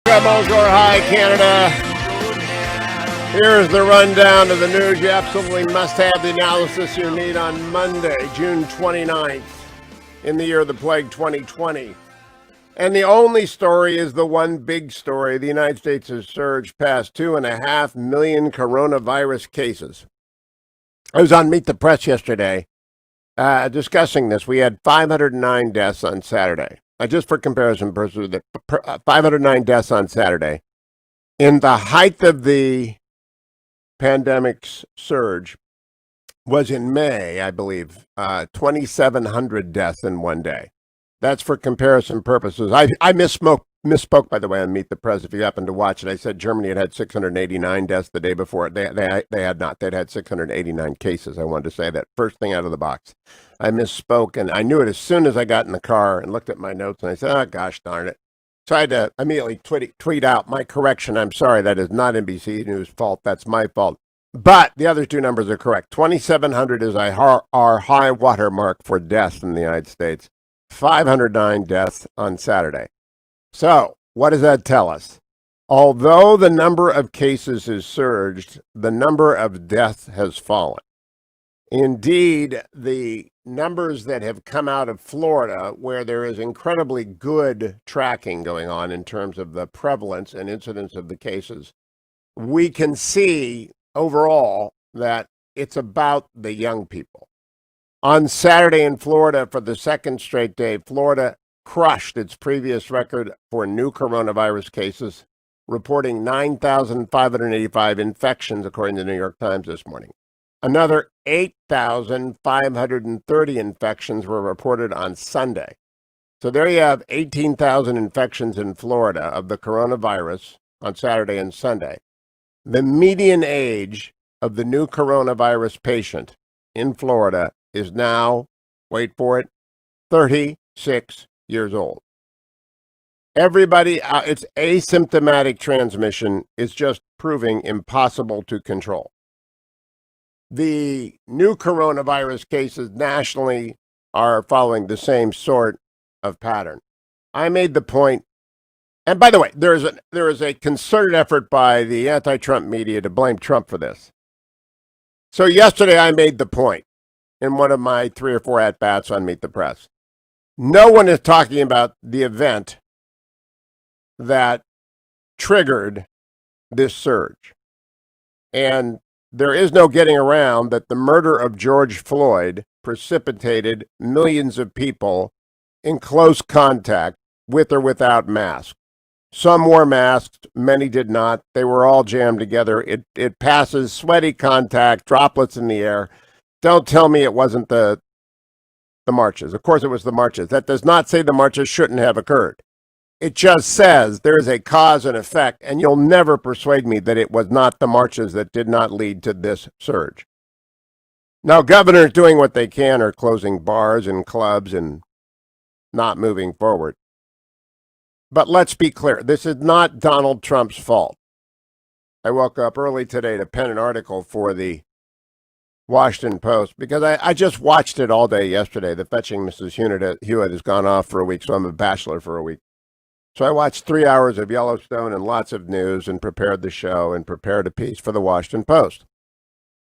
Bonjour, hi, Canada. Here's the rundown of the news you absolutely must have, the analysis you need on Monday, June 29th, in the year of the plague 2020. And the only story is the one big story. The United States has surged past 2.5 million coronavirus cases. I was on Meet the Press yesterday discussing this. We had 509 deaths on Saturday. Just for comparison purposes, 509 deaths on Saturday. In the height of the pandemic's surge was in May, I believe, 2,700 deaths in one day. That's for comparison purposes. I misspoke, by the way, on Meet the Press. If you happen to watch it, I said Germany had 689 deaths the day before. They had not. They'd had 689 cases. I wanted to say that first thing out of the box. I misspoke, and I knew it as soon as I got in the car and looked at my notes, and I said, oh, gosh darn it. So I had to immediately tweet out my correction. I'm sorry, that is not NBC News' fault. That's my fault. But the other two numbers are correct. 2,700 is our high water mark for deaths in the United States. 509 deaths on Saturday. So what does that tell us? Although the number of cases has surged, the number of deaths has fallen. Indeed, the numbers that have come out of Florida, where there is incredibly good tracking going on in terms of the prevalence and incidence of the cases, we can see overall that it's about the young people. On Saturday in Florida, for the second straight day, Florida crushed its previous record for new coronavirus cases, reporting 9,585 infections, according to the New York Times this morning. Another 8,530 infections were reported on Sunday. So there you have 18,000 infections in Florida of the coronavirus on Saturday and Sunday. The median age of the new coronavirus patient in Florida is now, wait for it, 36 years old. Everybody, it's asymptomatic transmission is just proving impossible to control. The new coronavirus cases nationally are following the same sort of pattern. I made the point, and by the way, there is a concerted effort by the anti-Trump media to blame Trump for this. So yesterday I made the point in one of my 3 or 4 at-bats on Meet the Press. No one is talking about the event that triggered this surge. And there is no getting around that the murder of George Floyd precipitated millions of people in close contact with or without masks. Some wore masks, many did not. They were all jammed together. It passes sweaty contact, droplets in the air. Don't tell me it wasn't the marches. Of course it was the marches. That does not say the marches shouldn't have occurred. It just says there is a cause and effect, and you'll never persuade me that it was not the marches that did not lead to this surge. Now, governors doing what they can are closing bars and clubs and not moving forward. But let's be clear, this is not Donald Trump's fault. I woke up early today to pen an article for the Washington Post because I just watched it all day yesterday. The fetching Mrs. Hewitt has gone off for a week, so I'm a bachelor for a week. So I watched 3 hours of Yellowstone and lots of news and prepared the show and prepared a piece for the Washington Post.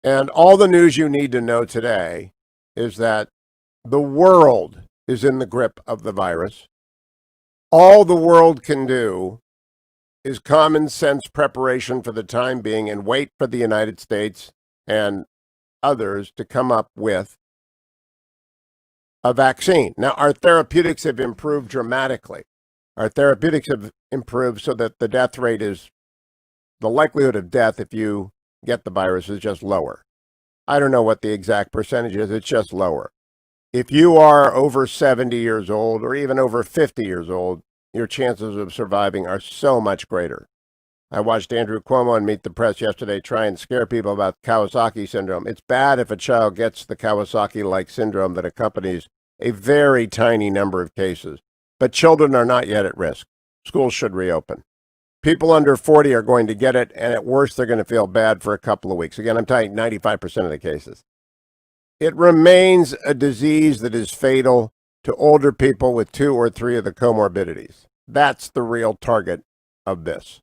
And all the news you need to know today is that the world is in the grip of the virus. All the world can do is common sense preparation for the time being and wait for the United States and others to come up with a vaccine. Now, our therapeutics have improved dramatically. Our therapeutics have improved so that the death rate is, the likelihood of death if you get the virus is just lower. I don't know what the exact percentage is, it's just lower. If you are over 70 years old or even over 50 years old, your chances of surviving are so much greater. I watched Andrew Cuomo on Meet the Press yesterday try and scare people about Kawasaki syndrome. It's bad if a child gets the Kawasaki-like syndrome that accompanies a very tiny number of cases. But children are not yet at risk. Schools should reopen. People under 40 are going to get it, and at worst, they're going to feel bad for a couple of weeks. Again, I'm talking 95% of the cases. It remains a disease that is fatal to older people with 2 or 3 of the comorbidities. That's the real target of this.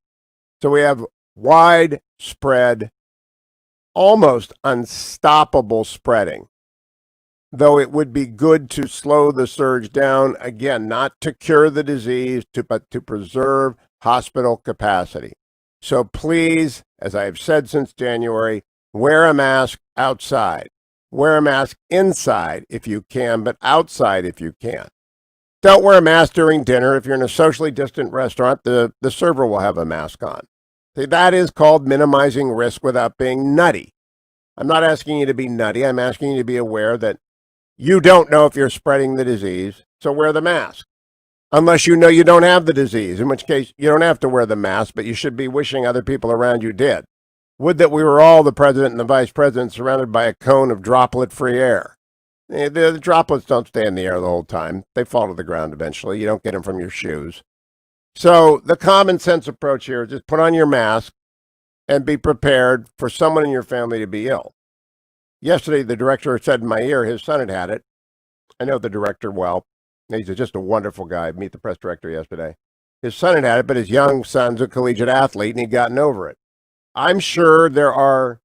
So we have widespread, almost unstoppable spreading, though it would be good to slow the surge down, again, not to cure the disease, but to preserve hospital capacity. So please, as I have said since January, wear a mask outside. Wear a mask inside if you can, but outside if you can. Don't wear a mask during dinner. If you're in a socially distant restaurant, the server will have a mask on. See, that is called minimizing risk without being nutty. I'm not asking you to be nutty. I'm asking you to be aware that you don't know if you're spreading the disease, so wear the mask. Unless you know you don't have the disease, in which case you don't have to wear the mask, but you should be wishing other people around you did. Would that we were all, the president and the vice president, surrounded by a cone of droplet-free air. The droplets don't stay in the air the whole time. They fall to the ground eventually. You don't get them from your shoes. So the common sense approach here is just put on your mask and be prepared for someone in your family to be ill. Yesterday, the director said in my ear his son had it. I know the director well. He's just a wonderful guy. Meet the press director yesterday. His son had it, but his young son's a collegiate athlete, and he'd gotten over it. I'm sure there are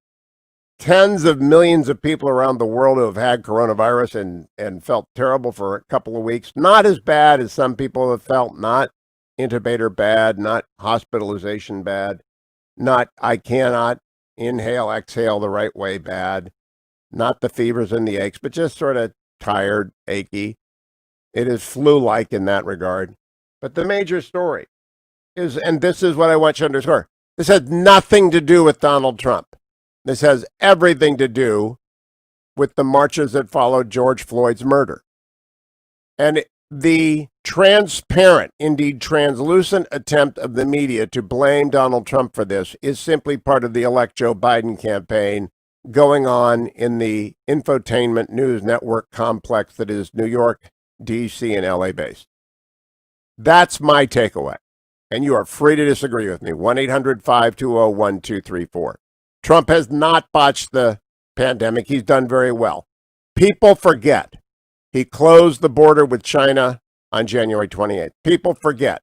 tens of millions of people around the world who have had coronavirus and felt terrible for a couple of weeks. Not as bad as some people have felt, not intubator bad, not hospitalization bad, not I cannot inhale, exhale the right way bad, not the fevers and the aches, but just sort of tired, achy. It is flu-like in that regard. But the major story is, and this is what I want you to underscore, this has nothing to do with Donald Trump. This has everything to do with the marches that followed George Floyd's murder. And the transparent, indeed translucent attempt of the media to blame Donald Trump for this is simply part of the Elect Joe Biden campaign going on in the infotainment news network complex that is New York, D.C., and L.A. based. That's my takeaway. And you are free to disagree with me. 1-800-520-1234. Trump has not botched the pandemic. He's done very well. People forget. He closed the border with China on January 28th. People forget.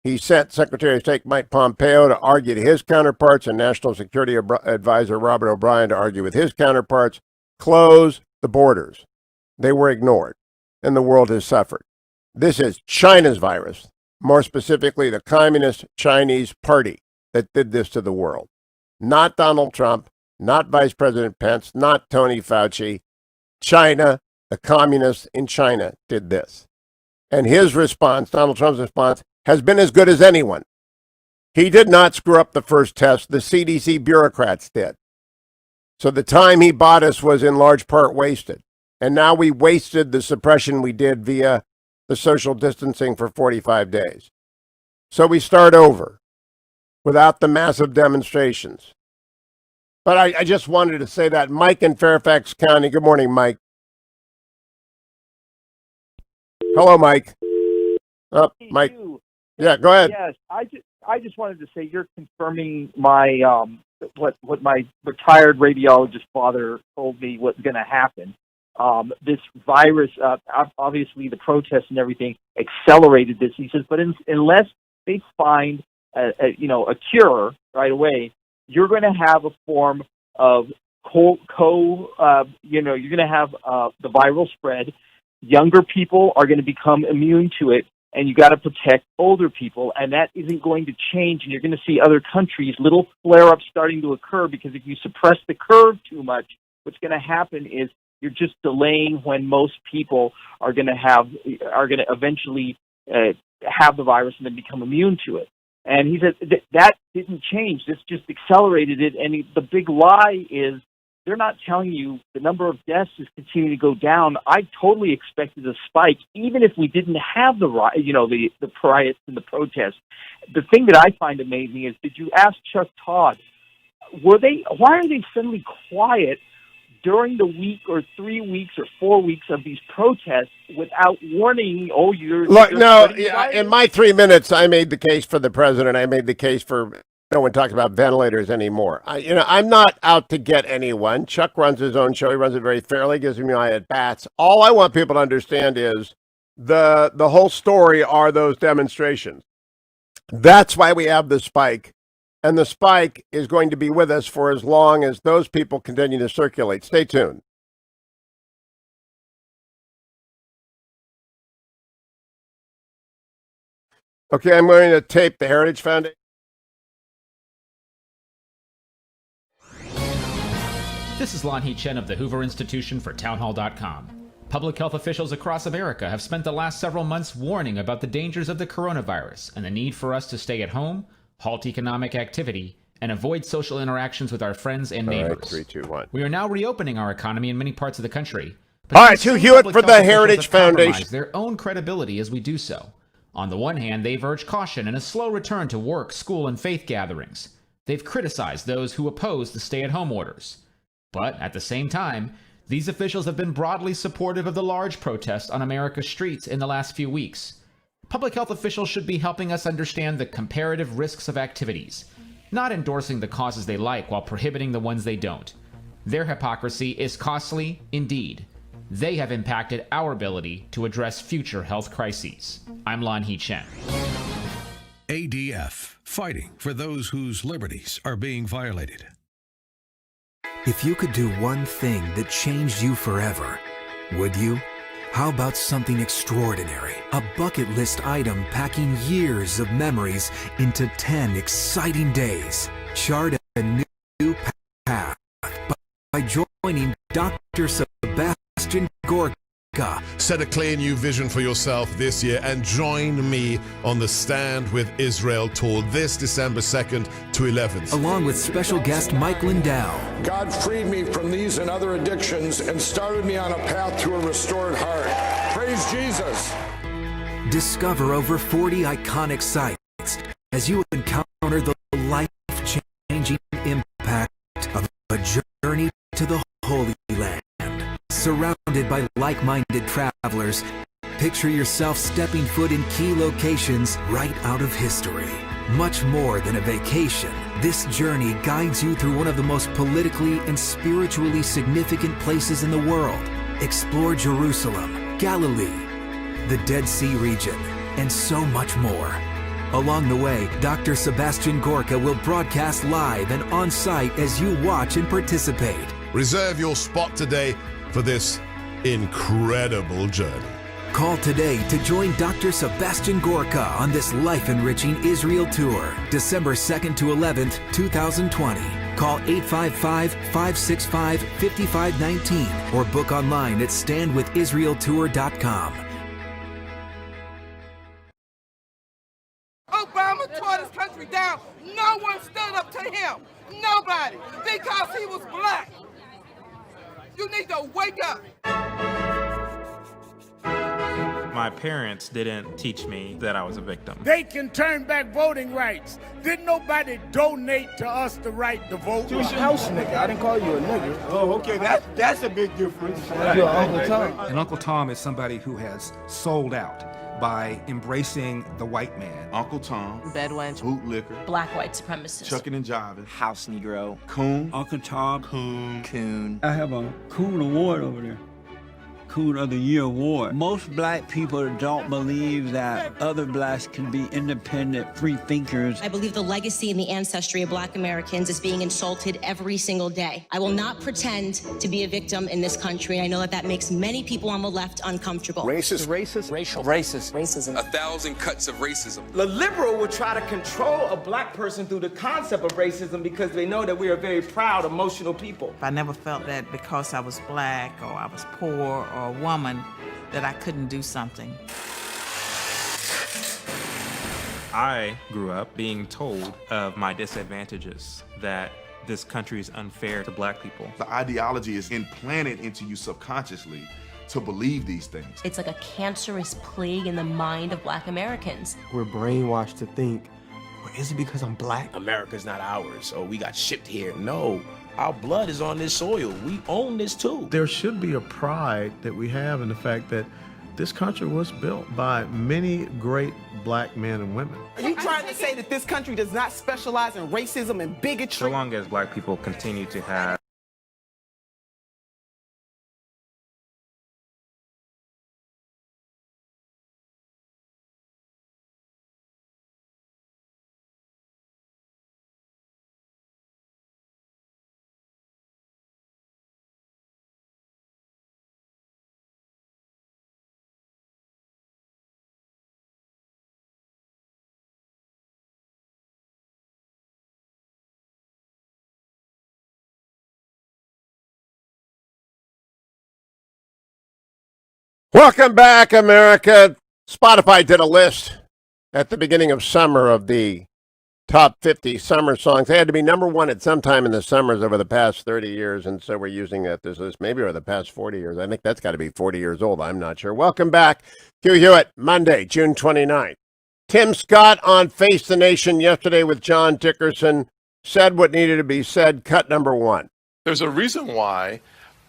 He sent Secretary of State Mike Pompeo to argue to his counterparts and National Security Advisor Robert O'Brien to argue with his counterparts. Close the borders. They were ignored, and the world has suffered. This is China's virus, more specifically the Communist Chinese Party that did this to the world. Not Donald Trump, not Vice President Pence, not Tony Fauci. China, the communists in China did this. And his response, Donald Trump's response, has been as good as anyone. He did not screw up the first test. The CDC bureaucrats did. So the time he bought us was in large part wasted. And now we wasted the suppression we did via the social distancing for 45 days. So we start over without the massive demonstrations. But I just wanted to say that. Mike in Fairfax County. Good morning, Mike. Hello, Mike. Oh, Mike. Yeah, go ahead. Yes, I just wanted to say you're confirming my what my retired radiologist father told me was going to happen. This virus, obviously the protests and everything accelerated this. He says, but unless they find a cure right away, you're going to have a form of you're going to have the viral spread. Younger people are going to become immune to it, and you got to protect older people, and that isn't going to change. And you're going to see other countries, little flare-ups starting to occur, because if you suppress the curve too much, what's going to happen is you're just delaying when most people are going to eventually have the virus and then become immune to it. And he said that didn't change. This just accelerated it. And the big lie is they're not telling you the number of deaths is continuing to go down. I totally expected a spike, even if we didn't have the riots and the protests. The thing that I find amazing is, did you ask Chuck Todd, why are they suddenly quiet during the week or 3 weeks or 4 weeks of these protests without warning? In my 3 minutes, I made the case for the president. I made the case for no one talks about ventilators anymore. I'm not out to get anyone. Chuck runs his own show. He runs it very fairly, gives me my at-bats. All I want people to understand is the whole story are those demonstrations. That's why we have the spike. And the spike is going to be with us for as long as those people continue to circulate. Stay tuned. Okay, I'm going to tape the Heritage Foundation. This is Lanhee Chen of the Hoover Institution for Townhall.com. Public health officials across America have spent the last several months warning about the dangers of the coronavirus and the need for us to stay at home, halt economic activity, and avoid social interactions with our friends and neighbors. All right, 3, 2, 1. We are now reopening our economy in many parts of the country. All right, Hugh Hewitt for the Heritage Foundation. Their own credibility as we do so. On the one hand, they've urged caution and a slow return to work, school, and faith gatherings. They've criticized those who oppose the stay-at-home orders. But at the same time, these officials have been broadly supportive of the large protests on America's streets in the last few weeks. Public health officials should be helping us understand the comparative risks of activities, not endorsing the causes they like while prohibiting the ones they don't. Their hypocrisy is costly indeed. They have impacted our ability to address future health crises. I'm Lanhee Chen. ADF, fighting for those whose liberties are being violated. If you could do one thing that changed you forever, would you? How about something extraordinary? A bucket list item packing years of memories into 10 exciting days. Chart a new path by joining Dr. Sebastian Gorka. Set a clear new vision for yourself this year and join me on the Stand with Israel tour this December 2nd to 11th. Along with special guest Mike Lindau. God freed me from these and other addictions and started me on a path to a restored heart. Praise Jesus. Discover over 40 iconic sites as you encounter the life-changing impact of a journey to the Holy Land. Surrounded by like-minded travelers, picture yourself stepping foot in key locations right out of history. Much more than a vacation, this journey guides you through one of the most politically and spiritually significant places in the world. Explore Jerusalem, Galilee, the Dead Sea region, and so much more. Along the way, Dr. Sebastian Gorka will broadcast live and on-site as you watch and participate. Reserve your spot today for this incredible journey. Call today to join Dr. Sebastian Gorka on this life-enriching Israel tour, December 2nd to 11th, 2020. Call 855-565-5519 or book online at standwithisraeltour.com. Obama tore this country down. No one stood up to him. Nobody. Because he was black. You need to wake up. My parents didn't teach me that I was a victim. They can turn back voting rights. Didn't nobody donate to us the right to vote? You was your house nigga. I didn't call you a nigga. Oh, okay. That's a big difference. You're Uncle Tom. And Uncle Tom is somebody who has sold out by embracing the white man. Uncle Tom, Bedouin, bootlicker, black white supremacist, chucking and jiving, house Negro, coon, Uncle Tom, coon. I have a coon award over there. Coon of the Year award. Most black people don't believe that other blacks can be independent, free thinkers. I believe the legacy and the ancestry of black Americans is being insulted every single day. I will not pretend to be a victim in this country. I know that makes many people on the left uncomfortable. Racist, Racial, racist, racism. 1,000 cuts of racism. The liberal will try to control a black person through the concept of racism because they know that we are very proud, emotional people. I never felt that because I was black or I was poor or a woman that I couldn't do something. I grew up being told of my disadvantages, that this country is unfair to black people. The ideology is implanted into you subconsciously to believe these things. It's like a cancerous plague in the mind of black Americans. We're brainwashed to think, well, is it because I'm black? America's not ours, or we got shipped here. No. Our blood is on this soil. We own this too. There should be a pride that we have in the fact that this country was built by many great black men and women. Are you trying to say that this country does not specialize in racism and bigotry? So long as black people continue to have Welcome back, America. Spotify did a list at the beginning of summer of the top 50 summer songs. They had to be number one at some time in the summers over the past 30 years, and so we're using this list maybe over the past 40 years. I think that's got to be 40 years old. I'm not sure. Welcome back, Hugh Hewitt, Monday, June 29th. Tim Scott on Face the Nation yesterday with John Dickerson said what needed to be said. Cut number one. There's a reason why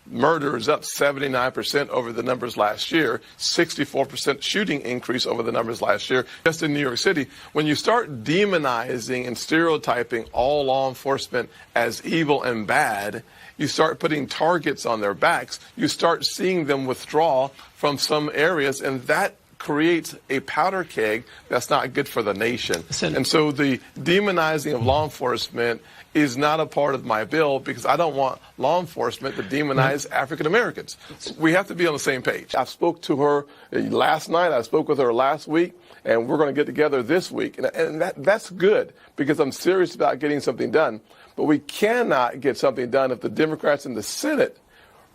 murder is up 79% over the numbers last year, 64% shooting increase over the numbers last year, just in New York City. When you start demonizing and stereotyping all law enforcement as evil and bad, you start putting targets on their backs, you start seeing them withdraw from some areas, and that creates a powder keg that's not good for the nation. And so the demonizing of law enforcement is not a part of my bill because I don't want law enforcement to demonize African Americans. We have to be on the same page. I spoke to her last night, I spoke with her last week, and we're going to get together this week. And that's good because I'm serious about getting something done. But we cannot get something done if the Democrats in the Senate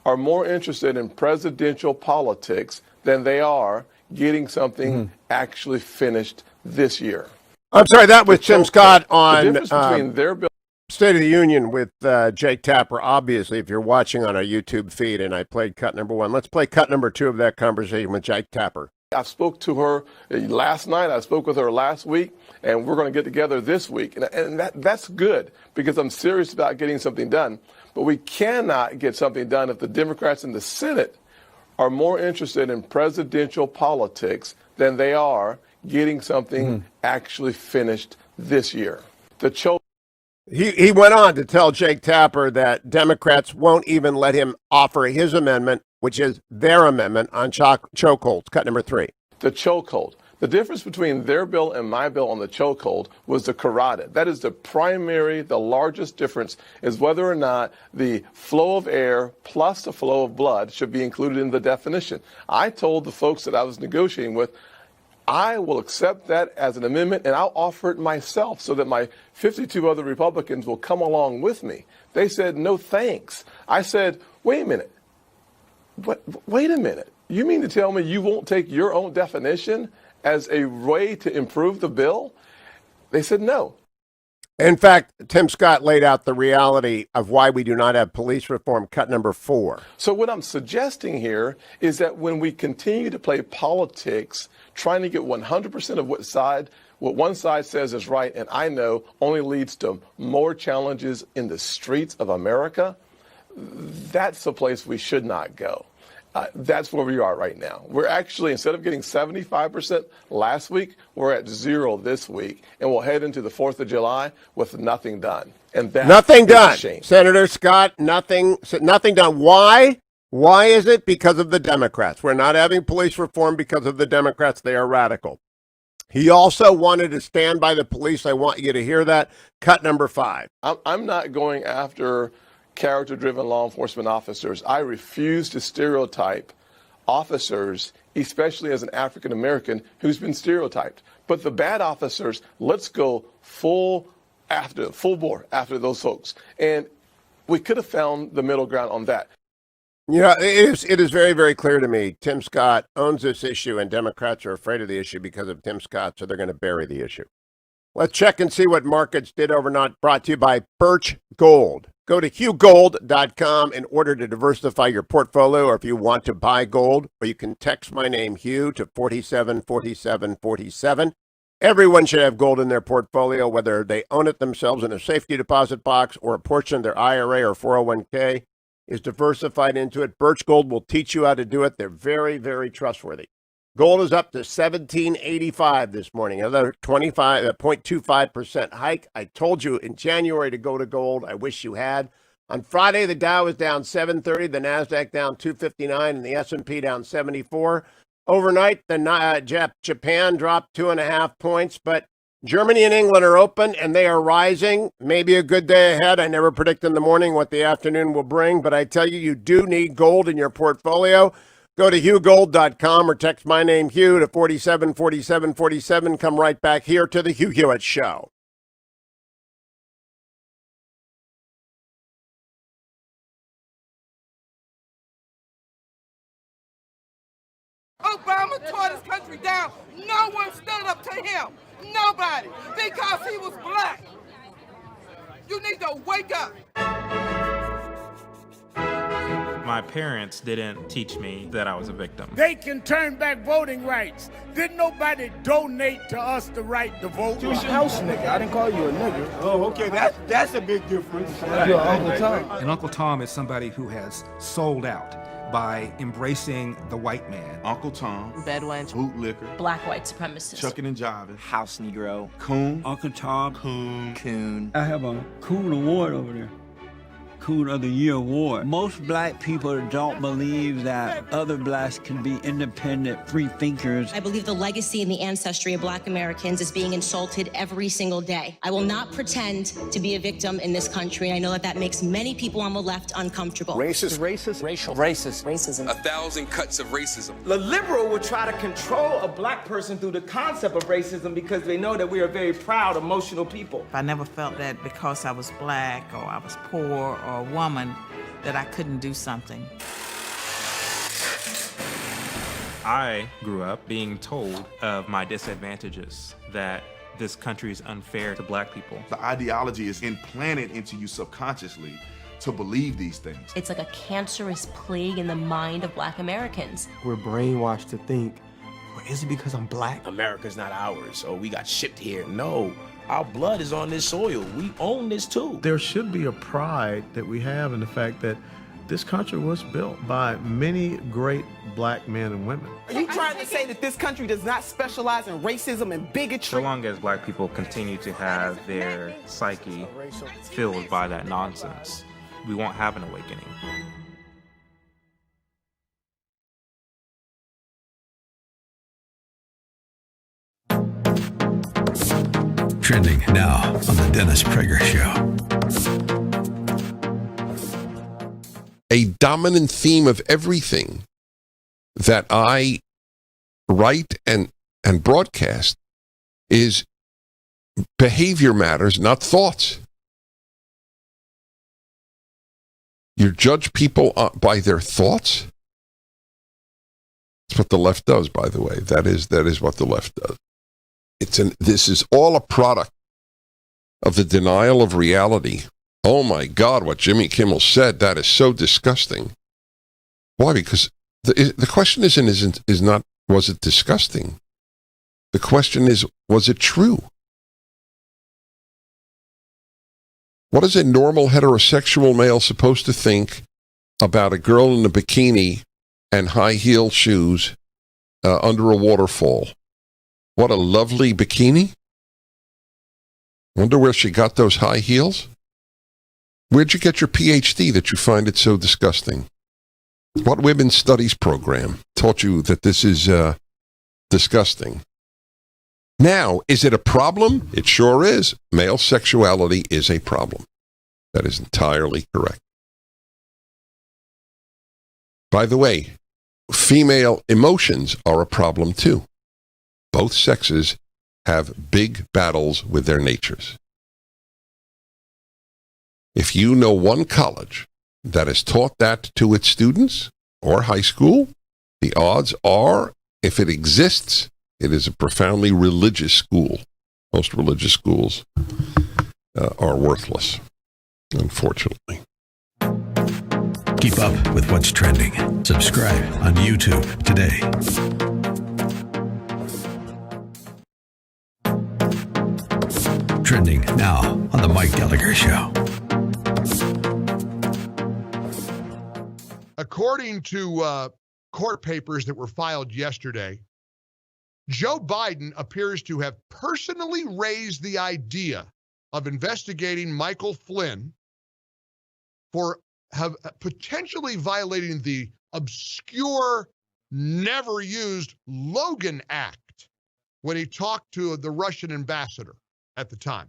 are more interested in presidential politics than they are getting something actually finished this year. I'm sorry, that was Tim Scott on the difference between their bill. State of the Union with Jake Tapper, obviously, if you're watching on our YouTube feed, and I played cut number one. Let's play cut number two of that conversation with Jake Tapper. I spoke to her last night, I spoke with her last week, and we're going to get together this week. And that's good because I'm serious about getting something done. But we cannot get something done if the Democrats in the Senate are more interested in presidential politics than they are getting something actually finished this year. He went on to tell Jake Tapper that Democrats won't even let him offer his amendment, which is their amendment on chokeholds. Cut number three. The chokehold. The difference between their bill and my bill on the chokehold was the carotid. That is the primary, the largest difference is whether or not the flow of air plus the flow of blood should be included in the definition. I told the folks that I was negotiating with, I will accept that as an amendment and I'll offer it myself so that my 52 other Republicans will come along with me. They said, no thanks. I said, wait a minute. Wait a minute. You mean to tell me you won't take your own definition as a way to improve the bill? They said no. In fact, Tim Scott laid out the reality of why we do not have police reform. Cut number four. So what I'm suggesting here is that when we continue to play politics, trying to get 100% of what one side says is right, and I know only leads to more challenges in the streets of America, that's the place we should not go. That's where we are right now. We're actually, instead of getting 75% last week, we're at 0 this week, and we'll head into the 4th of July with nothing done. And that nothing is done. a shame. Senator Scott, nothing done. Why? Why is it? Because of the Democrats. We're not having police reform because of the Democrats. They are radical. He also wanted to stand by the police. I want you to hear that. Cut number five. I'm not going after character-driven law enforcement officers. I refuse to stereotype officers, especially as an African American who's been stereotyped. But the bad officers, let's go full bore after those folks. And we could have found the middle ground on that. You know, it is very, very clear to me. Tim Scott owns this issue, and Democrats are afraid of the issue because of Tim Scott, so they're going to bury the issue. Let's check and see what markets did overnight, brought to you by Birch Gold. Go to hughgold.com in order to diversify your portfolio, or if you want to buy gold, or you can text my name, Hugh, to 474747. Everyone should have gold in their portfolio, whether they own it themselves in a safety deposit box or a portion of their IRA or 401k is diversified into it. Birch Gold will teach you how to do it. They're very, very trustworthy. Gold is up to $17.85 this morning, another 0.25% hike. I told you in January to go to gold. I wish you had. On Friday, the Dow was down 730, the NASDAQ down 259, and the S&P down 74. Overnight, Japan dropped 2.5 points, but Germany and England are open, and they are rising. Maybe a good day ahead. I never predict in the morning what the afternoon will bring, but I tell you, you do need gold in your portfolio. Go to hughgold.com or text my name, Hugh, to 474747. Come right back here to the Hugh Hewitt Show. Obama tore this country down. No one stood up to him. Nobody. Because he was black. You need to wake up. My parents didn't teach me that I was a victim. They can turn back voting rights. Didn't nobody donate to us the right to vote? You was your house nigga. I didn't call you a nigga. Oh, okay. That's a big difference. You're Uncle Tom. And Uncle Tom is somebody who has sold out by embracing the white man. Uncle Tom, Bedouin, bootlicker, black white supremacist, chucking and jiving, house Negro, coon, Uncle Tom, coon. I have a Coon Award over there. Coon of the Year Award. Most black people don't believe that other blacks can be independent, free thinkers. I believe the legacy and the ancestry of black Americans is being insulted every single day. I will not pretend to be a victim in this country, and I know that that makes many people on the left uncomfortable. Racist, racial, racism. 1,000 cuts of racism. The liberal will try to control a black person through the concept of racism because they know that we are very proud, emotional people. I never felt that because I was black or I was poor or a woman that I couldn't do something. I grew up being told of my disadvantages, that this country is unfair to black people. The ideology is implanted into you subconsciously to believe these things. It's like a cancerous plague in the mind of black Americans. We're brainwashed to think, well, is it because I'm black? America's not ours, so we got shipped here. No, our blood is on this soil. We own this too. There should be a pride that we have in the fact that this country was built by many great black men and women. Are you trying to say that this country does not specialize in racism and bigotry? So long as black people continue to have their psyche filled by that nonsense, we won't have an awakening. Trending now on the Dennis Prager Show. A dominant theme of everything that I write and broadcast is behavior matters, not thoughts. You judge people by their thoughts? That's what the left does, by the way. That is what the left does. This is all a product of the denial of reality. Oh my God, what Jimmy Kimmel said, that is so disgusting. Why? Because the question is not, was it disgusting? The question is, was it true? What is a normal heterosexual male supposed to think about a girl in a bikini and high-heeled shoes under a waterfall? What a lovely bikini. Wonder where she got those high heels? Where'd you get your PhD that you find it so disgusting? What women's studies program taught you that this is disgusting? Now, is it a problem? It sure is. Male sexuality is a problem. That is entirely correct. By the way, female emotions are a problem too. Both sexes have big battles with their natures. If you know one college that has taught that to its students, or high school, the odds are, if it exists, it is a profoundly religious school. Most religious schools are worthless, unfortunately. Keep up with what's trending. Subscribe on YouTube today. Trending now on the Mike Gallagher Show. According to court papers that were filed yesterday, Joe Biden appears to have personally raised the idea of investigating Michael Flynn for potentially violating the obscure, never-used Logan Act when he talked to the Russian ambassador at the time.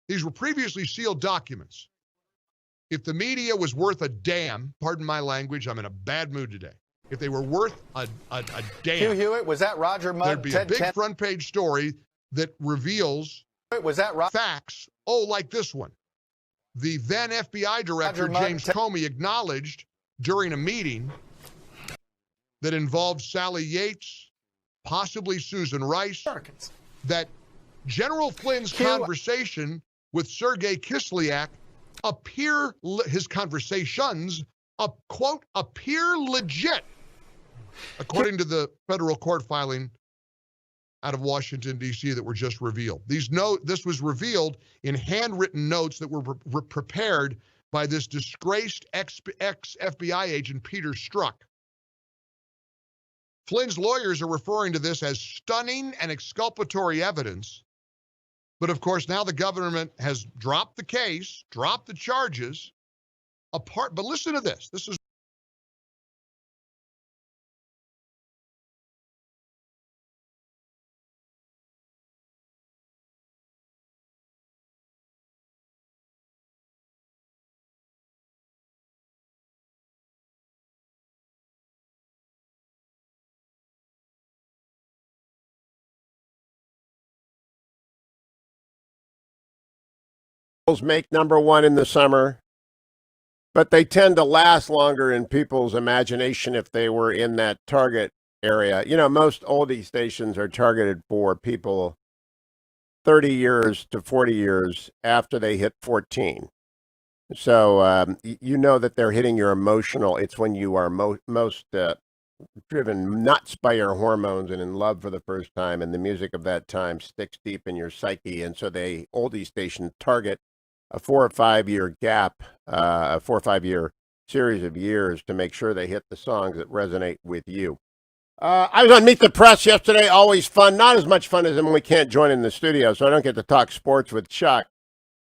These were previously sealed documents. If the media was worth a damn, pardon my language, I'm in a bad mood today. If they were worth a damn, Hugh Hewitt, was that Roger Mudd? there'd be a big front page story that reveals facts, like this one. The then FBI director, James Comey, acknowledged during a meeting that involved Sally Yates, possibly Susan Rice, that General Flynn's conversation with Sergei Kislyak his conversations, quote, appear legit, according to the federal court filing out of Washington, D.C. that were just revealed. This was revealed in handwritten notes that were prepared by this disgraced ex-FBI agent, Peter Strzok. Flynn's lawyers are referring to this as stunning and exculpatory evidence. But of course, now the government has dropped the case, dropped the charges. But listen to this. This is make number one in the summer, but they tend to last longer in people's imagination if they were in that target area. You know, most oldie stations are targeted for people 30 years to 40 years after they hit 14. So you know that they're hitting your emotional. It's when you are most driven nuts by your hormones and in love for the first time, and the music of that time sticks deep in your psyche. And so they oldie station target a 4 or 5 year gap, a 4 or 5 year series of years to make sure they hit the songs that resonate with you. I was on Meet the Press yesterday. Always fun. Not as much fun as when we can't join in the studio, so I don't get to talk sports with Chuck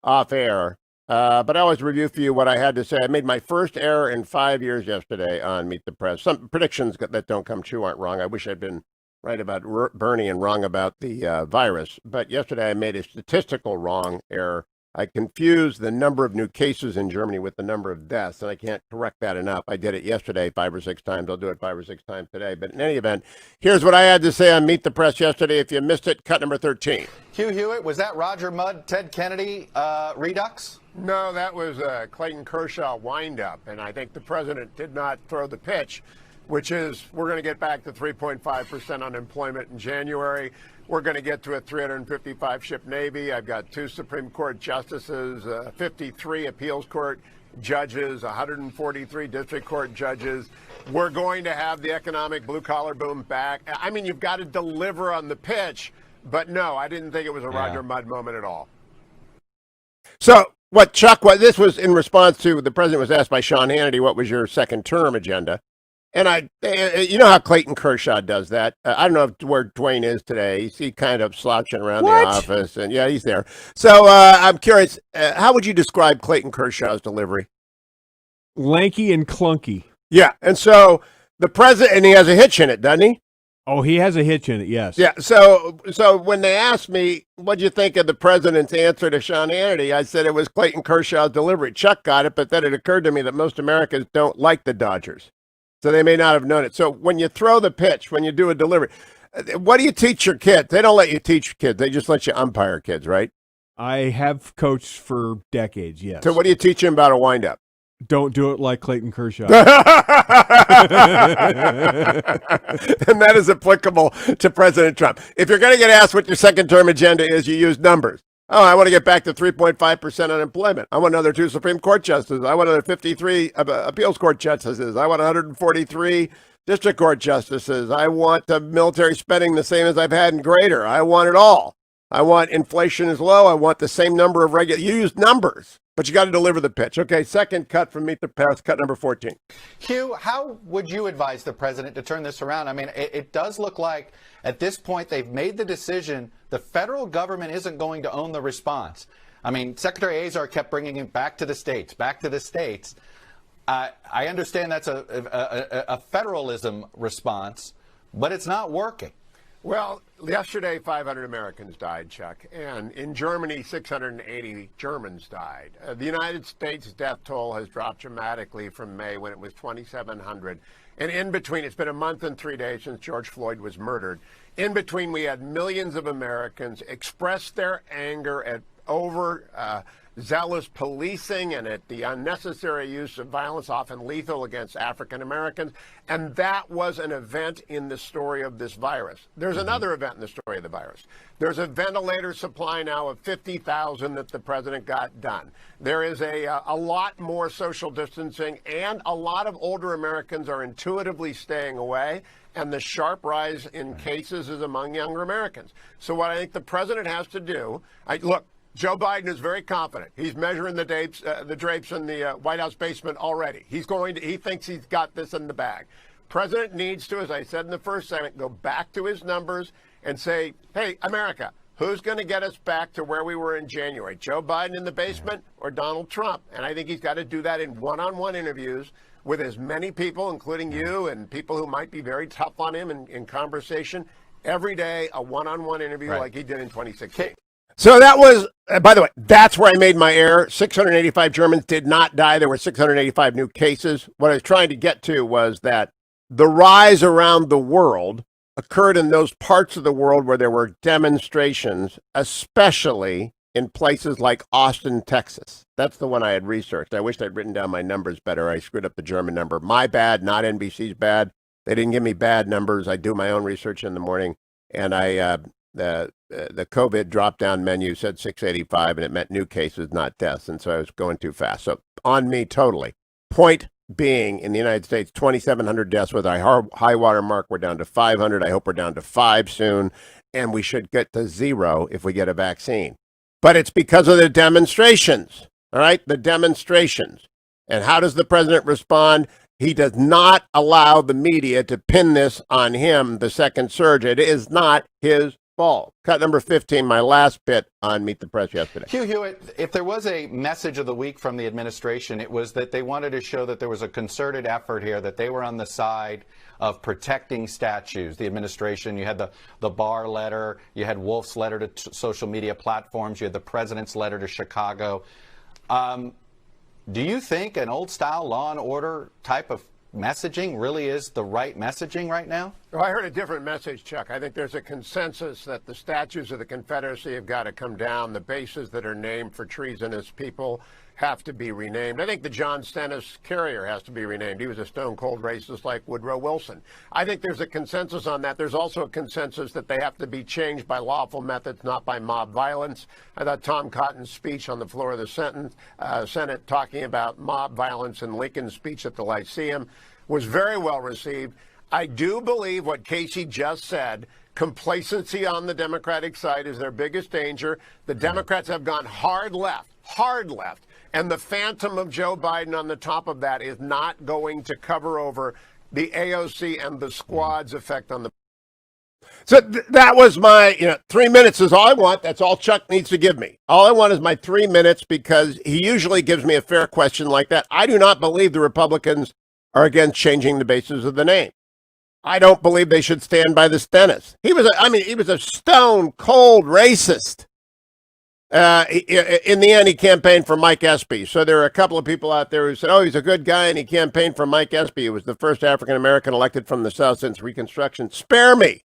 off air. But I always review for you what I had to say. I made my first error in 5 years yesterday on Meet the Press. Some predictions that don't come true aren't wrong. I wish I'd been right about Bernie and wrong about the virus. But yesterday I made a statistical wrong error. I confused the number of new cases in Germany with the number of deaths, and I can't correct that enough. I did it yesterday 5 or 6 times. I'll do it 5 or 6 times today. But in any event, here's what I had to say on Meet the Press yesterday. If you missed it, cut number 13. Hugh Hewitt, was that Roger Mudd, Ted Kennedy redux? No, that was a Clayton Kershaw windup, and I think the president did not throw the pitch, which is we're going to get back to 3.5% unemployment in January. We're going to get to a 355-ship Navy. I've got 2 Supreme Court justices, 53 appeals court judges, 143 district court judges. We're going to have the economic blue-collar boom back. I mean, you've got to deliver on the pitch, but no, I didn't think it was a Roger Mudd moment at all. So what Chuck was, this was in response to the president was asked by Sean Hannity, what was your second term agenda? And you know how Clayton Kershaw does that. I don't know where Dwayne is today. He's kind of slouching around the office, and yeah, he's there. So I'm curious, how would you describe Clayton Kershaw's delivery? Lanky and clunky. Yeah, and so the president, and he has a hitch in it, doesn't he? Oh, he has a hitch in it, yes. Yeah, so when they asked me, what'd you think of the president's answer to Sean Hannity, I said it was Clayton Kershaw's delivery. Chuck got it, but then it occurred to me that most Americans don't like the Dodgers. So they may not have known it. So when you throw the pitch, when you do a delivery, what do you teach your kids? They don't let you teach kids. They just let you umpire kids, right? I have coached for decades, yes. So what do you teach them about a windup? Don't do it like Clayton Kershaw. And that is applicable to President Trump. If you're going to get asked what your second term agenda is, you use numbers. Oh, I want to get back to 3.5% unemployment. I want another 2 Supreme Court justices. I want another 53 appeals court justices. I want 143 district court justices. I want the military spending the same as I've had in greater. I want it all. I want inflation is low. I want the same number of you use numbers, but you got to deliver the pitch. Okay, second cut from Meet the Press, cut number 14. Hugh, how would you advise the president to turn this around? I mean, it does look like at this point they've made the decision the federal government isn't going to own the response. I mean, Secretary Azar kept bringing it back to the states, back to the states. I understand that's a federalism response, but it's not working. Well, yesterday 500 Americans died, Chuck, and in Germany 680 Germans died. The United States death toll has dropped dramatically from May when it was 2,700. And in between, it's been a month and 3 days since George Floyd was murdered. In between, we had millions of Americans express their anger at over zealous policing and at the unnecessary use of violence, often lethal against African Americans. And that was an event in the story of this virus. There's another event in the story of the virus. There's a ventilator supply now of 50,000 that the president got done. There is a lot more social distancing, and a lot of older Americans are intuitively staying away. And the sharp rise in cases is among younger Americans. So what I think the president has to do, look, Joe Biden is very confident. He's measuring the drapes in the White House basement already. He thinks he's got this in the bag. President needs to, as I said in the first segment, go back to his numbers and say, hey, America, who's going to get us back to where we were in January? Joe Biden in the basement or Donald Trump? And I think he's got to do that in one-on-one interviews with as many people, including you and people who might be very tough on him in conversation. Every day, a one-on-one interview like he did in 2016. So that was, by the way, that's where I made my error. 685 Germans did not die. There were 685 new cases. What I was trying to get to was that the rise around the world occurred in those parts of the world where there were demonstrations, especially in places like Austin, Texas. That's the one I had researched. I wished I'd written down my numbers better. I screwed up the German number. My bad, not NBC's bad. They didn't give me bad numbers. I do my own research in the morning, and the COVID drop-down menu said 685, and it meant new cases, not deaths, and so I was going too fast. So on me totally. Point being, in the United States, 2,700 deaths with a high water mark. We're down to 500. I hope we're down to 5 soon, and we should get to 0 if we get a vaccine. But it's because of the demonstrations, all right? The demonstrations. And how does the president respond? He does not allow the media to pin this on him, the second surge. It is not his fault. Cut number 15, my last bit on Meet the Press yesterday. Hugh Hewitt, if there was a message of the week from the administration, it was that they wanted to show that there was a concerted effort here, that they were on the side of protecting statues. The administration, you had the Barr letter, you had Wolf's letter to social media platforms, you had the president's letter to Chicago. Do you think an old-style law and order type of messaging really is the right messaging right now? Well, I heard a different message, Chuck. I think there's a consensus that the statues of the Confederacy have got to come down. The bases that are named for treasonous people have to be renamed. I think the John Stennis carrier has to be renamed. He was a stone-cold racist like Woodrow Wilson. I think there's a consensus on that. There's also a consensus that they have to be changed by lawful methods, not by mob violence. I thought Tom Cotton's speech on the floor of the Senate talking about mob violence and Lincoln's speech at the Lyceum was very well received. I do believe what Casey just said. Complacency on the Democratic side is their biggest danger. The Democrats have gone hard left. And the phantom of Joe Biden on the top of that is not going to cover over the AOC and the squad's effect on the. So that was my, 3 minutes is all I want. That's all Chuck needs to give me. All I want is my 3 minutes because he usually gives me a fair question like that. I do not believe the Republicans are against changing the basis of the name. I don't believe they should stand by the Stennis. He was a stone cold racist. In the end, he campaigned for Mike Espy. So there are a couple of people out there who said, oh, he's a good guy, and he campaigned for Mike Espy. He was the first African-American elected from the South since Reconstruction. Spare me.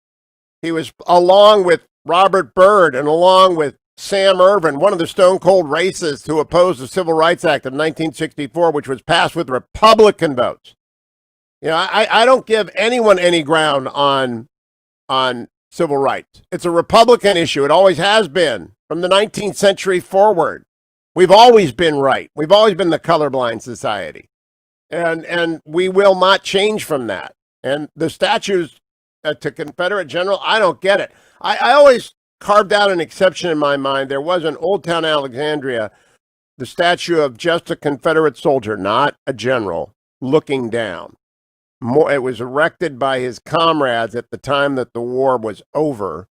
He was, along with Robert Byrd and along with Sam Ervin, one of the stone-cold racists who opposed the Civil Rights Act of 1964, which was passed with Republican votes. I don't give anyone any ground on civil rights. It's a Republican issue. It always has been. From the 19th century forward, we've always been right. We've always been the colorblind society. And we will not change from that. And the statues to Confederate general, I don't get it. I always carved out an exception in my mind. There was in Old Town Alexandria, the statue of just a Confederate soldier, not a general, looking down. It was erected by his comrades at the time that the war was over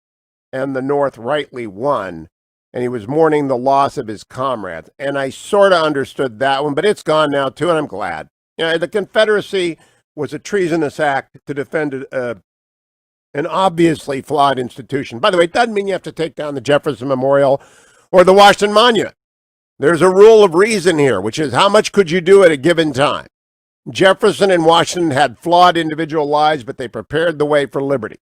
and the North rightly won. And he was mourning the loss of his comrades. And I sort of understood that one, but it's gone now, too, and I'm glad. The Confederacy was a treasonous act to defend an obviously flawed institution. By the way, it doesn't mean you have to take down the Jefferson Memorial or the Washington Monument. There's a rule of reason here, which is how much could you do at a given time? Jefferson and Washington had flawed individual lives, but they prepared the way for liberty.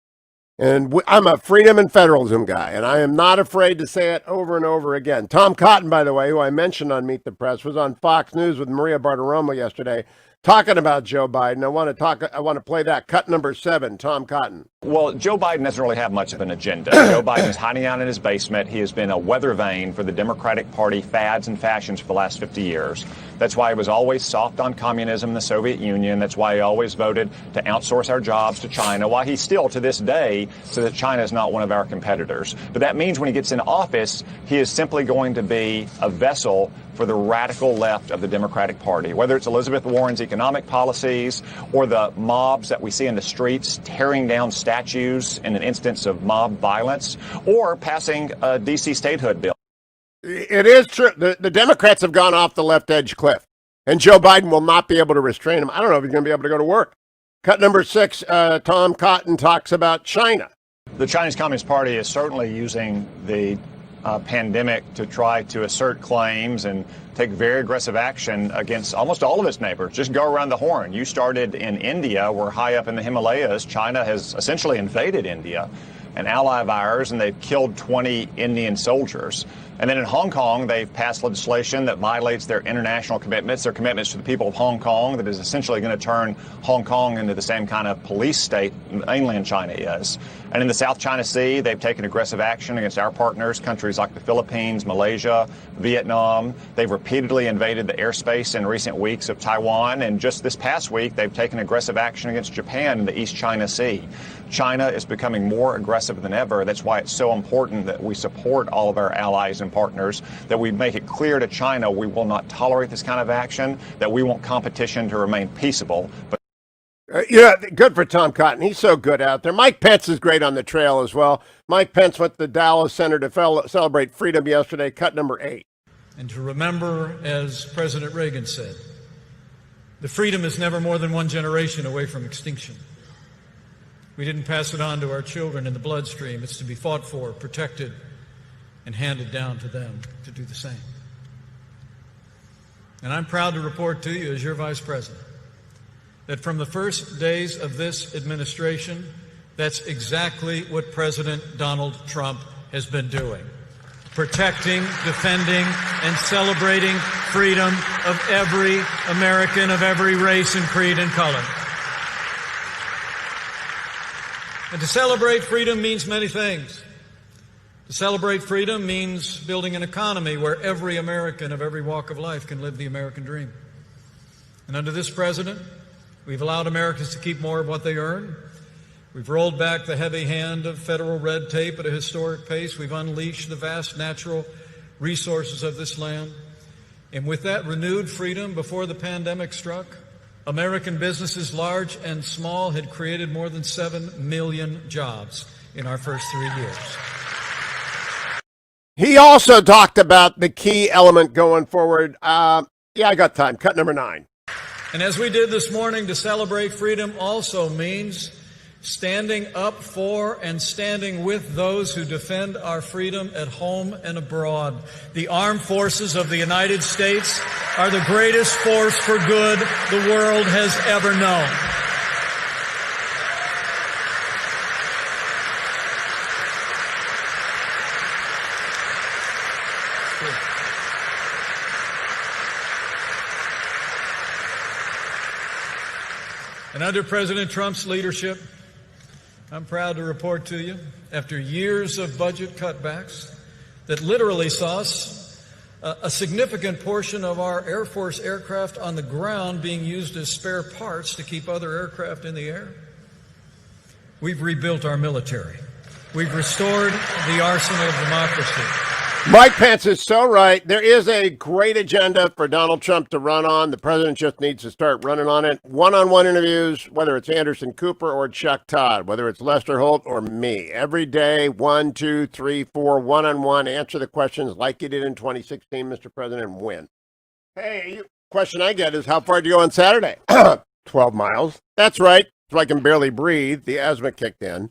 And I'm a freedom and federalism guy, and I am not afraid to say it over and over again. Tom Cotton, by the way, who I mentioned on Meet the Press, was on Fox News with Maria Bartiromo yesterday talking about Joe Biden. I want to play that. Cut number 7, Tom Cotton. Well, Joe Biden doesn't really have much of an agenda. Joe Biden is hiding out in his basement. He has been a weather vane for the Democratic Party fads and fashions for the last 50 years. That's why he was always soft on communism in the Soviet Union. That's why he always voted to outsource our jobs to China, why he still, to this day, says that China is not one of our competitors. But that means when he gets in office, he is simply going to be a vessel for the radical left of the Democratic Party, whether it's Elizabeth Warren's economic policies or the mobs that we see in the streets tearing down statues in an instance of mob violence, or passing a D.C. statehood bill. It is true. The Democrats have gone off the left edge cliff, and Joe Biden will not be able to restrain them. I don't know if he's going to be able to go to work. Cut number 6, Tom Cotton talks about China. The Chinese Communist Party is certainly using the pandemic to try to assert claims and take very aggressive action against almost all of its neighbors. Just go around the horn. You started in India. We're high up in the Himalayas. China has essentially invaded India, an ally of ours, and they've killed 20 Indian soldiers. And then in Hong Kong, they've passed legislation that violates their international commitments, their commitments to the people of Hong Kong, that is essentially going to turn Hong Kong into the same kind of police state mainland China is. And in the South China Sea, they've taken aggressive action against our partners, countries like the Philippines, Malaysia, Vietnam. They've repeatedly invaded the airspace in recent weeks of Taiwan. And just this past week, they've taken aggressive action against Japan in the East China Sea. China is becoming more aggressive than ever. That's why it's so important that we support all of our allies and partners, that we make it clear to China we will not tolerate this kind of action, that we want competition to remain peaceable. But good for Tom Cotton. He's so good out there. Mike Pence is great on the trail as well. Mike Pence went to the Dallas Center to celebrate freedom yesterday. Cut number 8. And to remember, as President Reagan said, the freedom is never more than one generation away from extinction. We didn't pass it on to our children in the bloodstream. It's to be fought for, protected, and handed down to them to do the same. And I'm proud to report to you, as your Vice President, that from the first days of this administration, that's exactly what President Donald Trump has been doing. Protecting, defending, and celebrating freedom of every American, of every race and creed and color. And to celebrate freedom means many things. To celebrate freedom means building an economy where every American of every walk of life can live the American dream. And under this president, we've allowed Americans to keep more of what they earn. We've rolled back the heavy hand of federal red tape at a historic pace. We've unleashed the vast natural resources of this land. And with that renewed freedom before the pandemic struck, American businesses, large and small, had created more than 7 million jobs in our first 3 years. He also talked about the key element going forward. I got time. Cut number 9. And as we did this morning, to celebrate freedom also means standing up for and standing with those who defend our freedom at home and abroad. The armed forces of the United States are the greatest force for good the world has ever known. And under President Trump's leadership, I'm proud to report to you, after years of budget cutbacks that literally saw us a significant portion of our Air Force aircraft on the ground being used as spare parts to keep other aircraft in the air, we've rebuilt our military. We've restored the arsenal of democracy. Mike Pence is so right. There is a great agenda for Donald Trump to run on. The president just needs to start running on it. One-on-one interviews, whether it's Anderson Cooper or Chuck Todd, whether it's Lester Holt or me. Every day, 1, 2, 3, 4, one-on-one. Answer the questions like you did in 2016, Mr. President, and win. Hey, question I get is, how far do you go on Saturday? 12 miles. That's right. So I can barely breathe. The asthma kicked in.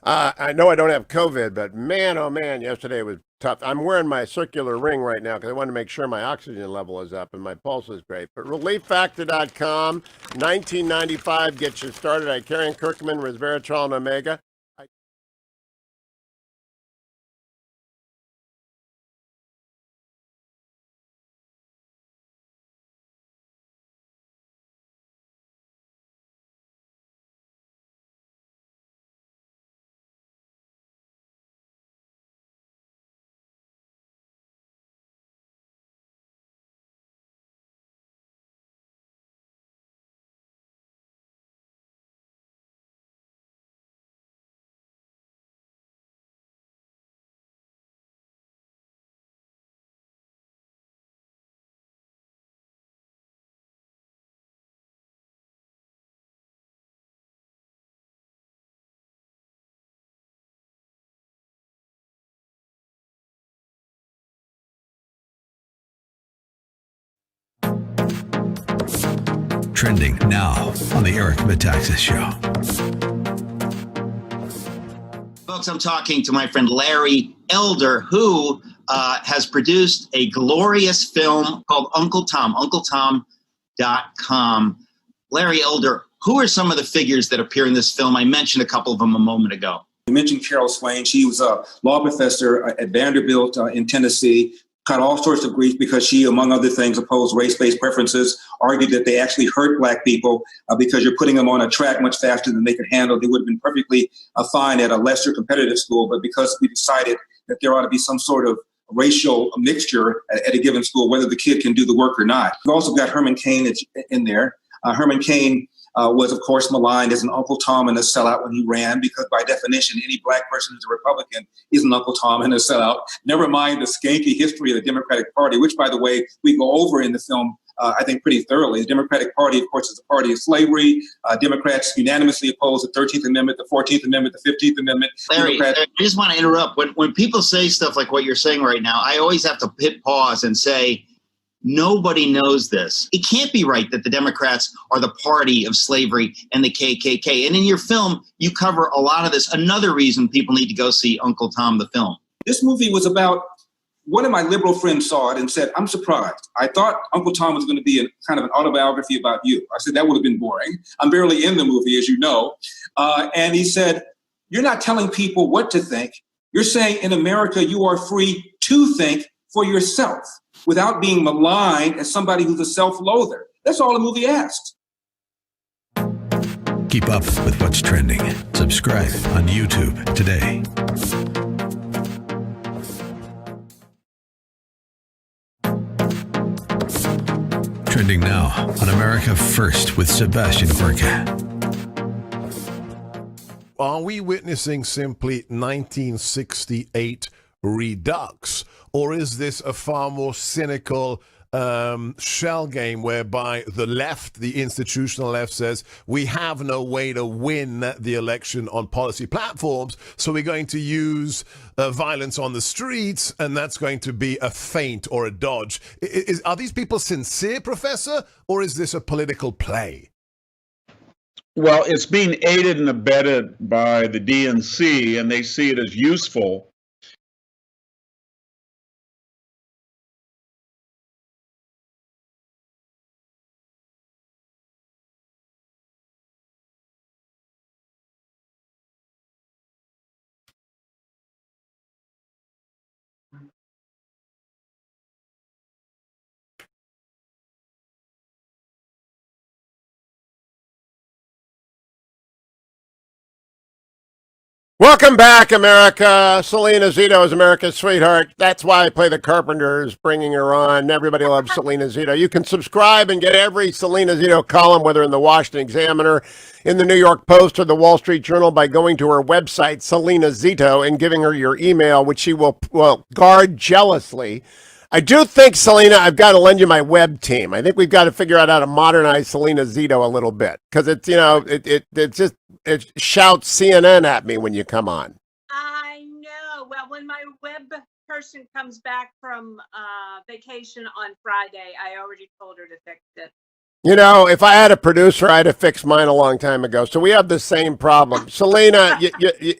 I know I don't have COVID, but man, oh man, yesterday was tough. I'm wearing my circular ring right now because I want to make sure my oxygen level is up and my pulse is great. But ReliefFactor.com, $19.95 gets you started. I carry Kirkman, resveratrol, and Omega. trending now on the Eric Metaxas Show. Folks, I'm talking to my friend Larry Elder, who has produced a glorious film called Uncle Tom, UncleTom.com. Larry Elder, who are some of the figures that appear in this film? I mentioned a couple of them a moment ago. You mentioned Carol Swain. She was a law professor at Vanderbilt in Tennessee. Got all sorts of grief because she, among other things, opposed race-based preferences, argued that they actually hurt black people because you're putting them on a track much faster than they could handle. They would have been perfectly fine at a lesser competitive school, but because we decided that there ought to be some sort of racial mixture at a given school, whether the kid can do the work or not. We've also got Herman Cain in there. Herman Cain was, of course, maligned as an Uncle Tom and a sellout when he ran, because by definition, any black person who's a Republican is an Uncle Tom and a sellout. Never mind the skanky history of the Democratic Party, which, by the way, we go over in the film, I think, pretty thoroughly. The Democratic Party, of course, is the party of slavery. Democrats unanimously oppose the 13th Amendment, the 14th Amendment, the 15th Amendment. Larry, I just want to interrupt. When people say stuff like what you're saying right now, I always have to hit pause and say, nobody knows this. It can't be right that the Democrats are the party of slavery and the KKK. And in your film, you cover a lot of this. Another reason people need to go see Uncle Tom, the film. This movie was about, one of my liberal friends saw it and said, I'm surprised. I thought Uncle Tom was going to be kind of an autobiography about you. I said, that would have been boring. I'm barely in the movie, as you know. And he said, you're not telling people what to think. You're saying in America, you are free to think for yourself, without being maligned as somebody who's a self-loather. That's all the movie asks. Keep up with what's trending. Subscribe on YouTube today. Trending now on America First with Sebastian Gorka. Are we witnessing simply 1968 redux, or is this a far more cynical shell game whereby the left, the institutional left, says we have no way to win the election on policy platforms, so we're going to use violence on the streets, and that's going to be a feint or a dodge? Are these people sincere, Professor, or is this a political play? Well, it's being aided and abetted by the DNC, and they see it as useful. Welcome back, America. Salena Zito is America's sweetheart. That's why I play the Carpenters, bringing her on. Everybody loves Salena Zito. You can subscribe and get every Salena Zito column, whether in the Washington Examiner, in the New York Post, or the Wall Street Journal, by going to her website, Salena Zito, and giving her your email, which she will guard jealously. I do think, Salena, I've got to lend you my web team. I think we've got to figure out how to modernize Salena Zito a little bit, because it's, it shouts CNN at me when you come on. I know. Well, when my web person comes back from vacation on Friday, I already told her to fix it. If I had a producer, I'd have fixed mine a long time ago. So we have the same problem. Salena,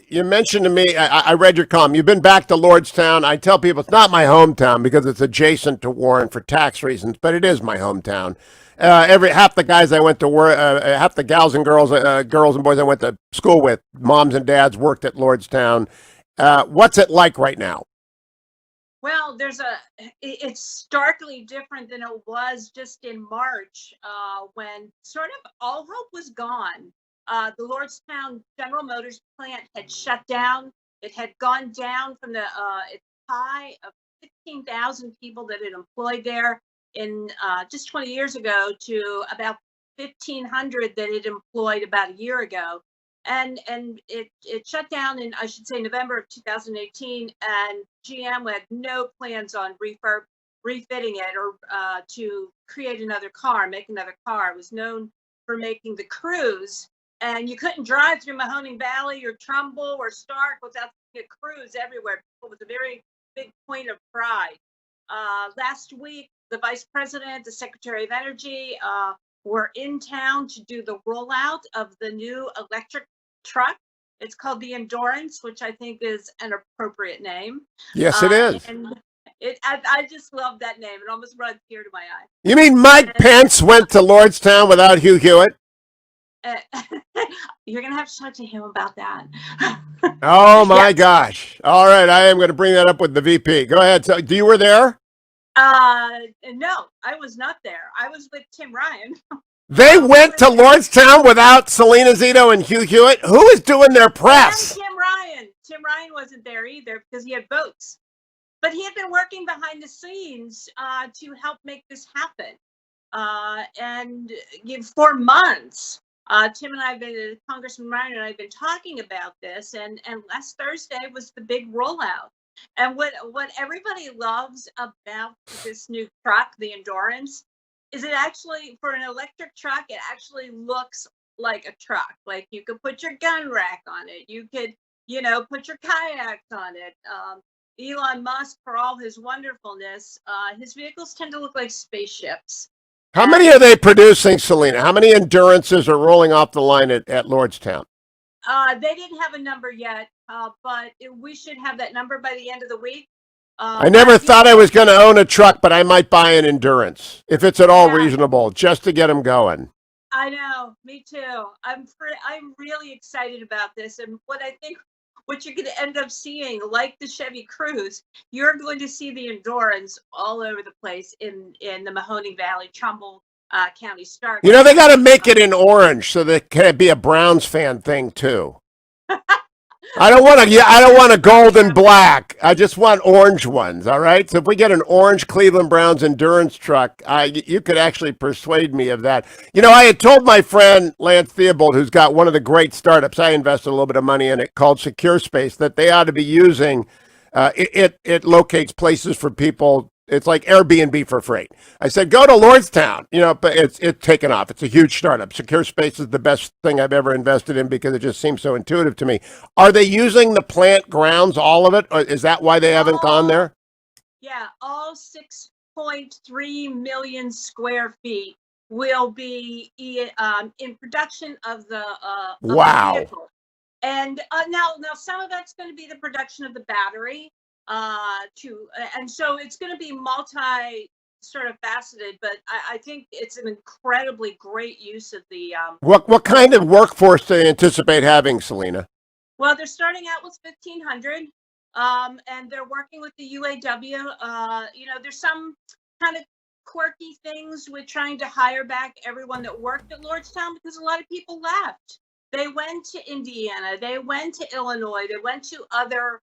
you mentioned to me, I read your column. You've been back to Lordstown. I tell people it's not my hometown because it's adjacent to Warren for tax reasons, but it is my hometown. Half the guys I went to work, half the gals and girls and boys I went to school with, moms and dads, worked at Lordstown. What's it like right now? Well, it's starkly different than it was just in March, when sort of all hope was gone. The Lordstown General Motors plant had shut down. It had gone down from its high of 15,000 people that it employed there in just 20 years ago to about 1,500 that it employed about a year ago. And it shut down in, I should say, November of 2018, and GM had no plans on refitting it or to create another car, make another car. It was known for making the Cruise, and you couldn't drive through Mahoning Valley or Trumbull or Stark without seeing a Cruise everywhere. It was a very big point of pride. Last week, the Vice President, the Secretary of Energy, were in town to do the rollout of the new electric truck. It's called the Endurance, which I think is an appropriate name. Yes, it is. And I just love that name. It almost brought a tear to my eye. You mean Mike Pence went to Lordstown without Hugh Hewitt? You're going to have to talk to him about that. Oh, my gosh. All right, I am going to bring that up with the VP. Go ahead. So, you were there? No, I was not there. I was with Tim Ryan. They went to Lordstown without Salena Zito and Hugh Hewitt? Who is doing their press? And Tim Ryan. Tim Ryan wasn't there either because he had votes. But he had been working behind the scenes to help make this happen. And for months, Tim and I have been, Congressman Ryan and I have been talking about this. And last Thursday was the big rollout. And what everybody loves about this new truck, the Endurance, is it actually, for an electric truck, it actually looks like a truck. Like you could put your gun rack on it. You could, put your kayaks on it. Elon Musk, for all his wonderfulness, his vehicles tend to look like spaceships. How many are they producing, Salena? How many Endurances are rolling off the line at Lordstown? They didn't have a number yet, but we should have that number by the end of the week. I never thought I was going to own a truck, but I might buy an Endurance, if it's at all reasonable, just to get them going. I know, me too. I'm really excited about this, and what you're going to end up seeing, like the Chevy Cruze, you're going to see the Endurance all over the place in the Mahoning Valley, Trumbull County, Stark. They got to make it in orange so that it can be a Browns fan thing too. I don't want a gold and black. I just want orange ones. All right. So if we get an orange Cleveland Browns Endurance truck, you could actually persuade me of that. I had told my friend Lance Theobald, who's got one of the great startups, I invested a little bit of money in it, called Secure Space, that they ought to be using. It locates places for people. It's like Airbnb for freight. I said, go to Lordstown, but it's taken off. It's a huge startup. Secure Space is the best thing I've ever invested in because it just seems so intuitive to me. Are they using the plant grounds, all of it? Or is that why they haven't gone there? Yeah, all 6.3 million square feet will be in production of the wow. vehicle. And now some of that's going to be the production of the battery. And so it's going to be multi sort of faceted, but I think it's an incredibly great use of the what kind of workforce do they anticipate having, Salena? Well, they're starting out with 1,500, and they're working with the UAW. There's some kind of quirky things with trying to hire back everyone that worked at Lordstown because a lot of people left. They went to Indiana, they went to Illinois, they went to other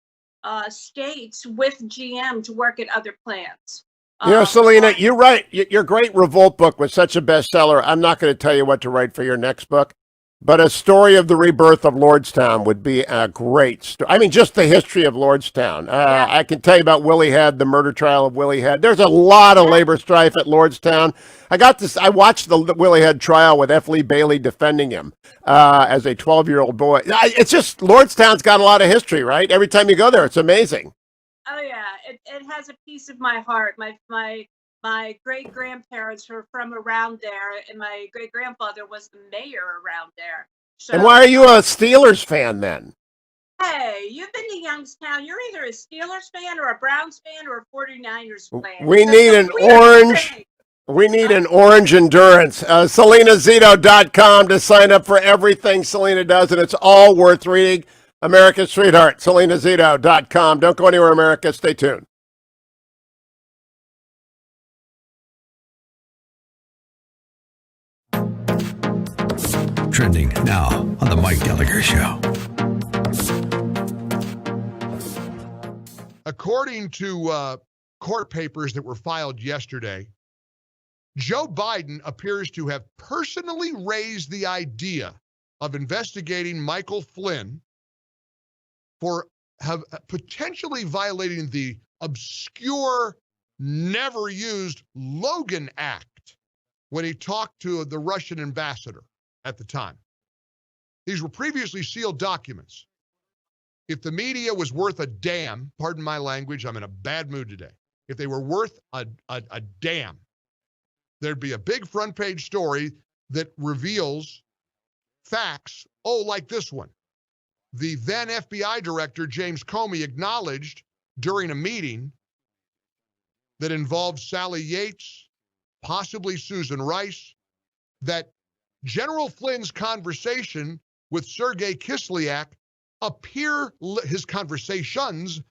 states with GM to work at other plants. Salena, you're right. Your great Revolt book was such a bestseller. I'm not going to tell you what to write for your next book, but a story of the rebirth of Lordstown would be a great story. I mean, just the history of Lordstown. I can tell you about Willie Head, the murder trial of Willie Head. There's a lot of labor strife at Lordstown. I watched the Willie Head trial with F. Lee Bailey defending him as a 12-year-old boy. It's just, Lordstown's got a lot of history, right? Every time you go there, it's amazing. Oh yeah, it has a piece of my heart. My great-grandparents were from around there, and my great-grandfather was the mayor around there. So, and why are you a Steelers fan then? Hey, you've been to Youngstown. You're either a Steelers fan or a Browns fan or a 49ers fan. We need an orange. We need an orange Endurance. SalenaZito.com to sign up for everything Salena does, and it's all worth reading. America's sweetheart, SalenaZito.com. Don't go anywhere, America. Stay tuned. Trending now on the Mike Gallagher Show. According to court papers that were filed yesterday, Joe Biden appears to have personally raised the idea of investigating Michael Flynn for potentially violating the obscure, never-used Logan Act when he talked to the Russian ambassador at the time. These were previously sealed documents. If the media was worth a damn, pardon my language, I'm in a bad mood today. If they were worth a damn, there'd be a big front page story that reveals facts, like this one. The then FBI director, James Comey, acknowledged during a meeting that involved Sally Yates, possibly Susan Rice, that General Flynn's conversation with Sergei Kislyak his conversations,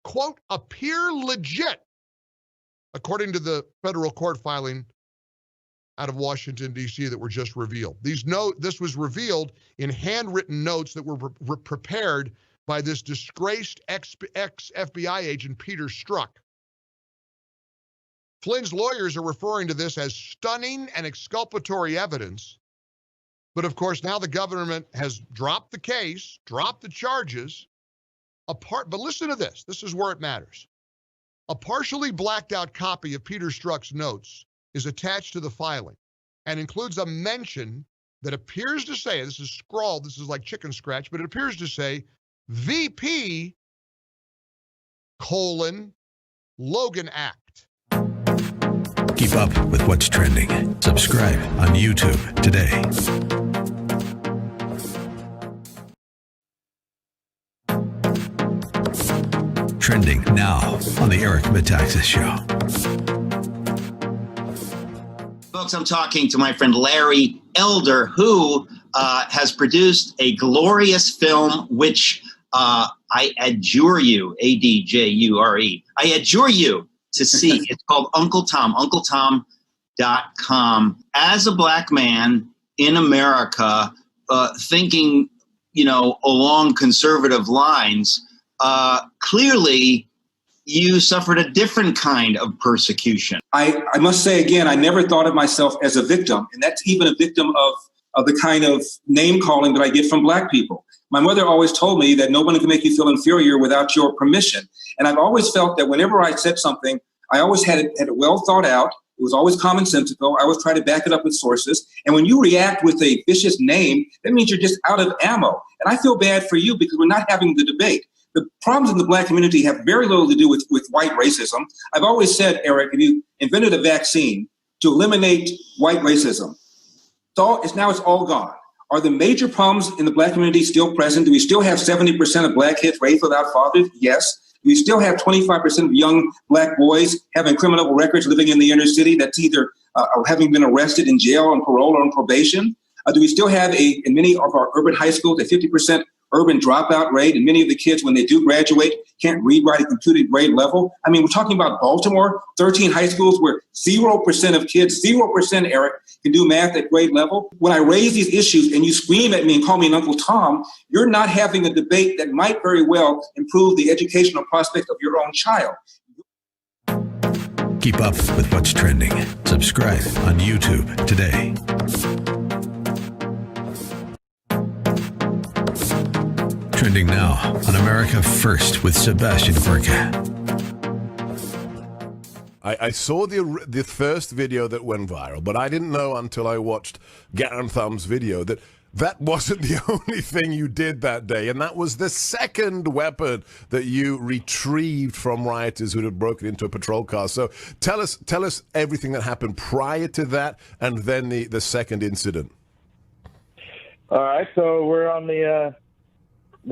quote, appear legit, according to the federal court filing out of Washington, D.C. that were just revealed. This was revealed in handwritten notes that were prepared by this disgraced ex-FBI agent, Peter Strzok. Flynn's lawyers are referring to this as stunning and exculpatory evidence. But of course, now the government has dropped the case, dropped the charges. But listen to this. This is where it matters. A partially blacked out copy of Peter Strzok's notes is attached to the filing and includes a mention that appears to say, this is scrawled, this is like chicken scratch, but it appears to say VP : Logan Act. Keep up with what's trending. Subscribe on YouTube today. Trending now on the Eric Metaxas Show. Folks, I'm talking to my friend Larry Elder, who has produced a glorious film, which I adjure you, ADJURE. I adjure you to see. It's called Uncle Tom, UncleTom.com. As a black man in America, thinking, along conservative lines, clearly you suffered a different kind of persecution. I must say again, I never thought of myself as a victim, and that's even a victim of the kind of name calling that I get from black people. My mother always told me that no one can make you feel inferior without your permission. And I've always felt that whenever I said something, I always had it well thought out. It was always commonsensical. I always try to back it up with sources. And when you react with a vicious name, that means you're just out of ammo. And I feel bad for you because we're not having the debate. The problems in the black community have very little to do with white racism. I've always said, Eric, if you invented a vaccine to eliminate white racism, it's all gone. Are the major problems in the black community still present? Do we still have 70% of black kids raised without fathers? Yes. Do we still have 25% of young black boys having criminal records living in the inner city that's either having been arrested in jail on parole or on probation? Do we still have in many of our urban high schools a 50% urban dropout rate, and many of the kids, when they do graduate, can't read, write, and compute at grade level? I mean, we're talking about Baltimore, 13 high schools where 0% of kids, 0%, Eric, can do math at grade level. When I raise these issues and you scream at me and call me an Uncle Tom, you're not having a debate that might very well improve the educational prospects of your own child. Keep up with what's trending. Subscribe on YouTube today. Trending now on America First with Sebastian Gorka. I saw the first video that went viral, but I didn't know until I watched Garantham's video that wasn't the only thing you did that day, and that was the second weapon that you retrieved from rioters who had broken into a patrol car. So tell us everything that happened prior to that, and then the second incident. All right, so we're on the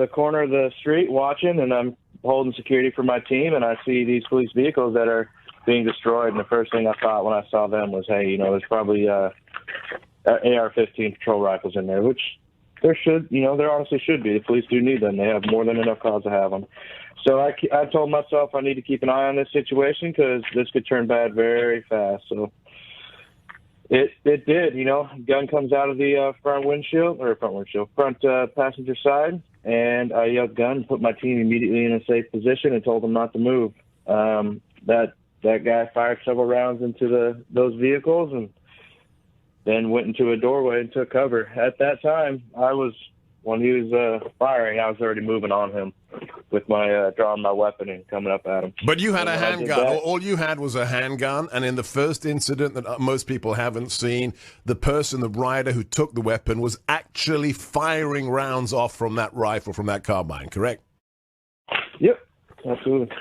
corner of the street watching, and I'm holding security for my team, and I see these police vehicles that are being destroyed, and the first thing I thought when I saw them was, hey, there's probably AR-15 patrol rifles in there, which there honestly should be. The police do need them. They have more than enough cause to have them. So I told myself I need to keep an eye on this situation because this could turn bad very fast. So it did, gun comes out of the front passenger side, and I yelled gun, put my team immediately in a safe position and told them not to move. That guy fired several rounds into those vehicles and then went into a doorway and took cover. At that time, when he was firing, I was already moving on him with my drawing my weapon and coming up at him. But you had a handgun. All you had was a handgun, and in the first incident that most people haven't seen, the rider who took the weapon was actually firing rounds off from that rifle, from that carbine, correct? Yep, absolutely.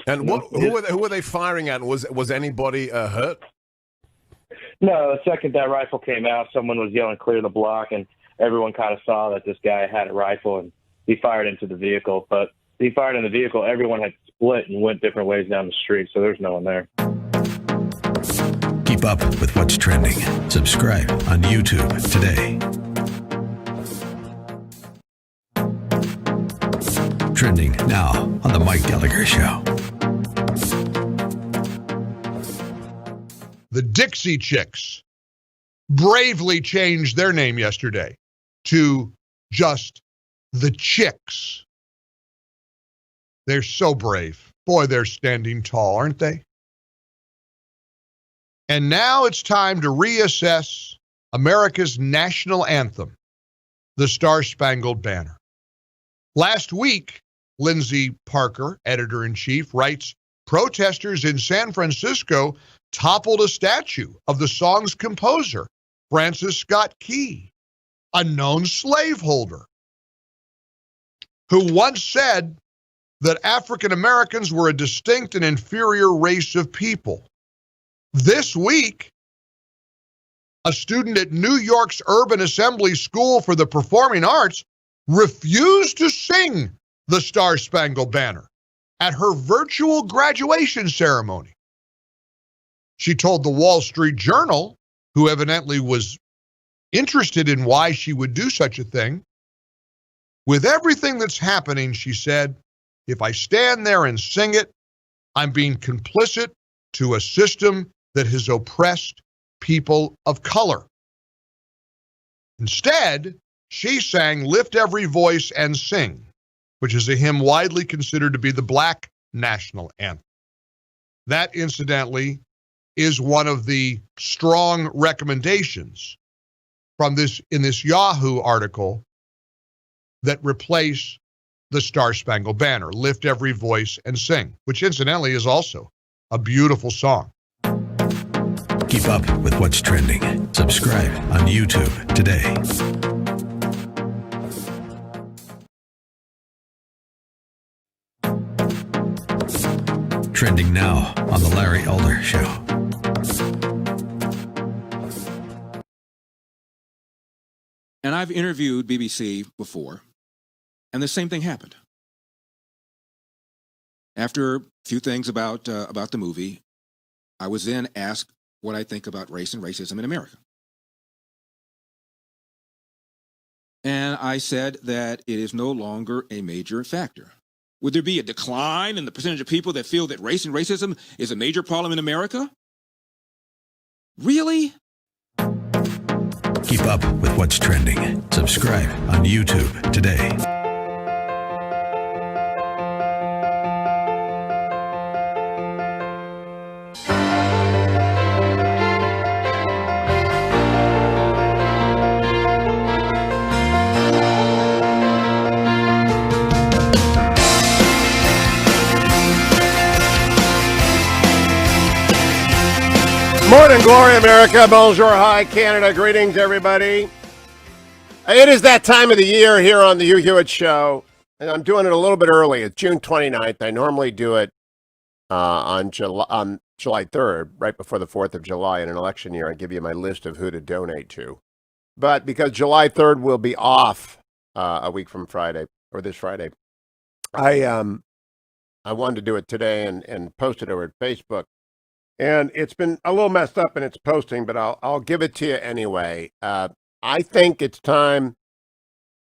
And who were they firing at? Was anybody hurt? No, the second that rifle came out, someone was yelling, "Clear the block," and everyone kind of saw that this guy had a rifle, and he fired into the vehicle. But he fired in the vehicle, everyone had split and went different ways down the street, so there's no one there. Keep up with what's trending. Subscribe on YouTube today. Trending now on The Mike Gallagher Show. The Dixie Chicks bravely changed their name yesterday to just the Chicks. They're so brave. Boy, they're standing tall, aren't they? And now it's time to reassess America's national anthem, the Star-Spangled Banner. Last week, Lindsay Parker, editor-in-chief, writes, protesters in San Francisco toppled a statue of the song's composer, Francis Scott Key, a known slaveholder, who once said that African Americans were a distinct and inferior race of people. This week, a student at New York's Urban Assembly School for the Performing Arts refused to sing the Star-Spangled Banner at her virtual graduation ceremony. She told the Wall Street Journal, who evidently was interested in why she would do such a thing, with everything that's happening, she said, if I stand there and sing it, I'm being complicit to a system that has oppressed people of color. Instead, she sang Lift Every Voice and Sing, which is a hymn widely considered to be the black national anthem. That, incidentally, is one of the strong recommendations from in this Yahoo article that replace the Star-Spangled Banner, Lift Every Voice and Sing, which incidentally is also a beautiful song. Keep up with what's trending. Subscribe on YouTube today. Trending now on The Larry Elder Show. And I've interviewed BBC before, and the same thing happened. After a few things about the movie, I was then asked what I think about race and racism in America. And I said that it is no longer a major factor. Would there be a decline in the percentage of people that feel that race and racism is a major problem in America? Really? Keep up with what's trending. Subscribe on YouTube today. Morning, glory, America. Bonjour, hi, Canada. Greetings, everybody. It is that time of the year here on the Hugh Hewitt Show, and I'm doing it a little bit early. It's June 29th. I normally do it on July 3rd, right before the 4th of July in an election year. I give you my list of who to donate to. But because July 3rd will be off a week from Friday, or this Friday, I wanted to do it today and post it over at Facebook. And it's been a little messed up in its posting, but I'll give it to you anyway. I think it's time.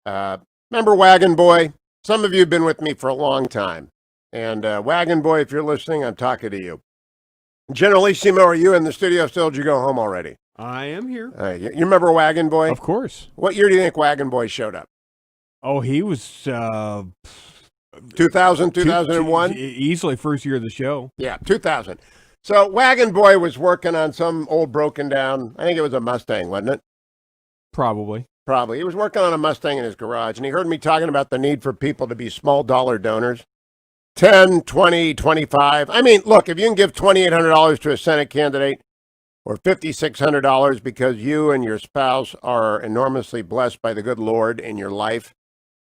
Remember Wagon Boy? Some of you have been with me for a long time. And Wagon Boy, if you're listening, I'm talking to you. Generalissimo, are you in the studio still? Did you go home already? I am here. You remember Wagon Boy? Of course. What year do you think Wagon Boy showed up? Oh, he was 2000, 2001? Easily first year of the show. Yeah, 2000. So Wagon Boy was working on some old broken down, I think it was a Mustang, wasn't it? Probably. He was working on a Mustang in his garage, and he heard me talking about the need for people to be small dollar donors. 10, 20, 25. I mean, look, if you can give $2,800 to a Senate candidate or $5,600 because you and your spouse are enormously blessed by the good Lord in your life,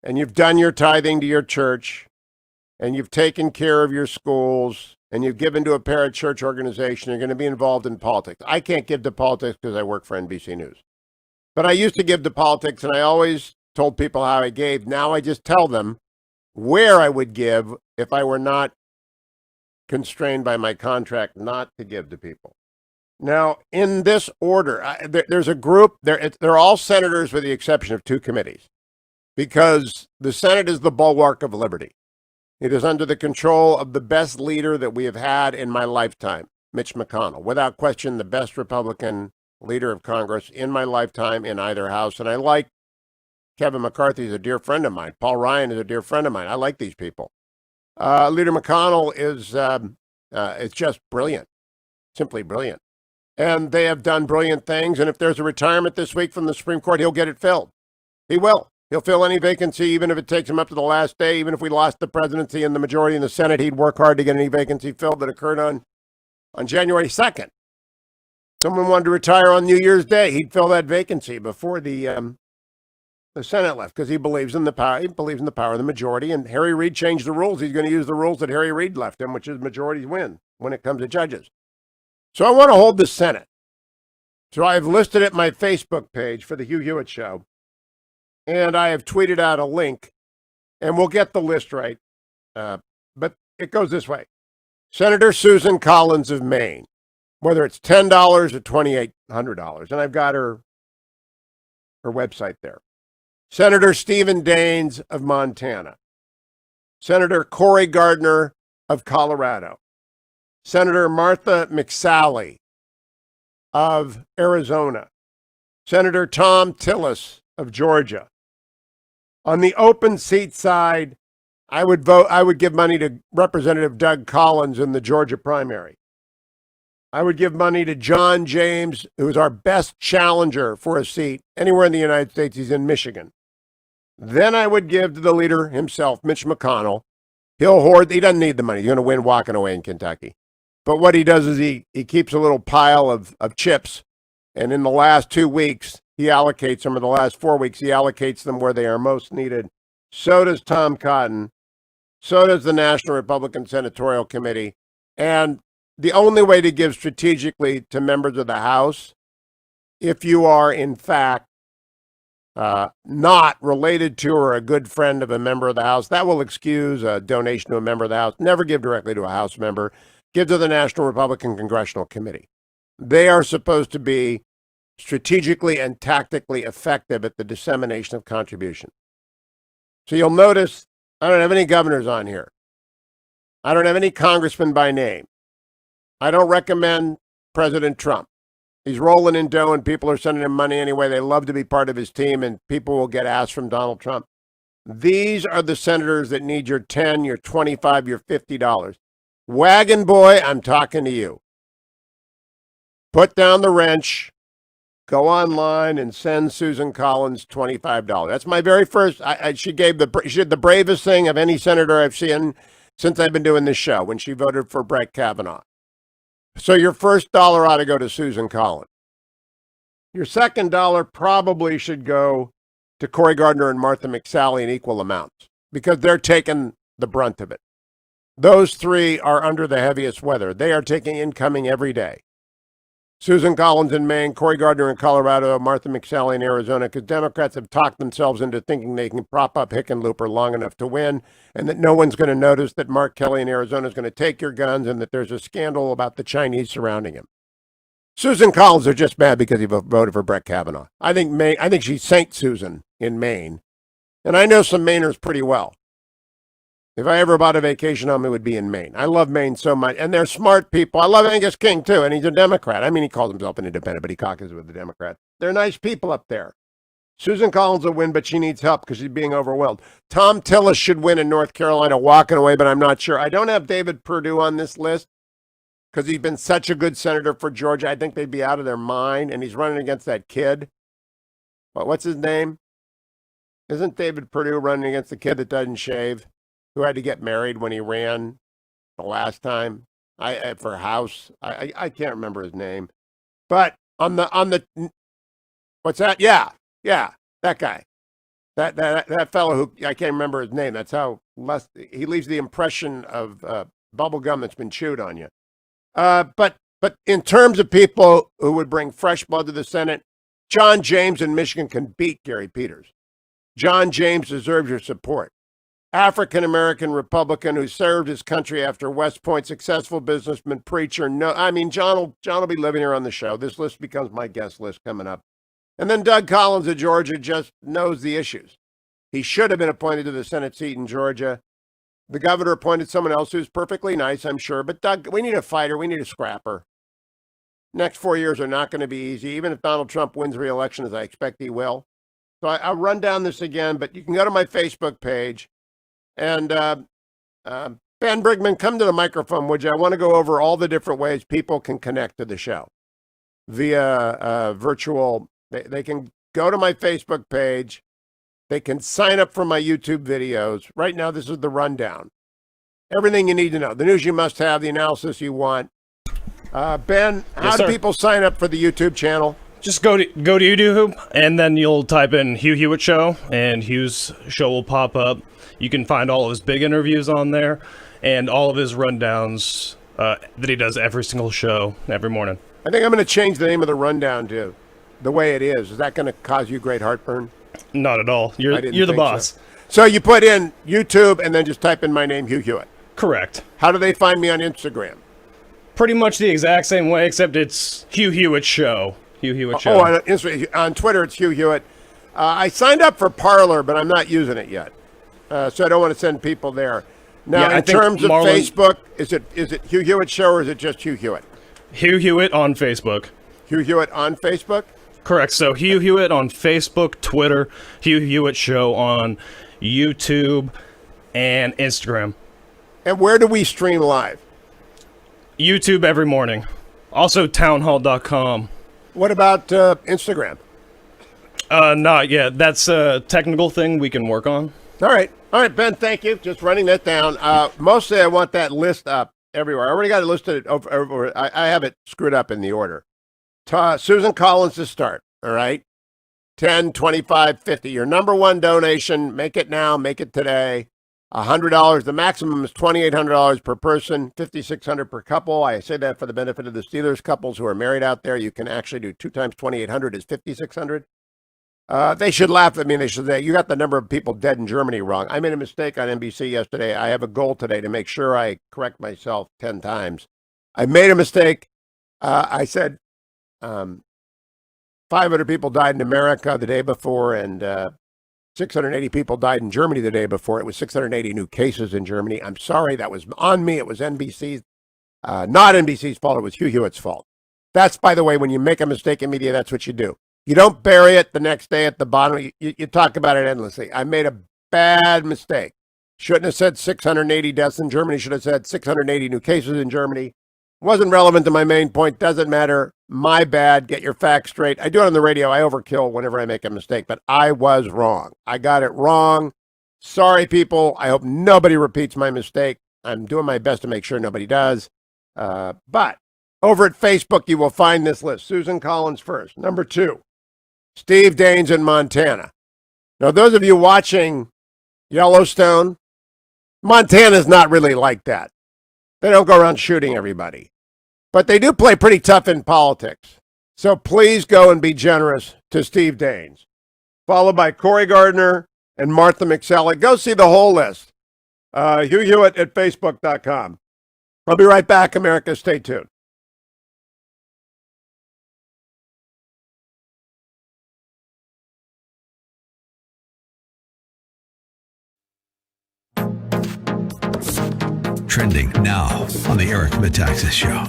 and you've done your tithing to your church, and you've taken care of your schools, and you've given to a parachurch organization, you're going to be involved in politics. I can't give to politics because I work for NBC News. But I used to give to politics, and I always told people how I gave. Now I just tell them where I would give if I were not constrained by my contract not to give to people. Now, in this order, there's a group, they're all senators with the exception of 2 committees, because the Senate is the bulwark of liberty. It is under the control of the best leader that we have had in my lifetime, Mitch McConnell. Without question, the best Republican leader of Congress in my lifetime in either house. And I like Kevin McCarthy is a dear friend of mine. Paul Ryan is a dear friend of mine. I like these people. Leader McConnell is it's just brilliant, simply brilliant. And they have done brilliant things. And if there's a retirement this week from the Supreme Court, he'll get it filled. He will. He'll fill any vacancy, even if it takes him up to the last day. Even if we lost the presidency and the majority in the Senate, he'd work hard to get any vacancy filled that occurred on January 2nd. Someone wanted to retire on New Year's Day, he'd fill that vacancy before the Senate left, because he believes in the power. He believes in the power of the majority. And Harry Reid changed the rules. He's going to use the rules that Harry Reid left him, which is majorities win when it comes to judges. So I want to hold the Senate. So I've listed it my Facebook page for the Hugh Hewitt Show. And I have tweeted out a link, and we'll get the list right. But it goes this way. Senator Susan Collins of Maine, whether it's $10 or $2,800. And I've got her website there. Senator Stephen Daines of Montana. Senator Cory Gardner of Colorado. Senator Martha McSally of Arizona. Senator Tom Tillis of Georgia. On the open seat side, I would give money to Representative Doug Collins in the Georgia primary. I would give money to John James, who is our best challenger for a seat anywhere in the United States. He's in Michigan. Then I would give to the leader himself, Mitch McConnell. He doesn't need the money. He's going to win walking away in Kentucky. But what he does is he keeps a little pile of chips, and in the last 2 weeks, he allocates them, or the last 4 weeks, he allocates them where they are most needed. So does Tom Cotton. So does the National Republican Senatorial Committee. And the only way to give strategically to members of the House, if you are, in fact, not related to or a good friend of a member of the House, that will excuse a donation to a member of the House. Never give directly to a House member. Give to the National Republican Congressional Committee. They are supposed to be strategically and tactically effective at the dissemination of contribution. So you'll notice I don't have any governors on here. I don't have any congressmen by name. I don't recommend President Trump. He's rolling in dough and people are sending him money anyway. They love to be part of his team and people will get asked from Donald Trump. These are the senators that need your $10, your $25, your $50. Wagon boy, I'm talking to you. Put down the wrench. Go online and send Susan Collins $25. That's my very first. She did the bravest thing of any senator I've seen since I've been doing this show when she voted for Brett Kavanaugh. So your first dollar ought to go to Susan Collins. Your second dollar probably should go to Cory Gardner and Martha McSally in equal amounts because they're taking the brunt of it. Those three are under the heaviest weather. They are taking incoming every day. Susan Collins in Maine, Cory Gardner in Colorado, Martha McSally in Arizona, because Democrats have talked themselves into thinking they can prop up Hickenlooper long enough to win, and that no one's going to notice that Mark Kelly in Arizona is going to take your guns, and that there's a scandal about the Chinese surrounding him. Susan Collins are just mad because he voted for Brett Kavanaugh. I think she's Saint Susan in Maine, and I know some Mainers pretty well. If I ever bought a vacation home, it would be in Maine. I love Maine so much. And they're smart people. I love Angus King, too, and he's a Democrat. I mean, he calls himself an independent, but he caucuses with the Democrats. They're nice people up there. Susan Collins will win, but she needs help because she's being overwhelmed. Tom Tillis should win in North Carolina walking away, but I'm not sure. I don't have David Perdue on this list because he's been such a good senator for Georgia. I think they'd be out of their mind, and he's running against that kid. What's his name? Isn't David Perdue running against the kid that doesn't shave? Who had to get married when he ran the last time for House. I can't remember his name. But on the what's that? Yeah, that guy. That fellow who I can't remember his name. That's how he leaves the impression of bubble gum that's been chewed on you. But in terms of people who would bring fresh blood to the Senate, John James in Michigan can beat Gary Peters. John James deserves your support. African-American Republican who served his country after West Point, successful businessman, preacher. No, I mean, John will be living here on the show. This list becomes my guest list coming up. And then Doug Collins of Georgia just knows the issues. He should have been appointed to the Senate seat in Georgia. The governor appointed someone else who's perfectly nice, I'm sure. But Doug, we need a fighter. We need a scrapper. Next 4 years are not going to be easy, even if Donald Trump wins re-election, as I expect he will. So I'll run down this again, but you can go to my Facebook page. And Ben Brigman, come to the microphone, would you? I want to go over all the different ways people can connect to the show via virtual. They can go to my Facebook page. They can sign up for my YouTube videos. Right now, this is the rundown. Everything you need to know. The news you must have, the analysis you want. Ben, how do people sign up for the YouTube channel? Just go to YouTube, and then you'll type in Hugh Hewitt Show, and Hugh's show will pop up. You can find all of his big interviews on there, and all of his rundowns that he does every single show, every morning. I think I'm going to change the name of the rundown to the way it is. Is that going to cause you great heartburn? Not at all. You're the boss. So you put in YouTube, and then just type in my name, Hugh Hewitt. Correct. How do they find me on Instagram? Pretty much the exact same way, except it's Hugh Hewitt Show. Hugh Hewitt Show. Oh, on Twitter, it's Hugh Hewitt. I signed up for Parler, but I'm not using it yet. So I don't want to send people there. Now, in terms of Facebook, is it Hugh Hewitt Show, or is it just Hugh Hewitt? Hugh Hewitt on Facebook. Hugh Hewitt on Facebook? Correct. So Hugh Hewitt on Facebook, Twitter, Hugh Hewitt Show on YouTube and Instagram. And where do we stream live? YouTube every morning. Also townhall.com. What about Instagram? Not yet. That's a technical thing we can work on. All right, Ben, thank you. Just running that down. Mostly I want that list up everywhere. I already got it listed over. I have it screwed up in the order. Susan Collins to start, all right? 10, 25, 50. Your number one donation, make it now, make it today. $100. The maximum is $2,800 per person, $5,600 per couple. I say that for the benefit of the Steelers couples who are married out there. You can actually do 2 times $2,800 is $5,600. They should laugh at me. They should say, you got the number of people dead in Germany wrong. I made a mistake on NBC yesterday. I have a goal today to make sure I correct myself 10 times. I made a mistake. I said 500 people died in America the day before, and 680 people died in Germany the day before. It was 680 new cases in Germany. I'm sorry. That was on me. It was NBC's, not NBC's fault. It was Hugh Hewitt's fault. That's, by the way, when you make a mistake in media, that's what you do. You don't bury it the next day at the bottom. You talk about it endlessly. I made a bad mistake. Shouldn't have said 680 deaths in Germany. Should have said 680 new cases in Germany. Wasn't relevant to my main point. Doesn't matter. My bad. Get your facts straight. I do it on the radio. I overkill whenever I make a mistake, but I was wrong. I got it wrong. Sorry, people. I hope nobody repeats my mistake. I'm doing my best to make sure nobody does. But over at Facebook, you will find this list. Susan Collins first. Number 2, Steve Daines in Montana. Now, those of you watching Yellowstone, Montana's not really like that. They don't go around shooting everybody. But they do play pretty tough in politics. So please go and be generous to Steve Daines. Followed by Cory Gardner and Martha McSally. Go see the whole list. Hugh Hewitt at Facebook.com. I'll be right back, America. Stay tuned. Trending now on the Eric Metaxas Show.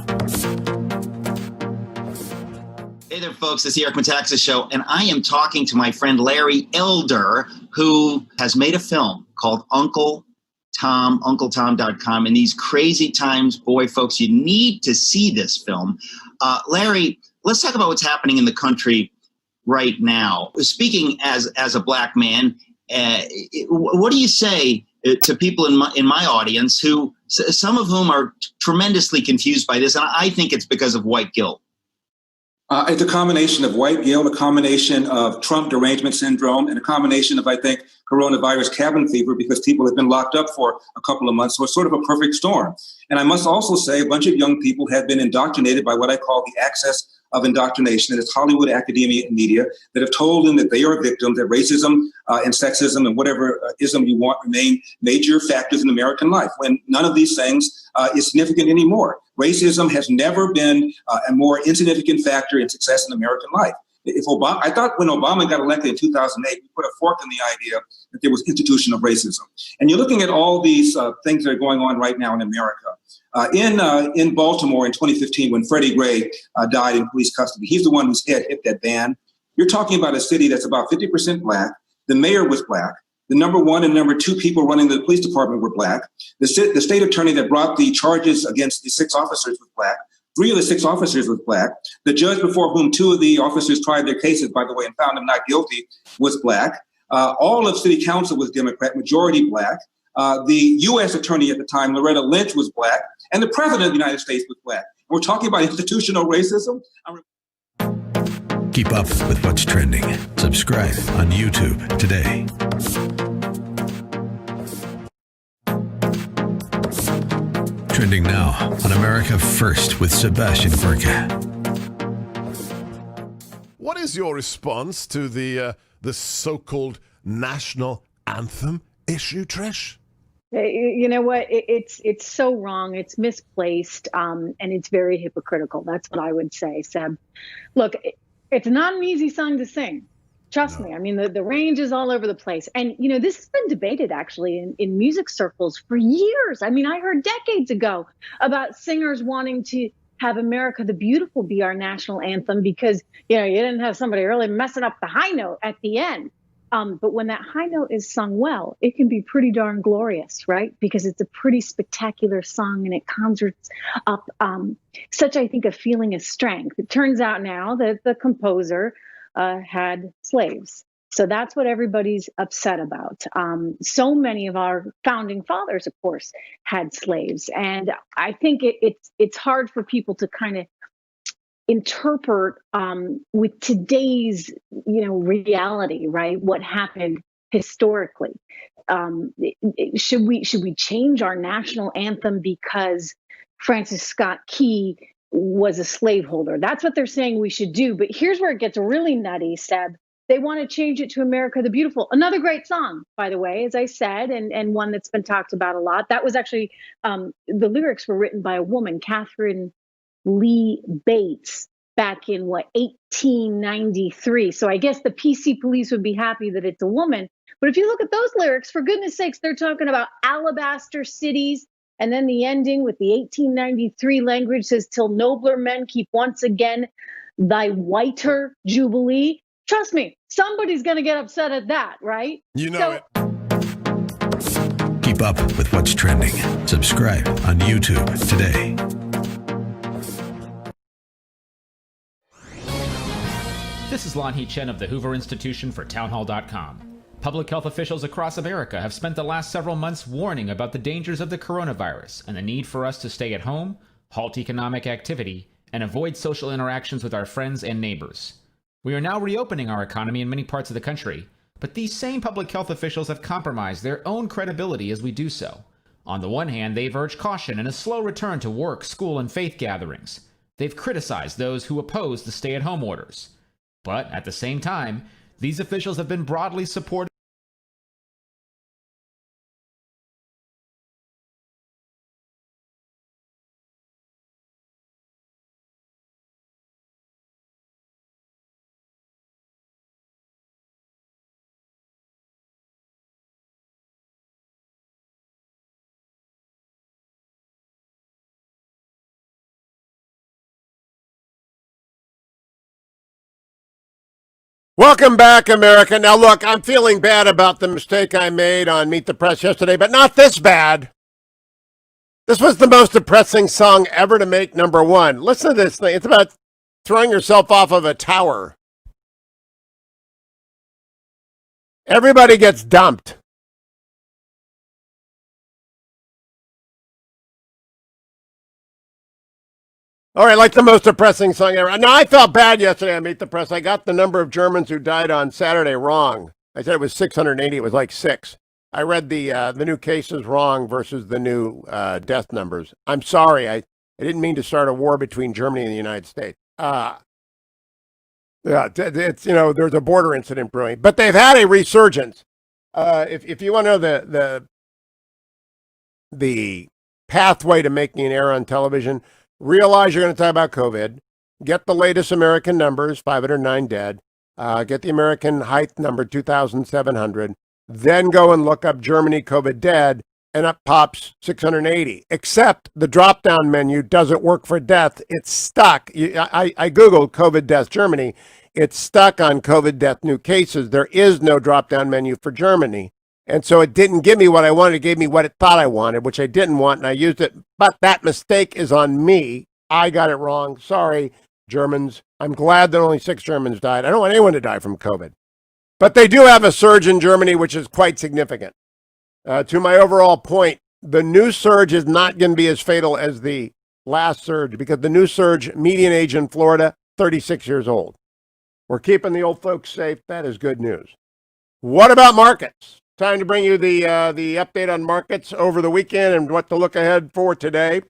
Hey there, folks. It's the Eric Metaxas Show, and I am talking to my friend Larry Elder, who has made a film called Uncle Tom, UncleTom.com. In these crazy times, boy, folks, you need to see this film. Larry, let's talk about what's happening in the country right now. Speaking as a black man, what do you say to people in my audience who, some of whom are tremendously confused by this, and I think it's because of white guilt? It's a combination of white guilt, a combination of Trump derangement syndrome, and a combination of, I think, coronavirus cabin fever because people have been locked up for a couple of months. So it's sort of a perfect storm. And I must also say a bunch of young people have been indoctrinated by what I call the axis of indoctrination. That is Hollywood, academia, and media that have told them that they are victims, that racism and sexism and whatever ism you want remain major factors in American life, when none of these things is significant anymore. Racism has never been a more insignificant factor in success in American life. I thought when Obama got elected in 2008, we put a fork in the idea that there was institutional racism. And you're looking at all these things that are going on right now in America. In Baltimore in 2015, when Freddie Gray died in police custody, he's the one whose head hit that van. You're talking about a city that's about 50% black. The mayor was black. The number one and number two people running the police department were black. The state attorney that brought the charges against the 6 officers was black. 3 of the 6 officers were black. The judge before whom 2 of the officers tried their cases, by the way, and found them not guilty, was black. All of city council was Democrat, majority black. The U.S. attorney at the time, Loretta Lynch, was black. And the president of the United States was black. We're talking about institutional racism. Keep up with what's trending. Subscribe on YouTube today. Trending now on America First with Sebastian Gorka. What is your response to the so-called national anthem issue, Trish? You know what? It's so wrong. It's misplaced, and it's very hypocritical. That's what I would say, Seb. Look, it's not an easy song to sing. Trust me. I mean, the range is all over the place. And, you know, this has been debated actually in music circles for years. I mean, I heard decades ago about singers wanting to have America the Beautiful be our national anthem because, you know, you didn't have somebody really messing up the high note at the end. But when that high note is sung well, it can be pretty darn glorious, right? Because it's a pretty spectacular song and it conjures up such, I think, a feeling of strength. It turns out now that the composer had slaves. So that's what everybody's upset about. So many of our founding fathers, of course, had slaves. And I think it's hard for people to kind of interpret with today's, reality, right? What happened historically. Should we change our national anthem because Francis Scott Key was a slaveholder? That's what they're saying we should do. But here's where it gets really nutty, Seb. They want to change it to America the Beautiful. Another great song, by the way, as I said, and one that's been talked about a lot. That was actually, the lyrics were written by a woman, Catherine Lee Bates, back in 1893. So I guess the PC police would be happy that it's a woman. But if you look at those lyrics, for goodness sakes, they're talking about alabaster cities. And then the ending with the 1893 language says, till nobler men keep once again thy whiter jubilee. Trust me, somebody's going to get upset at that, right? You know it. Keep up with what's trending. Subscribe on YouTube today. This is Lanhee Chen of the Hoover Institution for Townhall.com. Public health officials across America have spent the last several months warning about the dangers of the coronavirus and the need for us to stay at home, halt economic activity, and avoid social interactions with our friends and neighbors. We are now reopening our economy in many parts of the country, but these same public health officials have compromised their own credibility as we do so. On the one hand, they've urged caution and a slow return to work, school, and faith gatherings. They've criticized those who oppose the stay-at-home orders. But at the same time, these officials have been broadly supported. Welcome back, America. Now, look, I'm feeling bad about the mistake I made on Meet the Press yesterday, but not this bad. This was the most depressing song ever to make number one. Listen to this thing. It's about throwing yourself off of a tower. Everybody gets dumped. All right, like the most depressing song ever. No, I felt bad yesterday on Meet the Press. I got the number of Germans who died on Saturday wrong. I said it was 680. It was like 6. I read the new cases wrong versus the new death numbers. I'm sorry. I didn't mean to start a war between Germany and the United States. Yeah, it's, there's a border incident brewing, but they've had a resurgence. If you want to know the pathway to making an error on television, realize you're going to talk about COVID, get the latest American numbers, 509 dead, get the American height number, 2,700, then go and look up Germany COVID dead, and up pops 680. Except the drop-down menu doesn't work for death. It's stuck. I Googled COVID death Germany. It's stuck on COVID death new cases. There is no drop-down menu for Germany. And so it didn't give me what I wanted. It gave me what it thought I wanted, which I didn't want, and I used it. But that mistake is on me. I got it wrong. Sorry, Germans. I'm glad that only 6 Germans died. I don't want anyone to die from COVID. But they do have a surge in Germany, which is quite significant. To my overall point, the new surge is not going to be as fatal as the last surge because the new surge, median age in Florida, 36 years old. We're keeping the old folks safe. That is good news. What about markets? Time to bring you the update on markets over the weekend and what to look ahead for today.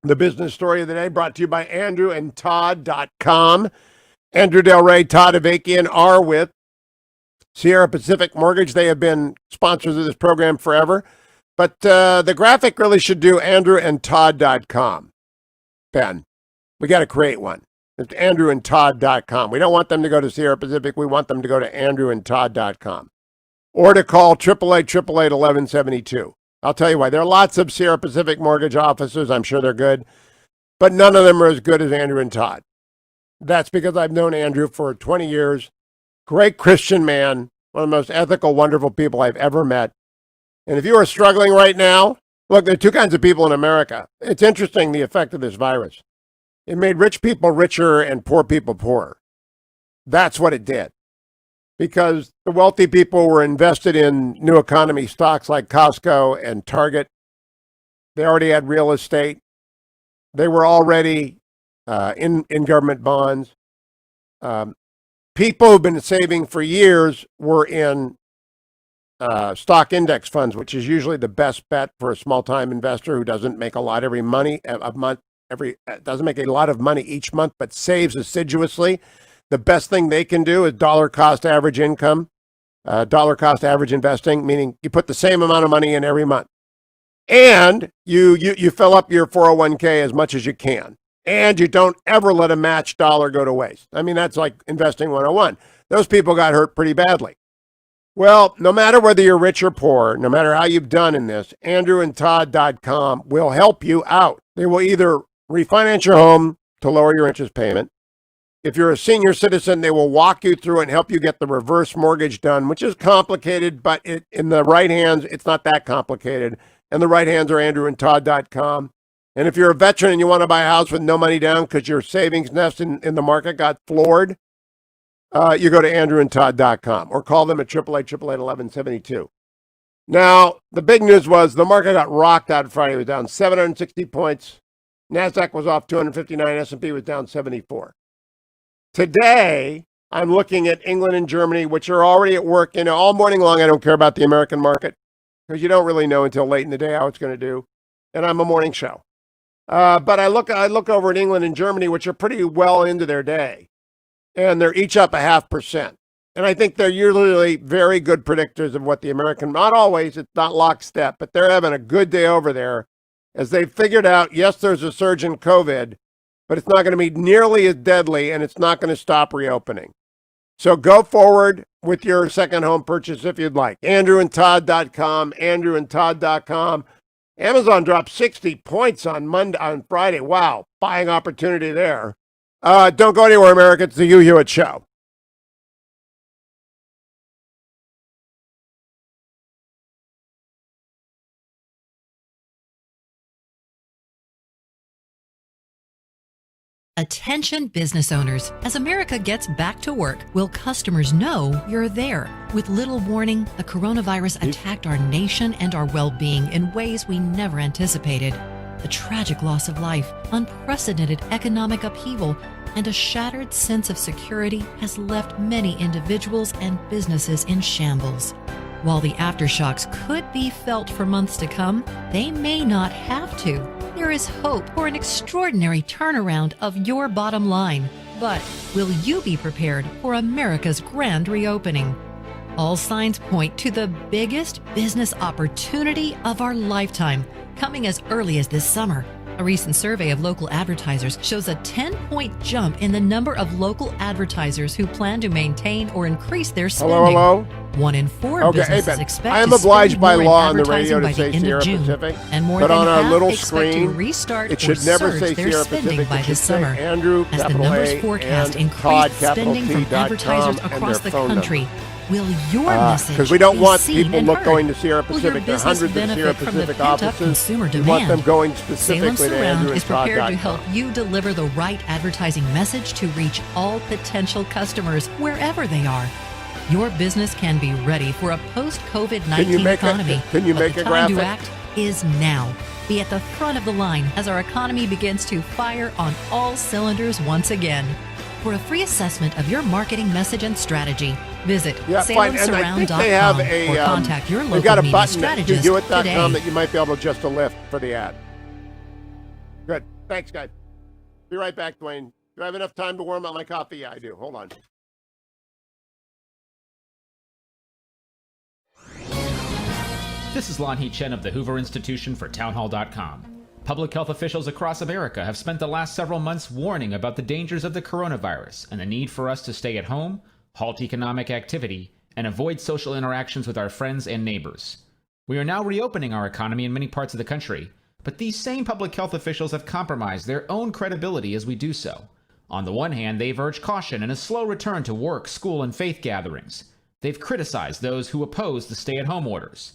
The business story of the day brought to you by AndrewandTodd.com. Andrew Del Rey, Todd Avakian are with Sierra Pacific Mortgage. They have been sponsors of this program forever. But the graphic really should do AndrewandTodd.com. Ben, we got to create one. It's AndrewandTodd.com. We don't want them to go to Sierra Pacific. We want them to go to AndrewandTodd.com. Or to call 888-888-1172. I'll tell you why. There are lots of Sierra Pacific mortgage officers. I'm sure they're good. But none of them are as good as Andrew and Todd. That's because I've known Andrew for 20 years. Great Christian man. One of the most ethical, wonderful people I've ever met. And if you are struggling right now, look, there are 2 kinds of people in America. It's interesting, the effect of this virus. It made rich people richer and poor people poorer. That's what it did. Because the wealthy people were invested in new economy stocks like Costco and Target. They already had real estate. They were already in government bonds. People who've been saving for years were in stock index funds, which is usually the best bet for a small-time investor who doesn't make a lot every money a month. Doesn't make a lot of money each month, but saves assiduously. The best thing they can do is dollar cost average income, dollar cost average investing, meaning you put the same amount of money in every month. And you fill up your 401k as much as you can. And you don't ever let a matched dollar go to waste. I mean, that's like investing 101. Those people got hurt pretty badly. Well, no matter whether you're rich or poor, no matter how you've done in this, AndrewandTodd.com will help you out. They will either refinance your home to lower your interest payment. If you're a senior citizen, they will walk you through and help you get the reverse mortgage done, which is complicated, but in the right hands, it's not that complicated. And the right hands are AndrewandTodd.com. And if you're a veteran and you want to buy a house with no money down because your savings nest in the market got floored, you go to AndrewandTodd.com or call them at 888-888-1172. Now, the big news was the market got rocked out Friday. It was down 760 points. NASDAQ was off 259. S&P was down 74. Today, I'm looking at England and Germany, which are already at work. All morning long, I don't care about the American market because you don't really know until late in the day how it's going to do. And I'm a morning show. But I look over at England and Germany, which are pretty well into their day. And they're each up 0.5%. And I think they're usually very good predictors of what the American, not always, it's not lockstep, but they're having a good day over there as they've figured out, yes, there's a surge in COVID, but it's not going to be nearly as deadly, and it's not going to stop reopening. So go forward with your second home purchase if you'd like. AndrewandTodd.com, AndrewandTodd.com. Amazon dropped 60 points on Friday. Wow, buying opportunity there. Don't go anywhere, America. It's the Hugh Hewitt Show. Attention business owners. As America gets back to work, will customers know you're there? With little warning, the coronavirus attacked our nation and our well-being in ways we never anticipated. The tragic loss of life, unprecedented economic upheaval, and a shattered sense of security has left many individuals and businesses in shambles. While the aftershocks could be felt for months to come, they may not have to. There is hope for an extraordinary turnaround of your bottom line. But will you be prepared for America's grand reopening? All signs point to the biggest business opportunity of our lifetime, coming as early as this summer. A recent survey of local advertisers shows a 10-point jump in the number of local advertisers who plan to maintain or increase their spending. Hello? 1 in 4 Okay, businesses hey, Ben, expect I am to obliged spend by more in law on the advertising radio to by say the end Sierra of June, Pacific, and more but than on our half little expect to screen, restart it or should never surge say their Sierra spending Pacific. by It should this say summer. Andrew, As the capital numbers A, forecast and Todd, increased capital spending T, from advertisers .com, and across their the phone country, number. will your message Because we don't be want seen people and look heard? going to Sierra Will your Pacific. There are business hundreds of Sierra benefit from the Pacific pent-up offices. consumer We want them demand? going Salem specifically to Surround Andrew is and Todd. prepared to help you deliver the right advertising message to reach all potential customers wherever they are. Your business can be ready for a post-COVID-19 economy. Can you but make the a time to graphic? act is now. Be at the front of the line as our economy begins to fire on all cylinders once again. For a free assessment of your marketing message and strategy, visit Fine. And I think they have salemsurround.com or contact your they've local got a media button at strategist HughHewitt.com today. that you might be able to just a lift for the ad. Good. Thanks, guys. Be right back, Dwayne. Do I have enough time to warm up my coffee? Yeah, I do. Hold on. This is Lanhee Chen of the Hoover Institution for townhall.com. Public health officials across America have spent the last several months warning about the dangers of the coronavirus and the need for us to stay at home, halt economic activity, and avoid social interactions with our friends and neighbors. We are now reopening our economy in many parts of the country, but these same public health officials have compromised their own credibility as we do so. On the one hand, they've urged caution and a slow return to work, school, and faith gatherings. They've criticized those who oppose the stay-at-home orders.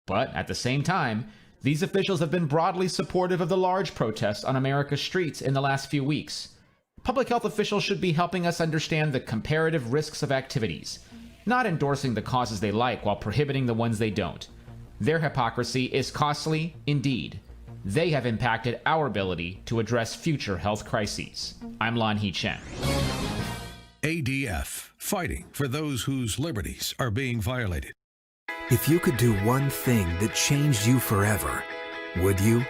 But at the same time, these officials have been broadly supportive of the large protests on America's streets in the last few weeks. Public health officials should be helping us understand the comparative risks of activities, not endorsing the causes they like while prohibiting the ones they don't. Their hypocrisy is costly indeed. They have impacted our ability to address future health crises. I'm Lanhee Chen. ADF, fighting for those whose liberties are being violated. If you could do one thing that changed you forever, would you?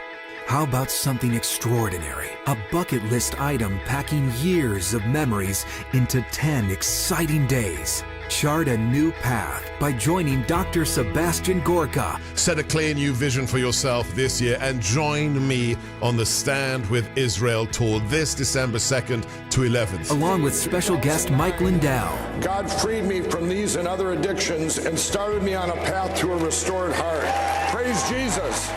How about something extraordinary? A bucket list item packing years of memories into 10 exciting days. Chart a new path by joining Dr. Sebastian Gorka. Set a clear new vision for yourself this year and join me on the Stand with Israel tour this December 2nd to 11th. Along with special guest Mike Lindell. God freed me from these and other addictions and started me on a path to a restored heart. Praise Jesus.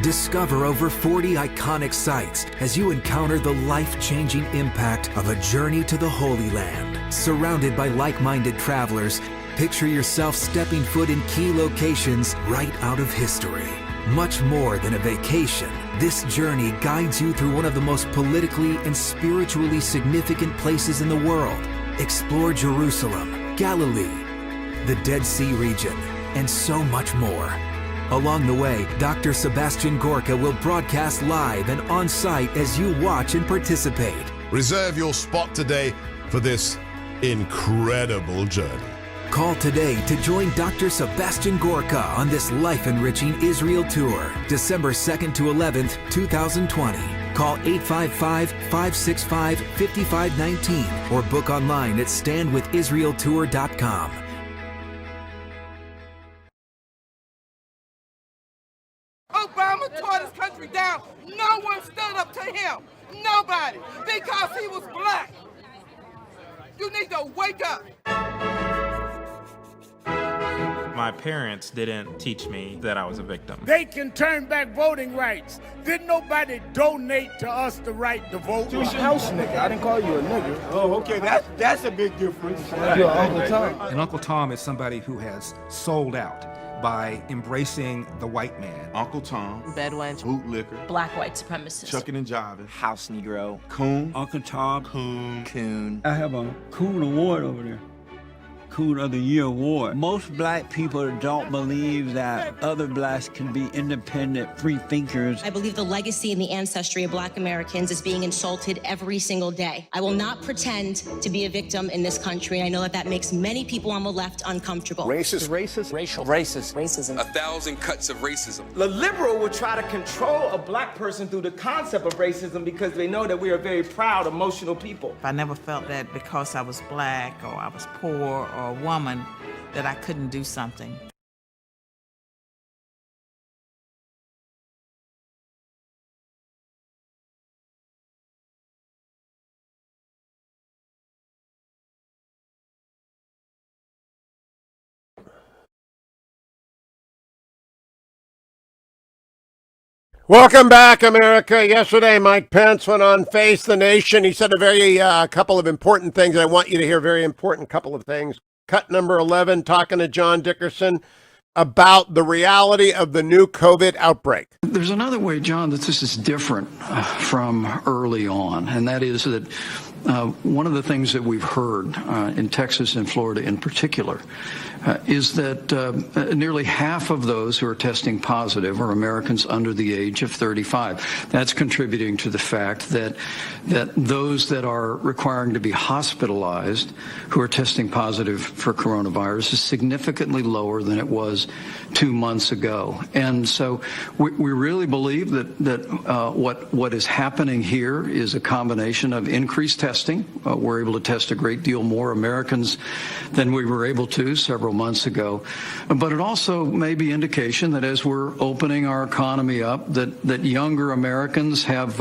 Discover over 40 iconic sites as you encounter the life-changing impact of a journey to the Holy Land. Surrounded by like-minded travelers, picture yourself stepping foot in key locations right out of history. Much more than a vacation, this journey guides you through one of the most politically and spiritually significant places in the world. Explore Jerusalem, Galilee, the Dead Sea region, and so much more. Along the way, Dr. Sebastian Gorka will broadcast live and on-site as you watch and participate. Reserve your spot today for this incredible journey. Call today to join Dr. Sebastian Gorka on this life-enriching Israel tour, December 2nd to 11th, 2020. Call 855-565-5519 or book online at standwithisraeltour.com. Obama tore this country down. No one stood up to him. Nobody. Because he was black. You need to wake up. My parents didn't teach me that I was a victim. They can turn back voting rights. Didn't nobody donate to us the right to vote? You was your house nigga. I didn't call you a nigga. Oh, okay. That's a big difference. You're Uncle Tom. And Uncle Tom is somebody who has sold out by embracing the white man. Uncle Tom, Bedouin, bootlicker, black white supremacist, chucking and jiving, house Negro, coon, Uncle Tom. coon. I have a coon award over there. Raccoon of the Year award. Most black people don't believe that other blacks can be independent, free thinkers. I believe the legacy and the ancestry of Black Americans is being insulted every single day. I will not pretend to be a victim in this country. I know that that makes many people on the left uncomfortable. Racist, racial, racist, racism. 1,000 cuts of racism. The liberal will try to control a black person through the concept of racism because they know that we are very proud, emotional people. I never felt that because I was black or I was poor or a woman that I couldn't do something. Welcome back, America. Yesterday, Mike Pence went on Face the Nation. He said a very couple of important things. I want you to hear very important couple of things. Cut number 11, talking to John Dickerson about the reality of the new COVID outbreak. There's another way, John, that this is different from early on, and that is that one of the things that we've heard in Texas and Florida in particular is that nearly half of those who are testing positive are Americans under the age of 35. That's contributing to the fact that those that are requiring to be hospitalized who are testing positive for coronavirus is significantly lower than it was 2 months ago. And so we really believe that what is happening here is a combination of increased testing. We're able to test a great deal more Americans than we were able to several months ago. But it also may be indication that as we're opening our economy up, that younger Americans have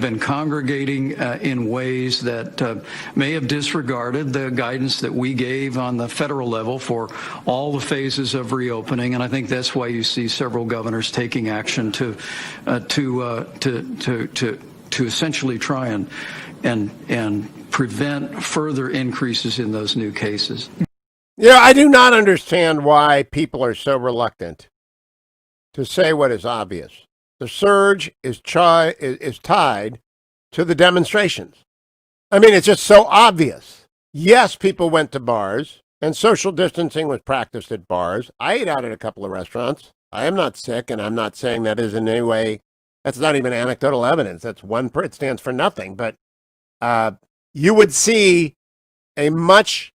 been congregating in ways that may have disregarded the guidance that we gave on the federal level for all the phases of reopening. And I think that's why you see several governors taking action to essentially try and prevent further increases in those new cases. Yeah, I do not understand why people are so reluctant to say what is obvious. The surge is tied to the demonstrations. I mean, it's just so obvious. Yes, people went to bars, and social distancing was practiced at bars. I ate out at a couple of restaurants. I am not sick, and I'm not saying that is in any way, that's not even anecdotal evidence. That's it stands for nothing. But you would see a much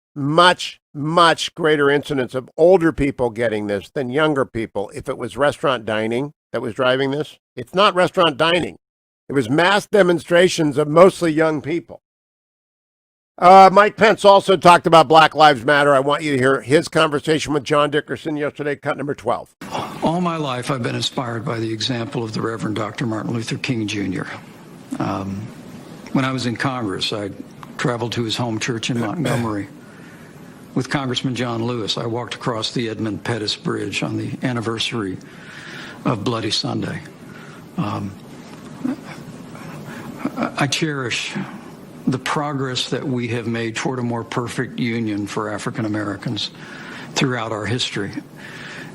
greater incidence of older people getting this than younger people if it was restaurant dining that was driving this. It's not restaurant dining. It was mass demonstrations of mostly young people. Mike Pence also talked about Black Lives Matter. I want you to hear his conversation with John Dickerson yesterday, cut number 12. All my life, I've been inspired by the example of the Reverend Dr. Martin Luther King Jr. When I was in Congress, I traveled to his home church in Montgomery. With Congressman John Lewis, I walked across the Edmund Pettus Bridge on the anniversary of Bloody Sunday. I cherish the progress that we have made toward a more perfect union for African Americans throughout our history.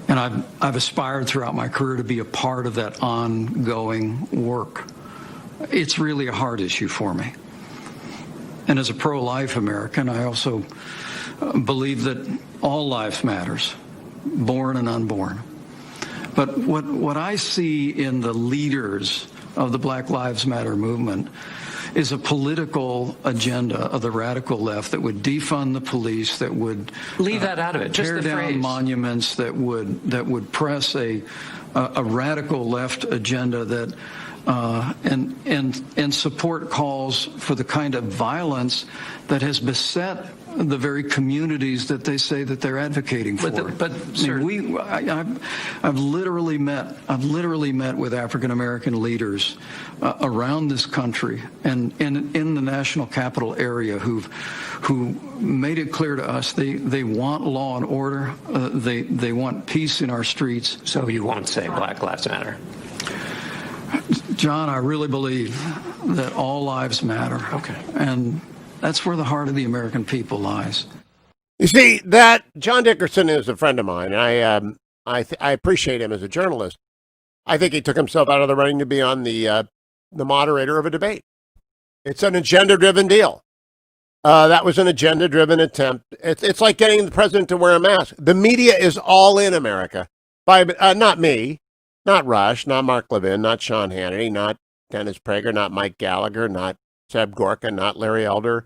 And I've aspired throughout my career to be a part of that ongoing work. It's really a hard issue for me. And as a pro-life American, I also believe that all life matters, born and unborn. But what I see in the leaders of the Black Lives Matter movement is a political agenda of the radical left that would defund the police, that would leave that out of it. Just tear the down phrase. monuments, that would press a radical left agenda that and support calls for the kind of violence that has beset the very communities that they say that they're advocating for. I've literally met with African American leaders around this country and in the national capital area who made it clear to us they want law and order. They want peace in our streets. So you won't say Black Lives Matter? John, I really believe that all lives matter. Okay. And that's where the heart of the American people lies. You see, that John Dickerson is a friend of mine. I appreciate him as a journalist. I think he took himself out of the running to be on the moderator of a debate. It's an agenda-driven deal. That was an agenda-driven attempt. It's like getting the president to wear a mask. The media is all in America. Not me, not Rush, not Mark Levin, not Sean Hannity, not Dennis Prager, not Mike Gallagher, not Seb Gorka, not Larry Elder,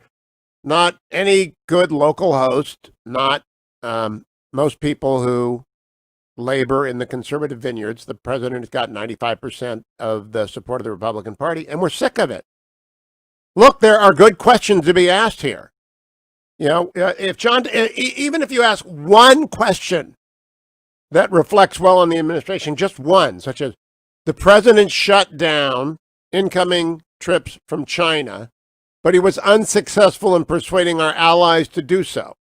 not any good local host, not most people who labor in the conservative vineyards. The president has got 95% of the support of the Republican Party, and we're sick of it. Look, there are good questions to be asked here. You know, even if you ask one question that reflects well on the administration, just one, such as the president shut down incoming trips from China, but he was unsuccessful in persuading our allies to do so.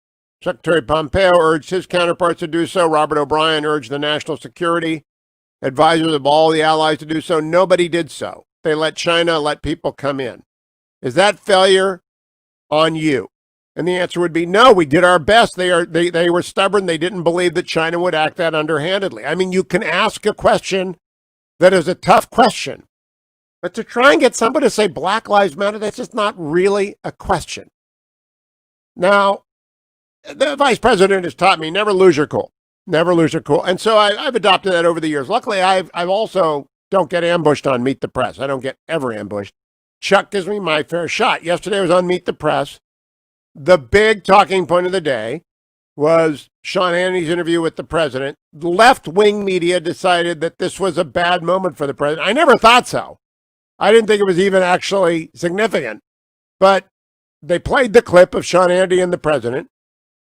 Secretary Pompeo urged his counterparts to do so. Robert O'Brien urged the national security advisors of all the allies to do so. Nobody did so. They let China let people come in. Is that failure on you? And the answer would be no, we did our best. They were stubborn. They didn't believe that China would act that underhandedly. I mean, you can ask a question that is a tough question, but to try and get somebody to say Black Lives Matter, that's just not really a question. Now, the vice president has taught me never lose your cool. Never lose your cool. And so I've adopted that over the years. Luckily, I've also don't get ambushed on Meet the Press. I don't get ever ambushed. Chuck gives me my fair shot. Yesterday I was on Meet the Press. The big talking point of the day was Sean Hannity's interview with the president. Left-wing media decided that this was a bad moment for the president. I never thought so. I didn't think it was even actually significant. But they played the clip of Sean Hannity and the president.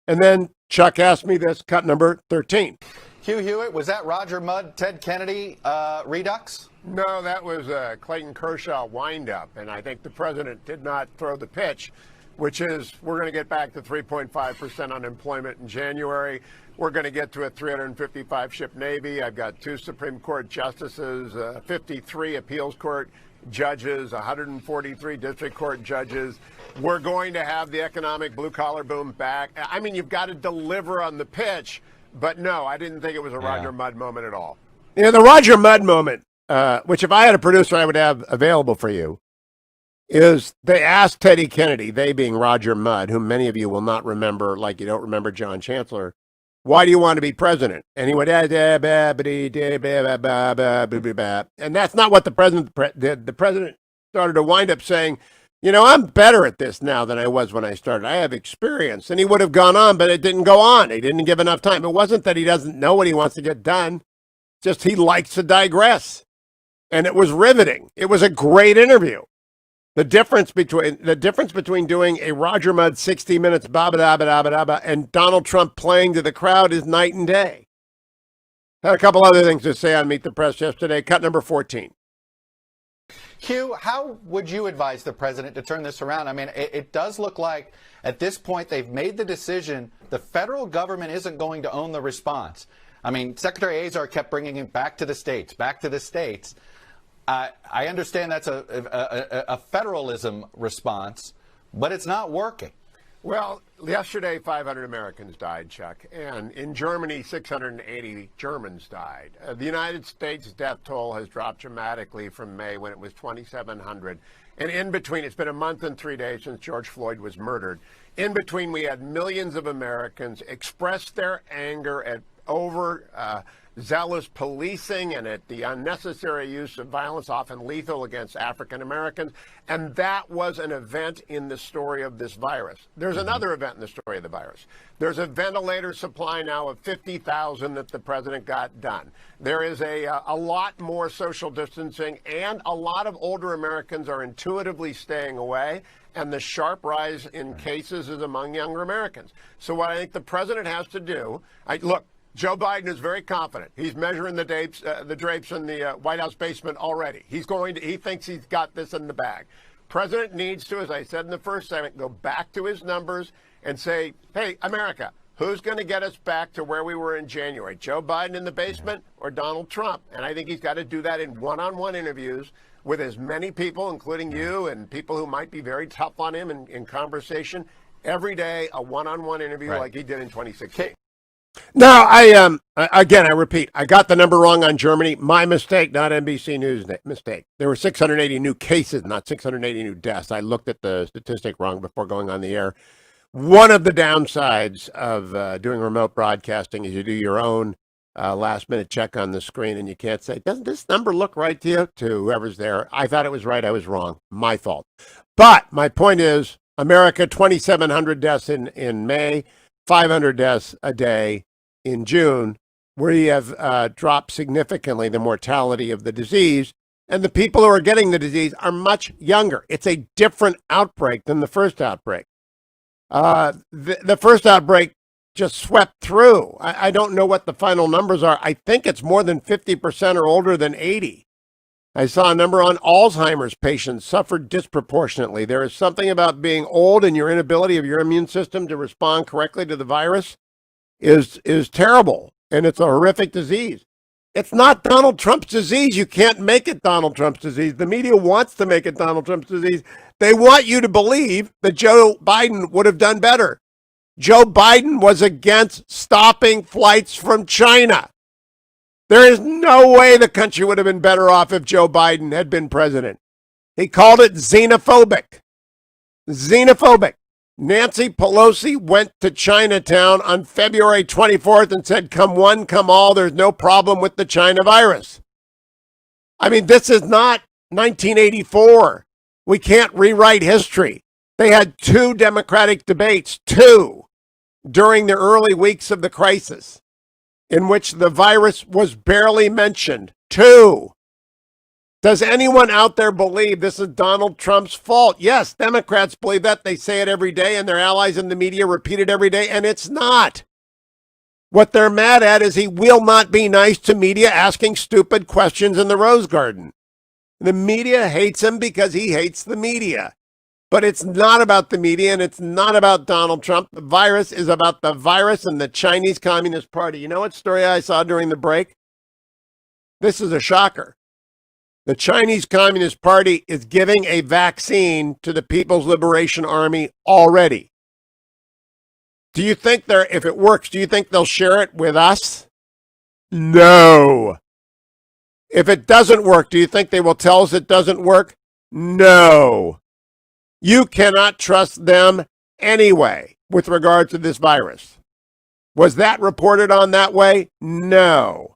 And then Chuck asked me this, cut number 13. Hugh Hewitt, was that Roger Mudd, Ted Kennedy redux? No, that was Clayton Kershaw windup, and I think the president did not throw the pitch, which is we're going to get back to 3.5% unemployment in January. We're going to get to a 355-ship Navy. I've got 2 Supreme Court justices, 53 appeals court judges, 143 district court judges. We're going to have the economic blue-collar boom back. I mean, you've got to deliver on the pitch, but no, I didn't think it was a Roger Mudd moment at all. You know, the Roger Mudd moment, which if I had a producer I would have available for you, is they asked Teddy Kennedy, they being Roger Mudd, whom many of you will not remember like you don't remember John Chancellor, why do you want to be president? And he went, and that's not what the president did. The president started to wind up saying, you know, I'm better at this now than I was when I started. I have experience. And he would have gone on, but it didn't go on. He didn't give enough time. It wasn't that he doesn't know what he wants to get done. Just he likes to digress. And it was riveting. It was a great interview. The difference between doing a Roger Mudd 60 Minutes and Donald Trump playing to the crowd is night and day. Had a couple other things to say on Meet the Press yesterday. Cut number 14. Hugh, how would you advise the president to turn this around? I mean, it does look like at this point they've made the decision the federal government isn't going to own the response. I mean, Secretary Azar kept bringing it back to the states, back to the states. I understand that's a federalism response, but it's not working. Well, yesterday 500 Americans died, Chuck, and in Germany 680 Germans died. The United States death toll has dropped dramatically from May when it was 2,700. And in between, it's been a month and 3 days since George Floyd was murdered. In between, we had millions of Americans express their anger at zealous policing and at the unnecessary use of violence, often lethal, against African Americans. And that was an event in the story of this virus. There's another event in the story of the virus. There's a ventilator supply now of 50,000 that the president got done. There is a lot more social distancing, and a lot of older Americans are intuitively staying away. And the sharp rise in cases is among younger Americans. So what I think the president has to do, look, Joe Biden is very confident. He's measuring the drapes in the White House basement already. He thinks he's got this in the bag. President needs to, as I said in the first segment, go back to his numbers and say, hey, America, who's going to get us back to where we were in January? Joe Biden in the basement or Donald Trump? And I think he's got to do that in one-on-one interviews with as many people, including you and people who might be very tough on him in conversation. Every day, a one-on-one interview like he did in 2016. No, I repeat, I got the number wrong on Germany. My mistake, not NBC News mistake. There were 680 new cases, not 680 new deaths. I looked at the statistic wrong before going on the air. One of the downsides of doing remote broadcasting is you do your own last-minute check on the screen, and you can't say, doesn't this number look right to you? To whoever's there. I thought it was right. I was wrong. My fault. But my point is, America, 2,700 deaths in May, 500 deaths a day in June, we have dropped significantly the mortality of the disease, and the people who are getting the disease are much younger. It's a different outbreak than the first outbreak. The first outbreak just swept through. I don't know what the final numbers are. I think it's more than 50% are older than 80. I saw a number on Alzheimer's patients suffered disproportionately. There is something about being old and your inability of your immune system to respond correctly to the virus is terrible, and it's a horrific disease. It's not Donald Trump's disease. You can't make it Donald Trump's disease. The media wants to make it Donald Trump's disease. They want you to believe that Joe Biden would have done better. Joe Biden was against stopping flights from China. There is no way the country would have been better off if Joe Biden had been president. He called it xenophobic. Xenophobic. Nancy Pelosi went to Chinatown on February 24th and said, come one, come all, there's no problem with the China virus. I mean, this is not 1984. We can't rewrite history. They had 2 Democratic debates, 2, during the early weeks of the crisis, in which the virus was barely mentioned. 2. Does anyone out there believe this is Donald Trump's fault? Yes, Democrats believe that. They say it every day, and their allies in the media repeat it every day, and it's not. What they're mad at is he will not be nice to media asking stupid questions in the Rose Garden. The media hates him because he hates the media. But it's not about the media, and it's not about Donald Trump. The virus is about the virus and the Chinese Communist Party. You know what story I saw during the break? This is a shocker. The Chinese Communist Party is giving a vaccine to the People's Liberation Army already. Do you think if it works, do you think they'll share it with us? No. If it doesn't work, do you think they will tell us it doesn't work? No. You cannot trust them anyway with regard to this virus. Was that reported on that way? No.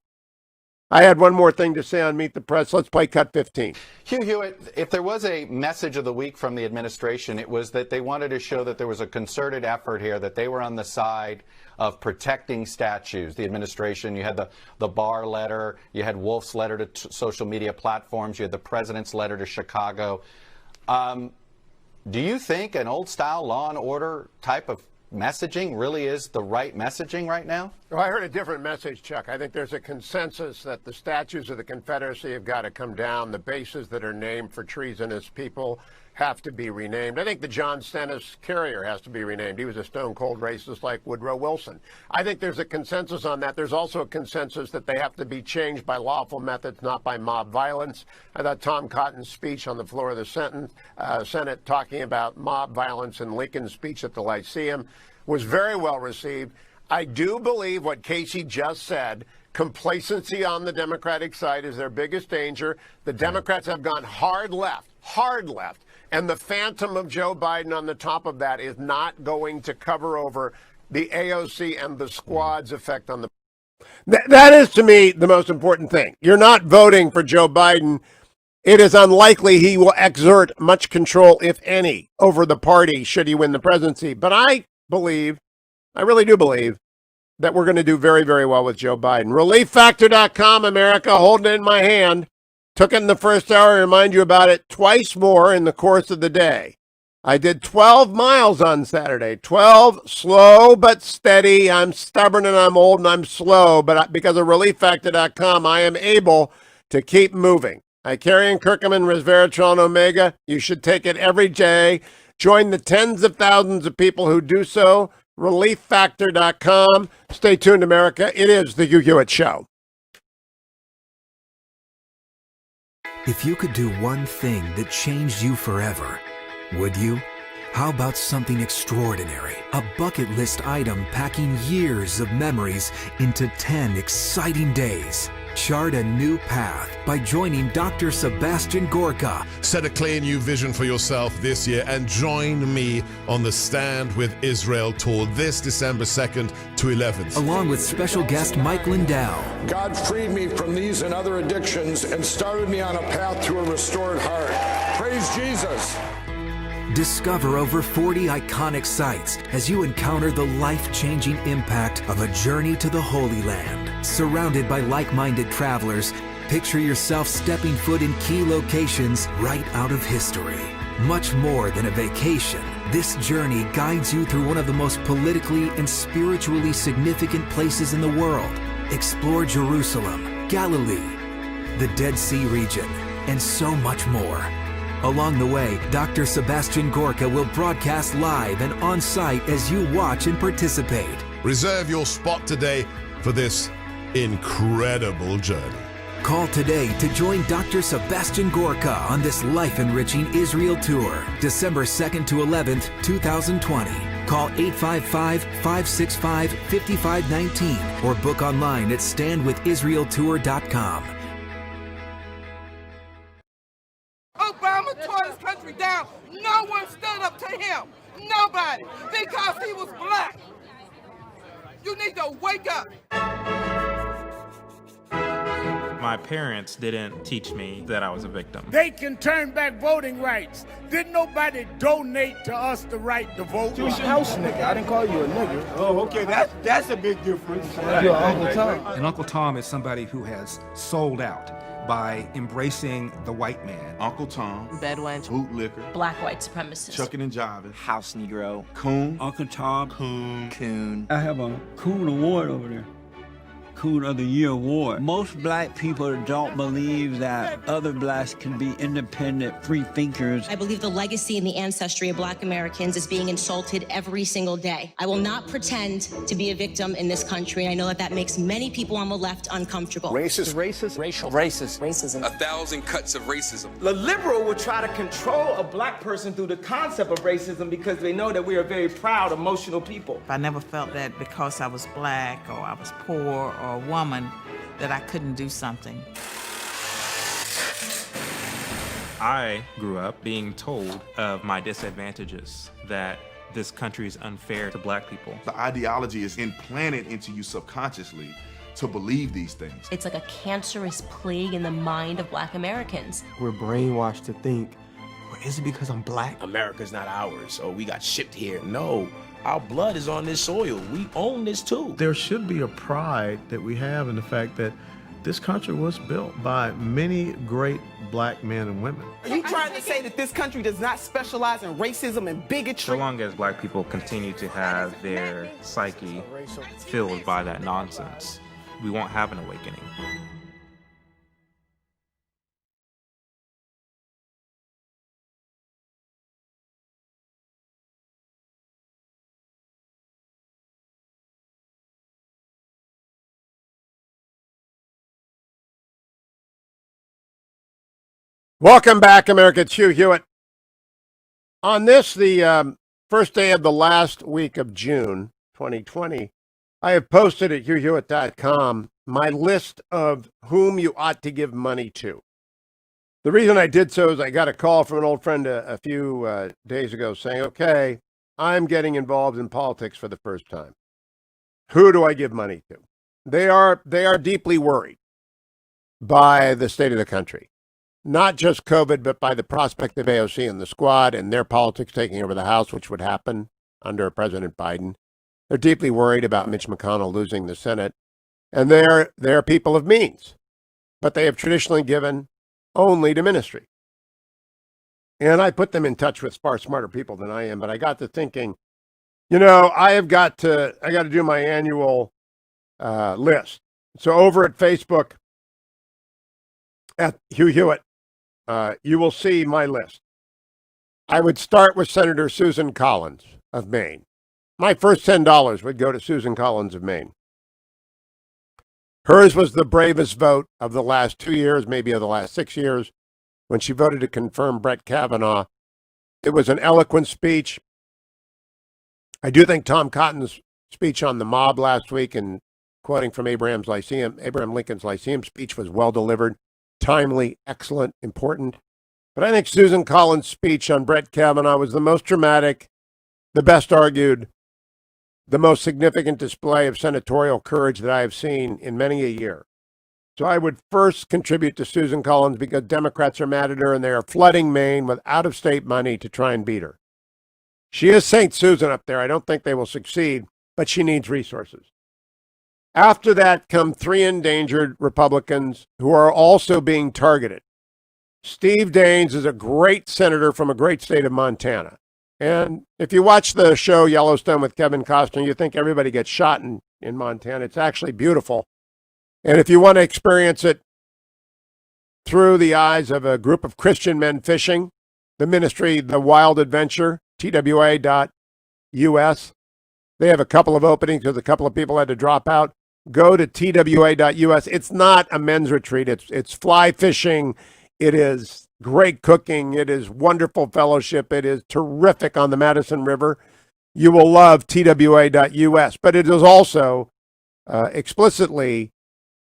I had one more thing to say on Meet the Press. Let's play cut 15. Hugh Hewitt, if there was a message of the week from the administration, it was that they wanted to show that there was a concerted effort here, that they were on the side of protecting statues. The administration, you had the Barr letter, you had Wolf's letter to social media platforms, you had the president's letter to Chicago. Do you think an old-style law and order type of messaging really is the right messaging right now? Well, I heard a different message, Chuck. I think there's a consensus that the statues of the Confederacy have got to come down. The bases that are named for treasonous people have to be renamed. I think the John Stennis Carrier has to be renamed. He was a stone-cold racist like Woodrow Wilson. I think there's a consensus on that. There's also a consensus that they have to be changed by lawful methods, not by mob violence. I thought Tom Cotton's speech on the floor of the Senate talking about mob violence and Lincoln's speech at the Lyceum was very well received. I do believe what Casey just said. Complacency on the Democratic side is their biggest danger. The Democrats have gone hard left. And the phantom of Joe Biden on the top of that is not going to cover over the AOC and the squad's effect on the... That is, to me, the most important thing. You're not voting for Joe Biden. It is unlikely he will exert much control, if any, over the party should he win the presidency. But I really do believe, that we're going to do very, very well with Joe Biden. ReliefFactor.com, America, holding it in my hand. Took it in the first hour, remind you about it twice more in the course of the day. I did 12 miles on Saturday. 12, slow but steady. I'm stubborn and I'm old and I'm slow, but because of ReliefFactor.com, I am able to keep moving. I carry in curcumin, resveratrol, and omega. You should take it every day. Join the tens of thousands of people who do so. ReliefFactor.com. Stay tuned, America. It is the Hugh Hewitt Show. If you could do one thing that changed you forever, would you? How about something extraordinary? A bucket list item packing years of memories into 10 exciting days. Chart a new path by joining Dr. Sebastian Gorka. Set a clear new vision for yourself this year and join me on the Stand with Israel tour this December 2nd to 11th. Along with special guest Mike Lindell. God freed me from these and other addictions and started me on a path to a restored heart. Praise Jesus. Discover over 40 iconic sites as you encounter the life-changing impact of a journey to the Holy Land. Surrounded by like-minded travelers, picture yourself stepping foot in key locations right out of history. Much more than a vacation, this journey guides you through one of the most politically and spiritually significant places in the world. Explore Jerusalem, Galilee, the Dead Sea region, and so much more. Along the way, Dr. Sebastian Gorka will broadcast live and on-site as you watch and participate. Reserve your spot today for this incredible journey. Call today to join Dr. Sebastian Gorka on this life-enriching Israel tour, December 2nd to 11th, 2020. Call 855-565-5519 or book online at standwithisraeltour.com. Obama tore this country down. No one stood up to him. Nobody. Because he was black. You need to wake up. My parents didn't teach me that I was a victim. They can turn back voting rights. Didn't nobody donate to us the right to vote? You was your house nigga. I didn't call you a nigga. Oh, okay. That's a big difference. You're Uncle Tom. And Uncle Tom is somebody who has sold out by embracing the white man. Uncle Tom, Bedouin, bootlicker, black white supremacist, chucking and jiving, House Negro, coon, Uncle Tom, coon. I have a Coon Award over there. Coon of the Year Award. Most black people don't believe that other blacks can be independent, free thinkers. I believe the legacy and the ancestry of black Americans is being insulted every single day. I will not pretend to be a victim in this country. I know that that makes many people on the left uncomfortable. Racist, Racial. Racist. Racism. 1,000 cuts of racism. The liberal will try to control a black person through the concept of racism because they know that we are very proud, emotional people. I never felt that because I was black or I was poor or a woman that I couldn't do something. I grew up being told of my disadvantages, that this country is unfair to black people. The ideology is implanted into you subconsciously to believe these things. It's like a cancerous plague in the mind of black Americans. We're brainwashed to think, well, is it because I'm black? America's not ours, or we got shipped here. No. Our blood is on this soil. We own this too. There should be a pride that we have in the fact that this country was built by many great black men and women. Are you trying to say that this country does not specialize in racism and bigotry? So long as black people continue to have their psyche filled by that nonsense, we won't have an awakening. Welcome back, America. It's Hugh Hewitt. On this, the first day of the last week of June 2020, I have posted at hughhewitt.com my list of whom you ought to give money to. The reason I did so is I got a call from an old friend a few days ago saying, okay, I'm getting involved in politics for the first time. Who do I give money to? They are deeply worried by the state of the country. Not just COVID, but by the prospect of AOC and the squad and their politics taking over the House, which would happen under President Biden. They're deeply worried about Mitch McConnell losing the Senate. And they're people of means, but they have traditionally given only to ministry. And I put them in touch with far smarter people than I am, but I got to thinking, I got to do my annual list. So over at Facebook, at Hugh Hewitt, you will see my list. I would start with Senator Susan Collins of Maine. My first $10 would go to Susan Collins of Maine. Hers was the bravest vote of the last 2 years, maybe of the last 6 years, when she voted to confirm Brett Kavanaugh It was an eloquent speech. I do think Tom Cotton's speech on the mob last week, and quoting from Abraham Lincoln's Lyceum speech, was well delivered, timely, excellent, important. But I think Susan Collins' speech on Brett Kavanaugh was the most dramatic, the best argued, the most significant display of senatorial courage that I have seen in many a year. So I would first contribute to Susan Collins because Democrats are mad at her and they are flooding Maine with out-of-state money to try and beat her. She is St. Susan up there. I don't think they will succeed, but she needs resources. After that come three endangered Republicans who are also being targeted. Steve Daines is a great senator from a great state of Montana. And if you watch the show Yellowstone with Kevin Costner, you think everybody gets shot in Montana. It's actually beautiful. And if you want to experience it through the eyes of a group of Christian men fishing, the ministry, The Wild Adventure, TWA.us, they have a couple of openings because a couple of people had to drop out. Go to TWA.us. It's not a men's retreat. It's fly fishing. It is great cooking. It is wonderful fellowship. It is terrific on the Madison River. You will love TWA.us. But it is also explicitly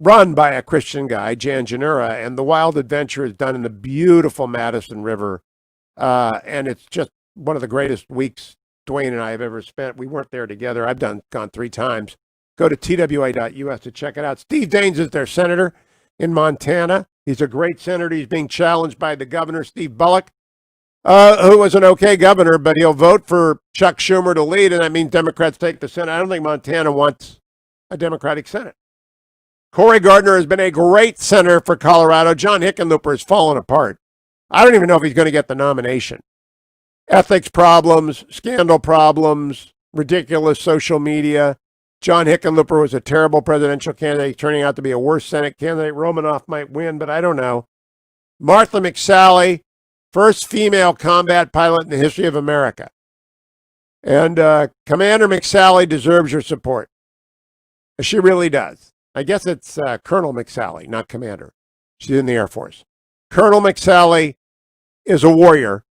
run by a Christian guy, Jan Janura, and The Wild Adventure is done in the beautiful Madison River. And it's just one of the greatest weeks Dwayne and I have ever spent. We weren't there together. I've gone 3 times. Go to TWA.us to check it out. Steve Daines is their senator in Montana. He's a great senator. He's being challenged by the governor, Steve Bullock, who was an okay governor, but he'll vote for Chuck Schumer to lead, and that means Democrats take the Senate. I don't think Montana wants a Democratic Senate. Cory Gardner has been a great senator for Colorado. John Hickenlooper has fallen apart. I don't even know if he's going to get the nomination. Ethics problems, scandal problems, ridiculous social media. John Hickenlooper was a terrible presidential candidate, turning out to be a worse Senate candidate. Romanoff might win, but I don't know. Martha McSally, first female combat pilot in the history of America. And Commander McSally deserves your support. She really does. I guess it's Colonel McSally, not Commander. She's in the Air Force. Colonel McSally is a warrior,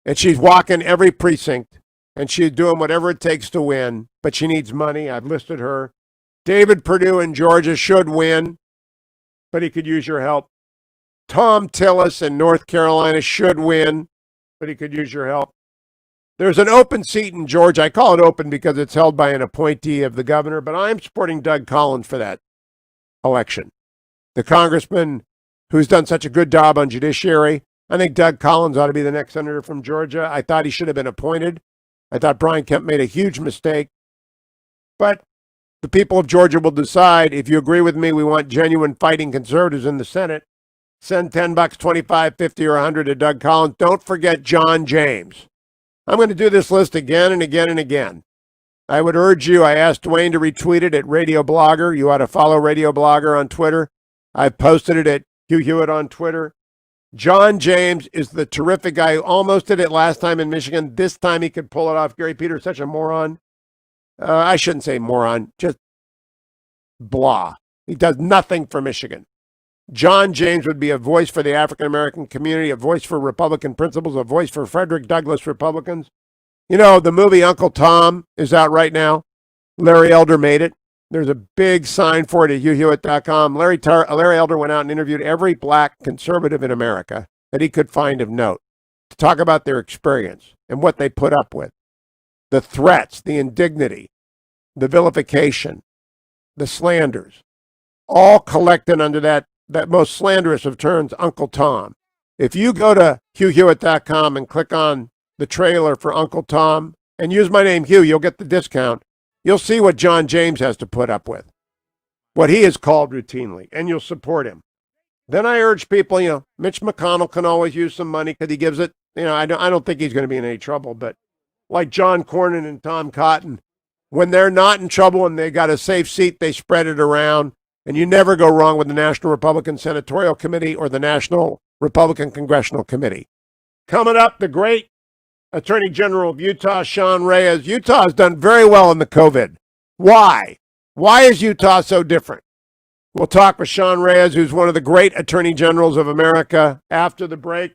and she's walking every precinct, and she's doing whatever it takes to win, but she needs money. I've listed her. David Perdue in Georgia should win, but he could use your help. Tom Tillis in North Carolina should win, but he could use your help. There's an open seat in Georgia. I call it open because it's held by an appointee of the governor, but I'm supporting Doug Collins for that election. The congressman who's done such a good job on judiciary. I think Doug Collins ought to be the next senator from Georgia. I thought he should have been appointed. I thought Brian Kemp made a huge mistake. But the people of Georgia will decide. If you agree with me, we want genuine fighting conservatives in the Senate. Send $10, $25, $50, or $100 to Doug Collins. Don't forget John James. I'm going to do this list again and again and again. I would urge you, I asked Dwayne to retweet it at Radio Blogger. You ought to follow Radio Blogger on Twitter. I've posted it at Hugh Hewitt on Twitter. John James is the terrific guy who almost did it last time in Michigan. This time he could pull it off. Gary Peters, such a moron. I shouldn't say moron, just blah. He does nothing for Michigan. John James would be a voice for the African-American community, a voice for Republican principles, a voice for Frederick Douglass Republicans. You know, the movie Uncle Tom is out right now. Larry Elder made it. There's a big sign for it at HughHewitt.com. Larry Elder went out and interviewed every black conservative in America that he could find of note to talk about their experience and what they put up with. The threats, the indignity, the vilification, the slanders, all collected under that most slanderous of terms, Uncle Tom. If you go to HughHewitt.com and click on the trailer for Uncle Tom and use my name, Hugh, you'll get the discount. You'll see what John James has to put up with, what he is called routinely, and you'll support him. Then I urge people, Mitch McConnell can always use some money because he gives it. I don't think he's going to be in any trouble, but like John Cornyn and Tom Cotton, when they're not in trouble and they got a safe seat, they spread it around. And you never go wrong with the National Republican Senatorial Committee or the National Republican Congressional Committee. Coming up, the great Attorney General of Utah, Sean Reyes. Utah has done very well in the COVID. Why? Why is Utah so different? We'll talk with Sean Reyes, who's one of the great Attorney Generals of America, after the break.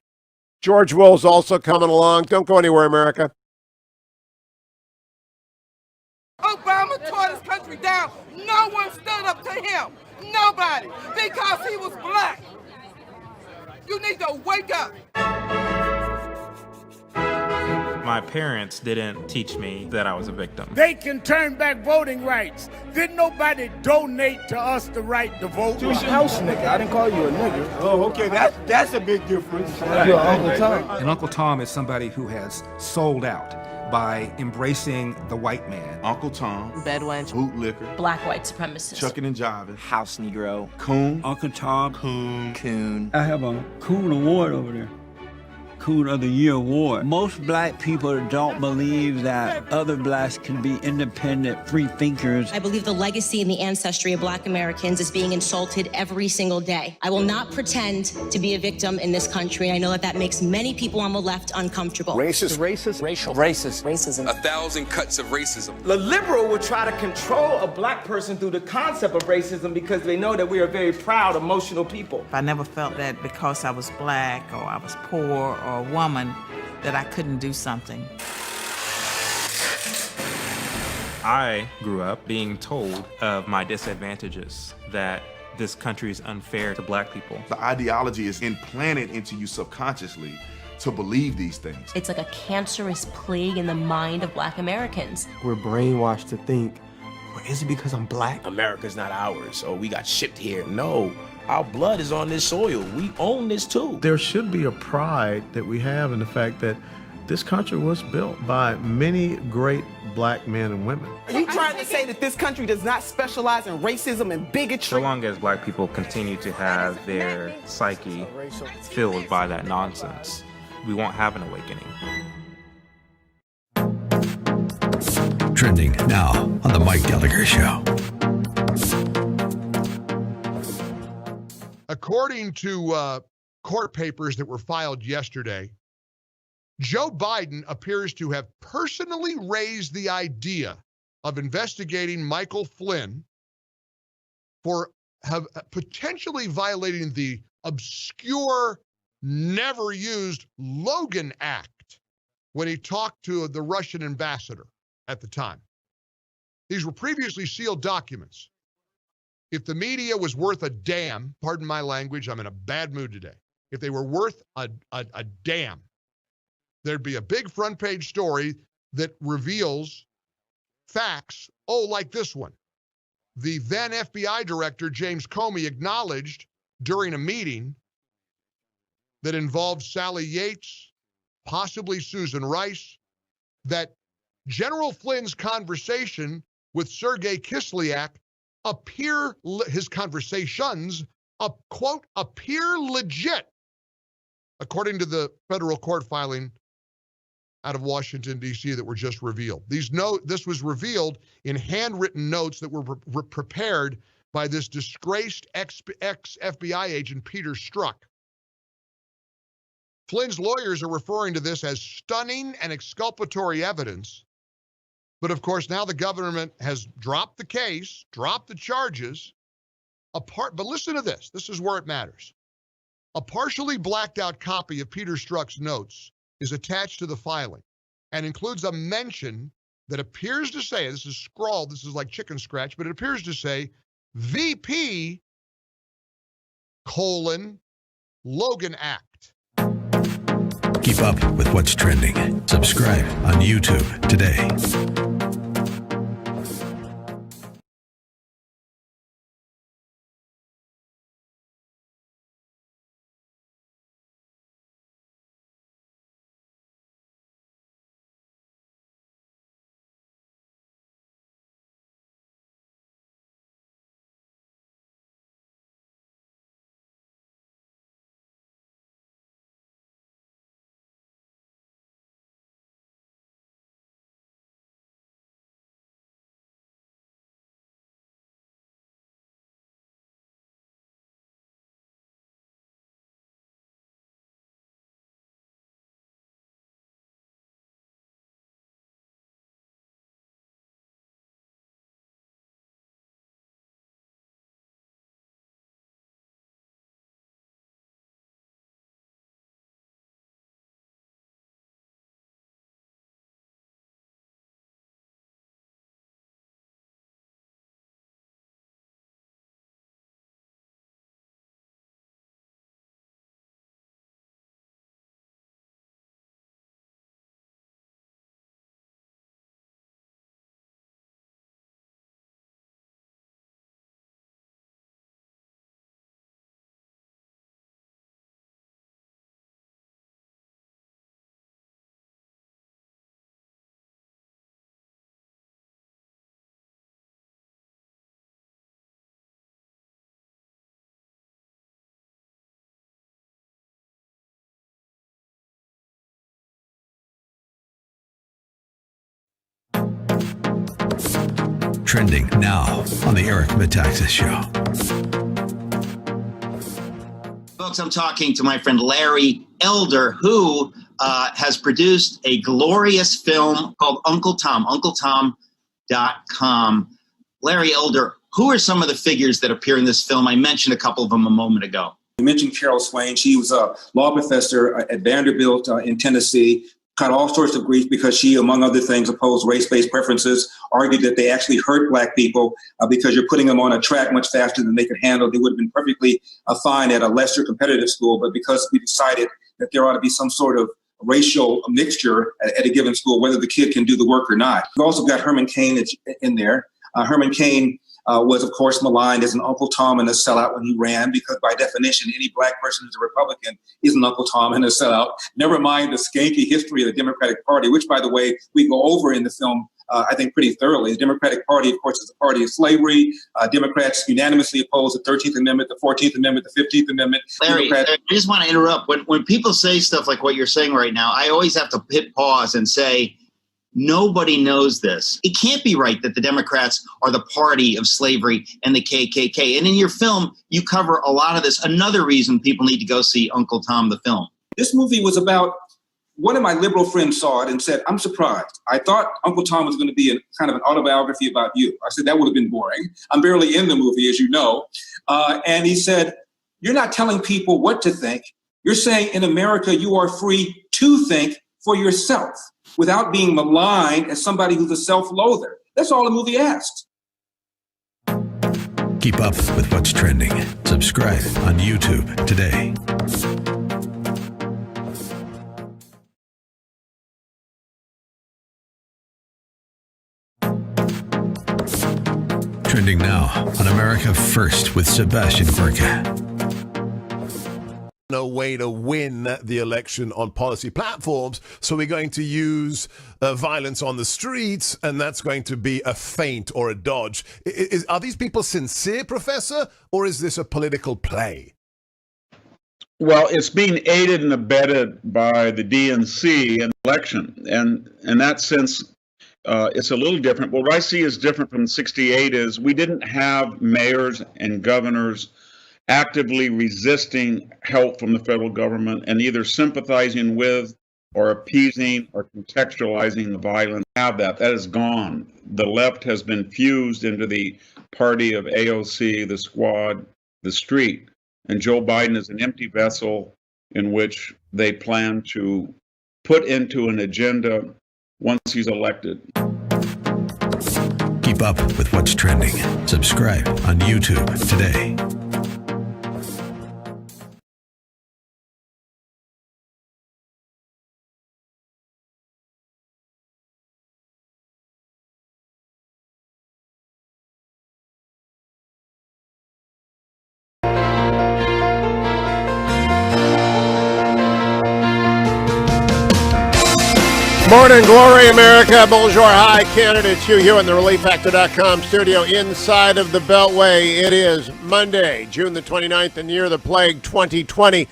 George Will's also coming along. Don't go anywhere, America. Obama tore this country down. No one stood up to him. Nobody. Because he was black. You need to wake up. My parents didn't teach me that I was a victim. They can turn back voting rights. Didn't nobody donate to us the right to vote? You was your house nigga. I didn't call you a nigga. Oh, okay. That's a big difference. You're Uncle Tom. And Uncle Tom is somebody who has sold out by embracing the white man. Uncle Tom, Bedwench, bootlicker, black white supremacist, chucking and jiving, House Negro. coon, Uncle Tom. Coon. I have a Coon Award over there. Coon of the Year Award. Most black people don't believe that other blacks can be independent, free thinkers. I believe the legacy and the ancestry of black Americans is being insulted every single day. I will not pretend to be a victim in this country. I know that that makes many people on the left uncomfortable. Racist. Racial. Racist. Racism. 1,000 cuts of racism. The liberal will try to control a black person through the concept of racism because they know that we are very proud, emotional people. I never felt that because I was black or I was poor or a woman that I couldn't do something. I grew up being told of my disadvantages, that this country is unfair to black people. The ideology is implanted into you subconsciously to believe these things. It's like a cancerous plague in the mind of black Americans. We're brainwashed to think, well, is it because I'm black? America's not ours, or we got shipped here. No, our blood is on this soil. We own this too. There should be a pride that we have in the fact that this country was built by many great black men and women. Are you trying to say that this country does not specialize in racism and bigotry? So long as black people continue to have their psyche filled by that nonsense, we won't have an awakening. Trending now on The Mike Gallagher Show. According to court papers that were filed yesterday, Joe Biden appears to have personally raised the idea of investigating Michael Flynn for potentially violating the obscure, never-used Logan Act when he talked to the Russian ambassador at the time. These were previously sealed documents. If the media was worth a damn, pardon my language, I'm in a bad mood today. If they were worth a damn, there'd be a big front page story that reveals facts, like this one. The then FBI director, James Comey, acknowledged during a meeting that involved Sally Yates, possibly Susan Rice, that General Flynn's conversation with Sergei Kislyak his conversations, quote, appear legit, according to the federal court filing out of Washington, D.C. that were just revealed. This was revealed in handwritten notes that were prepared by this disgraced ex-FBI agent, Peter Strzok. Flynn's lawyers are referring to this as stunning and exculpatory evidence. But of course, now the government has dropped the case, dropped the charges. But listen to this. This is where it matters. A partially blacked out copy of Peter Strzok's notes is attached to the filing and includes a mention that appears to say, this is scrawled, this is like chicken scratch, but it appears to say VP : Logan Act. Keep up with what's trending. Subscribe on YouTube today. trending now on the Eric Metaxas Show. Folks, I'm talking to my friend Larry Elder, who has produced a glorious film called Uncle Tom, UncleTom.com. Larry Elder, who are some of the figures that appear in this film? I mentioned a couple of them a moment ago. You mentioned Carol Swain. She was a law professor at Vanderbilt in Tennessee. Got all sorts of grief because she, among other things, opposed race-based preferences, argued that they actually hurt black people because you're putting them on a track much faster than they could handle. They would have been perfectly fine at a lesser competitive school, but because we decided that there ought to be some sort of racial mixture at a given school, whether the kid can do the work or not. We've also got Herman Cain in there. Herman Cain was, of course, maligned as an Uncle Tom and a sellout when he ran, because by definition, any black person who's a Republican is an Uncle Tom and a sellout. Never mind the skanky history of the Democratic Party, which, by the way, we go over in the film, I think, pretty thoroughly. The Democratic Party, of course, is the party of slavery. Democrats unanimously oppose the 13th Amendment, the 14th Amendment, the 15th Amendment. Larry, I just want to interrupt. When people say stuff like what you're saying right now, I always have to hit pause and say, nobody knows this. It can't be right that the Democrats are the party of slavery and the KKK. And in your film, you cover a lot of this. Another reason people need to go see Uncle Tom, the film. This movie was about, one of my liberal friends saw it and said, I'm surprised. I thought Uncle Tom was going to be a kind of an autobiography about you. I said, that would have been boring. I'm barely in the movie, as you know. And he said, you're not telling people what to think. You're saying in America, you are free to think for yourself, without being maligned as somebody who's a self-loather. That's all the movie asks. Keep up with what's trending. Subscribe on YouTube today. Trending now on America First with Sebastian Gorka. No way to win the election on policy platforms, so we're going to use violence on the streets, and that's going to be a feint or a dodge. Are these people sincere, Professor, or is this a political play? Well, it's being aided and abetted by the DNC in the election, and in that sense, it's a little different. What I see is different from '68 is we didn't have mayors and governors actively resisting help from the federal government and either sympathizing with or appeasing or contextualizing the violence. Have that is gone. The left has been fused into the party of AOC, the squad, the street, and Joe Biden is an empty vessel in which they plan to put into an agenda once he's elected. Keep up with what's trending. Subscribe on YouTube today. Morning glory, America. Bonjour, hi, Canada. It's Hugh Hewitt in the ReliefFactor.com studio inside of the Beltway. It is Monday, June the 29th, in the year of the plague, 2020.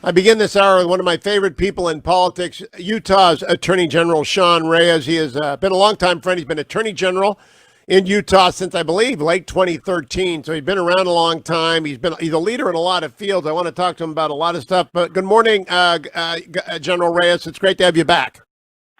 I begin this hour with one of my favorite people in politics, Utah's Attorney General Sean Reyes. He has been a longtime friend. He's been Attorney General in Utah since, I believe, late 2013. So he's been around a long time. He's a leader in a lot of fields. I want to talk to him about a lot of stuff. But good morning, General Reyes. It's great to have you back.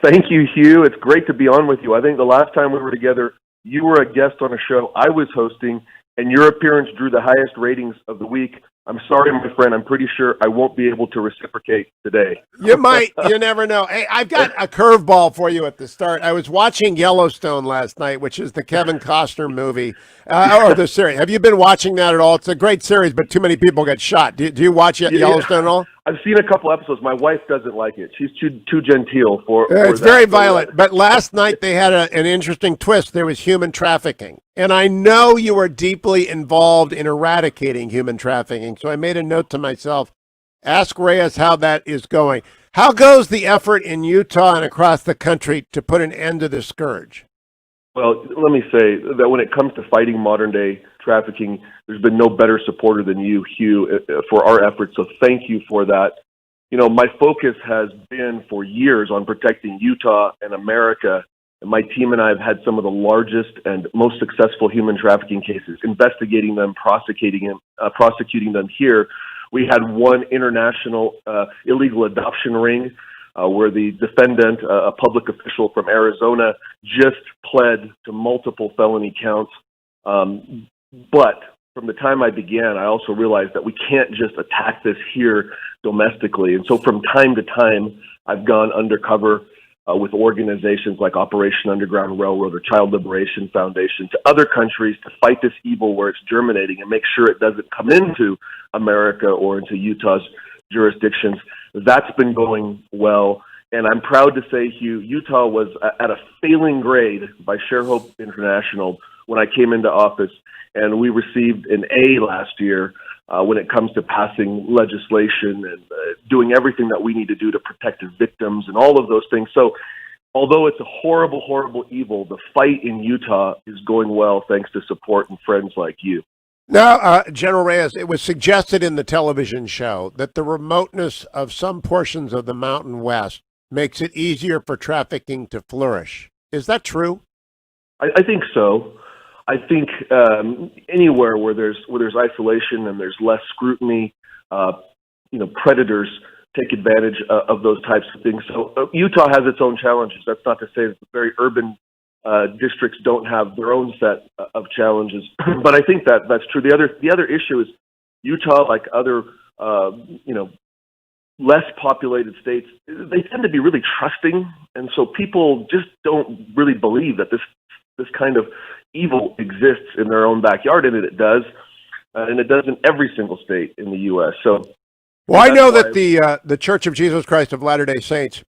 Thank you, Hugh. It's great to be on with you. I think the last time we were together, you were a guest on a show I was hosting, and your appearance drew the highest ratings of the week. I'm sorry, my friend. I'm pretty sure I won't be able to reciprocate today. You might. You never know. Hey, I've got a curveball for you at the start. I was watching Yellowstone last night, which is the Kevin Costner movie, or the series. Have you been watching that at all? It's a great series, but too many people get shot. Do you watch Yellowstone at all? I've seen a couple episodes. My wife doesn't like it. She's too genteel for it's very violent. But last night they had an interesting twist. There was human trafficking. And I know you are deeply involved in eradicating human trafficking. So I made a note to myself, ask Reyes how that is going. How goes the effort in Utah and across the country to put an end to this scourge? Well, let me say that when it comes to fighting modern-day trafficking, there's been no better supporter than you, Hugh, for our efforts. So thank you for that. You know, my focus has been for years on protecting Utah and America My team and I have had some of the largest and most successful human trafficking cases, investigating them, prosecuting them here. We had one international illegal adoption ring where the defendant, a public official from Arizona, just pled to multiple felony counts. But from the time I began, I also realized that we can't just attack this here domestically. And so from time to time, I've gone undercover with organizations like Operation Underground Railroad or Child Liberation Foundation to other countries to fight this evil where it's germinating and make sure it doesn't come into America or into Utah's jurisdictions. That's been going well. And I'm proud to say, Hugh, Utah was at a failing grade by ShareHope International when I came into office, and we received an A last year when it comes to passing legislation and doing everything that we need to do to protect victims and all of those things. So although it's a horrible, horrible evil, the fight in Utah is going well thanks to support and friends like you. Now, General Reyes, it was suggested in the television show that the remoteness of some portions of the Mountain West makes it easier for trafficking to flourish. Is that true? I think so. I think anywhere where there's isolation and there's less scrutiny, predators take advantage of those types of things. So Utah has its own challenges. That's not to say that the very urban districts don't have their own set of challenges, but I think that's true. The other issue is Utah, like other less populated states, they tend to be really trusting, and so people just don't really believe that this kind of evil exists in their own backyard, and it does, and it does in every single state in the U.S. So, well, I know that the Church of Jesus Christ of Latter-day Saints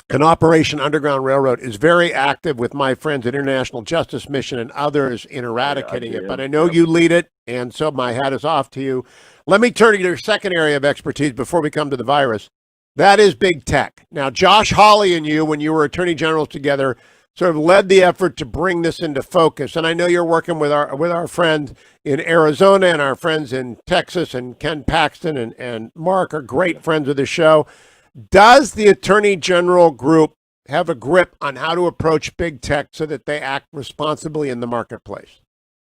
and Operation Underground Railroad is very active with my friends at International Justice Mission and others in eradicating it. But I know you lead it, and so my hat is off to you. Let me turn to your second area of expertise before we come to the virus. That is big tech. Now, Josh Hawley and you, when you were attorney generals together, sort of led the effort to bring this into focus. And I know you're working with our friends in Arizona and our friends in Texas, and Ken Paxton and Mark are great friends of the show. Does the Attorney General group have a grip on how to approach big tech so that they act responsibly in the marketplace?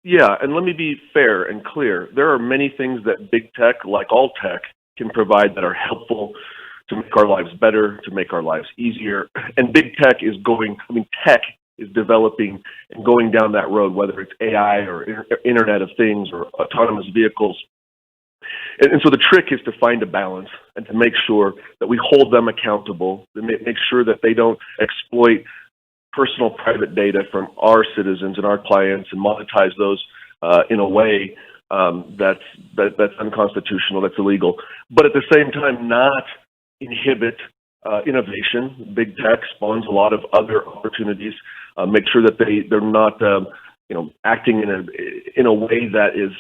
Yeah, and let me be fair and clear. There are many things that big tech, like all tech, can provide that are helpful to make our lives better, to make our lives easier. And big tech is tech is developing and going down that road, whether it's AI or Internet of Things or autonomous vehicles. And so the trick is to find a balance and to make sure that we hold them accountable, to make sure that they don't exploit personal private data from our citizens and our clients and monetize those in a way that's unconstitutional, that's illegal. But at the same time, not inhibit innovation. Big tech spawns a lot of other opportunities. Make sure that they're not acting in a way that is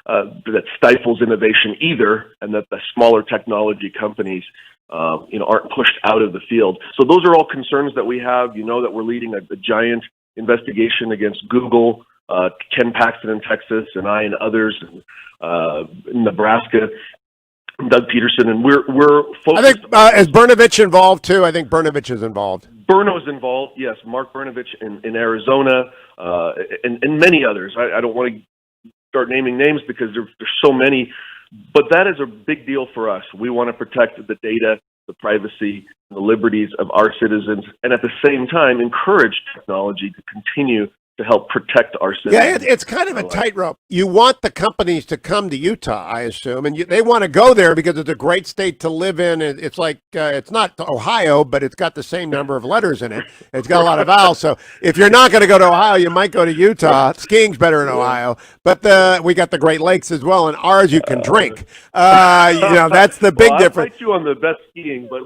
that stifles innovation either, and that the smaller technology companies aren't pushed out of the field. So those are all concerns that we have. You know that we're leading a giant investigation against Google, Ken Paxton in Texas, and I and others in Nebraska. Doug Peterson, and we're focused. I think is Brnovich involved too? I think Brnovich is involved. Brno's involved, yes. Mark Brnovich in Arizona, and many others. I don't want to start naming names because there's so many, but that is a big deal for us. We want to protect the data, the privacy, and the liberties of our citizens, and at the same time encourage technology to continue to help protect our citizens. Yeah, it's kind of a tightrope. You want the companies to come to Utah, I assume, and they want to go there because it's a great state to live in. It's like, it's not Ohio, but it's got the same number of letters in it. It's got a lot of vowels. So if you're not going to go to Ohio, you might go to Utah. Skiing's better in Ohio, but we got the Great Lakes as well, and ours you can drink. That's the big difference. I'll fight you on the best skiing, but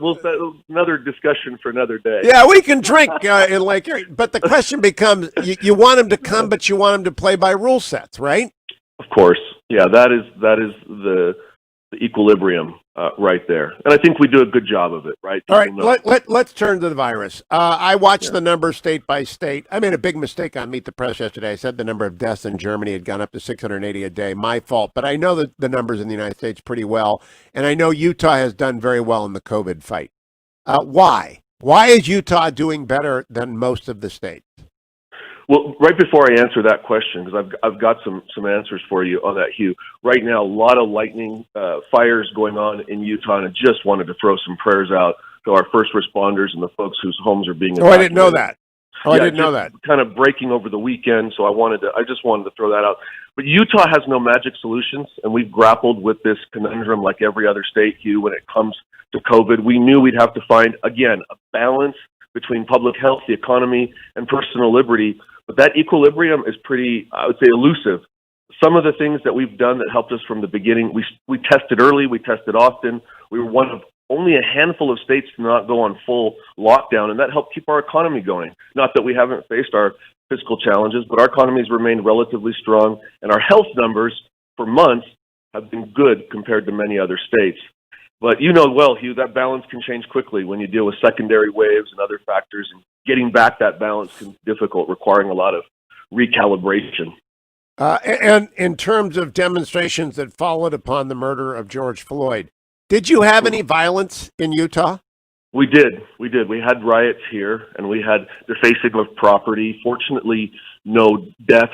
another discussion for another day. Yeah, we can drink in Lake Erie, but the question becomes, you want them to come, but you want them to play by rule sets, right? Of course. Yeah, that is the equilibrium right there. And I think we do a good job of it, right? All right, let's turn to the virus. I watched the numbers state by state. I made a big mistake on Meet the Press yesterday. I said the number of deaths in Germany had gone up to 680 a day. My fault. But I know the numbers in the United States pretty well. And I know Utah has done very well in the COVID fight. Why? Why is Utah doing better than most of the states? Well, right before I answer that question, because I've got some answers for you on that, Hugh. Right now, a lot of lightning fires going on in Utah, and I just wanted to throw some prayers out to our first responders and the folks whose homes are being evacuated. I didn't know that. I didn't know that. Kind of breaking over the weekend, so I just wanted to throw that out. But Utah has no magic solutions, and we've grappled with this conundrum like every other state, Hugh, when it comes to COVID. We knew we'd have to find, again, a balance between public health, the economy, and personal liberty. But that equilibrium is pretty, I would say, elusive. Some of the things that we've done that helped us from the beginning, we tested early, we tested often. We were one of only a handful of states to not go on full lockdown, and that helped keep our economy going. Not that we haven't faced our fiscal challenges, but our economy's remained relatively strong, and our health numbers for months have been good compared to many other states. But you know well, Hugh, that balance can change quickly when you deal with secondary waves and other factors, and getting back that balance can be difficult, requiring a lot of recalibration. And in terms of demonstrations that followed upon the murder of George Floyd, did you have any violence in Utah? We did. We had riots here, and we had defacing of property. Fortunately, no deaths.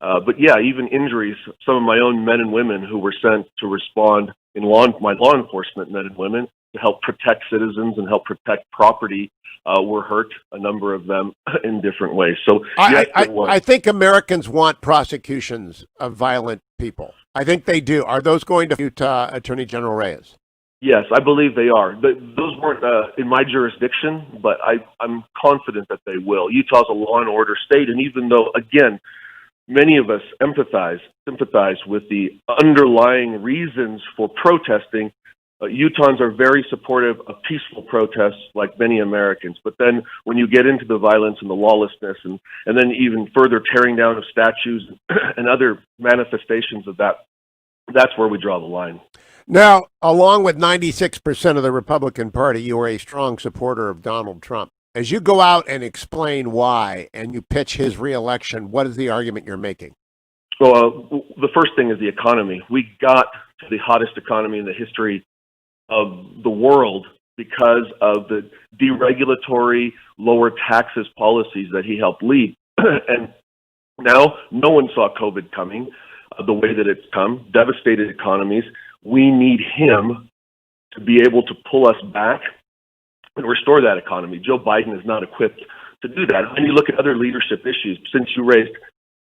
But yeah, even injuries. Some of my own men and women who were sent to respond in my law enforcement men and women to help protect citizens and help protect property were hurt, a number of them in different ways. So yes, I think Americans want prosecutions of violent people. I think they do. Are those going to Utah Attorney General Reyes? Yes, I believe they are. Those weren't in my jurisdiction, but I'm confident that they will. Utah's a law and order state, and even though, again, many of us sympathize with the underlying reasons for protesting, Utahns are very supportive of peaceful protests like many Americans. But then when you get into the violence and the lawlessness and then even further tearing down of statues and other manifestations of that, that's where we draw the line. Now, along with 96% of the Republican Party, you are a strong supporter of Donald Trump. As you go out and explain why and you pitch his reelection, what is the argument you're making? Well, the first thing is the economy. We got to the hottest economy in the history of the world because of the deregulatory, lower taxes policies that he helped lead. And now no one saw COVID coming the way that it's come, devastated economies. We need him to be able to pull us back and restore that economy. Joe Biden is not equipped to do that. And you look at other leadership issues, since you raised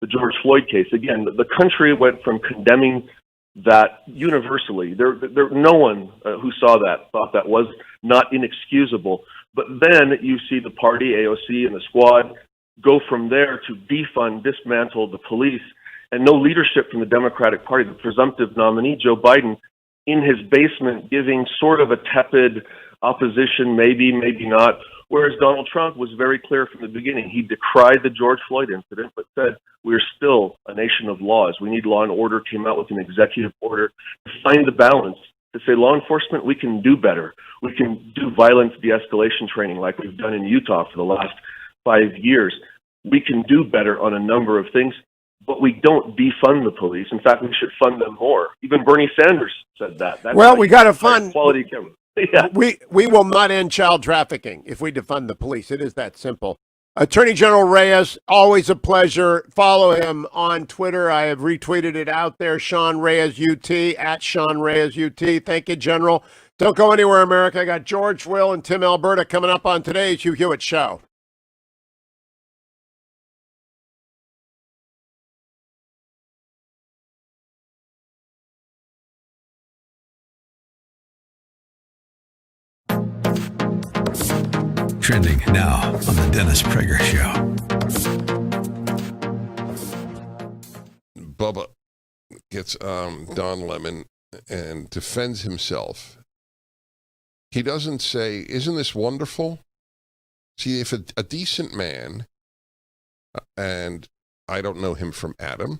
the George Floyd case, again, the country went from condemning that universally. No one who saw that thought that was not inexcusable. But then you see the party, AOC, and the squad go from there to defund, dismantle the police, and no leadership from the Democratic Party. The presumptive nominee, Joe Biden, in his basement giving sort of a tepid opposition, maybe, maybe not, whereas Donald Trump was very clear from the beginning. He decried the George Floyd incident, but said, we're still a nation of laws. We need law and order, came out with an executive order to find the balance, to say, law enforcement, we can do better. We can do violence de-escalation training like we've done in Utah for the last 5 years. We can do better on a number of things, but we don't defund the police. In fact, we should fund them more. Even Bernie Sanders said that. That's well, we got to fund quality care. Yeah. We will not end child trafficking if we defund the police. It is that simple. Attorney General Reyes, always a pleasure. Follow him on Twitter. I have retweeted it out there. Sean Reyes UT, at Sean Reyes UT. Thank you, General. Don't go anywhere, America. I got George Will and Tim Alberta coming up on today's Hugh Hewitt Show. Trending now on the Dennis Prager Show. Bubba gets Don Lemon and defends himself. He doesn't say, isn't this wonderful? See, if a decent man, and I don't know him from Adam,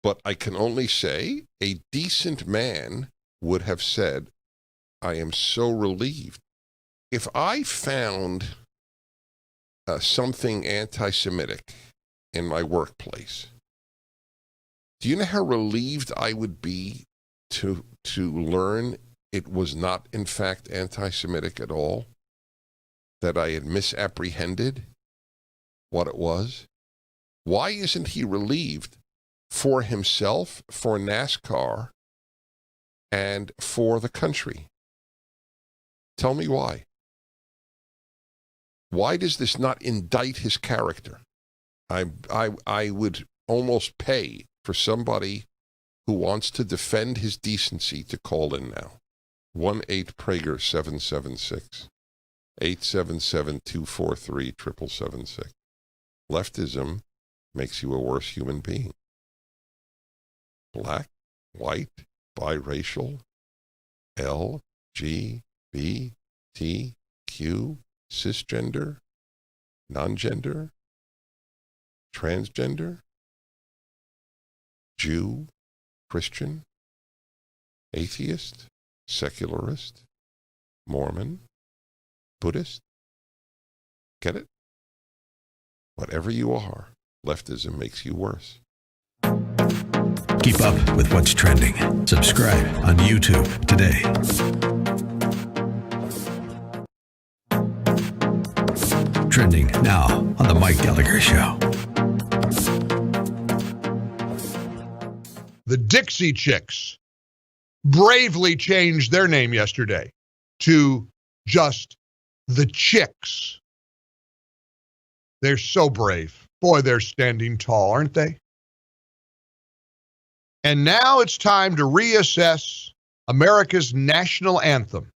but I can only say a decent man would have said, I am so relieved. If I found something anti-Semitic in my workplace, do you know how relieved I would be to learn it was not, in fact, anti-Semitic at all? that I had misapprehended what it was? Why isn't he relieved for himself, for NASCAR, and for the country? Tell me why. Why does this not indict his character? I would almost pay for somebody who wants to defend his decency to call in now. 1-8-PRAGER-776. 877-243-7776. Leftism makes you a worse human being. Black, white, biracial, L, G, B, T, Q, cisgender, non-gender, transgender, Jew, Christian, atheist, secularist, Mormon, Buddhist. Get it? Whatever you are, leftism makes you worse. Keep up with what's trending. Subscribe on YouTube today. Trending now on The Mike Gallagher Show. The Dixie Chicks bravely changed their name yesterday to just the Chicks. They're so brave. Boy, they're standing tall, aren't they? And now it's time to reassess America's national anthem,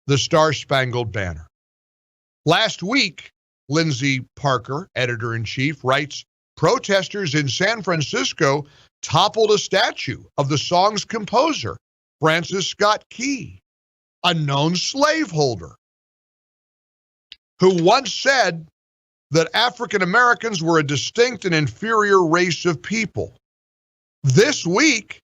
the Star-Spangled Banner. Last week, Lindsay Parker, editor-in-chief, writes, protesters in San Francisco toppled a statue of the song's composer, Francis Scott Key, a known slaveholder, who once said that African Americans were a distinct and inferior race of people. This week,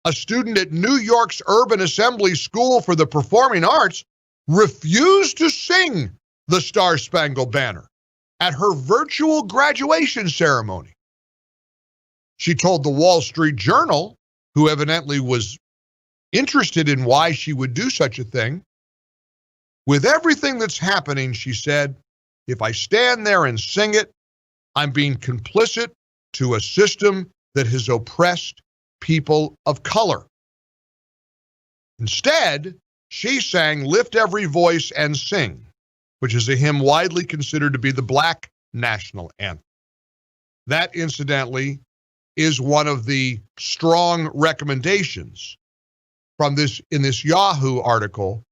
a student at New York's Urban Assembly School for the Performing Arts refused to sing the Star-Spangled Banner at her virtual graduation ceremony. She told the Wall Street Journal, who evidently was interested in why she would do such a thing, with everything that's happening, she said, if I stand there and sing it, I'm being complicit to a system that has oppressed people of color. Instead, she sang Lift Every Voice and Sing, which is a hymn widely considered to be the black national anthem. That, incidentally, is one of the strong recommendations from in this Yahoo article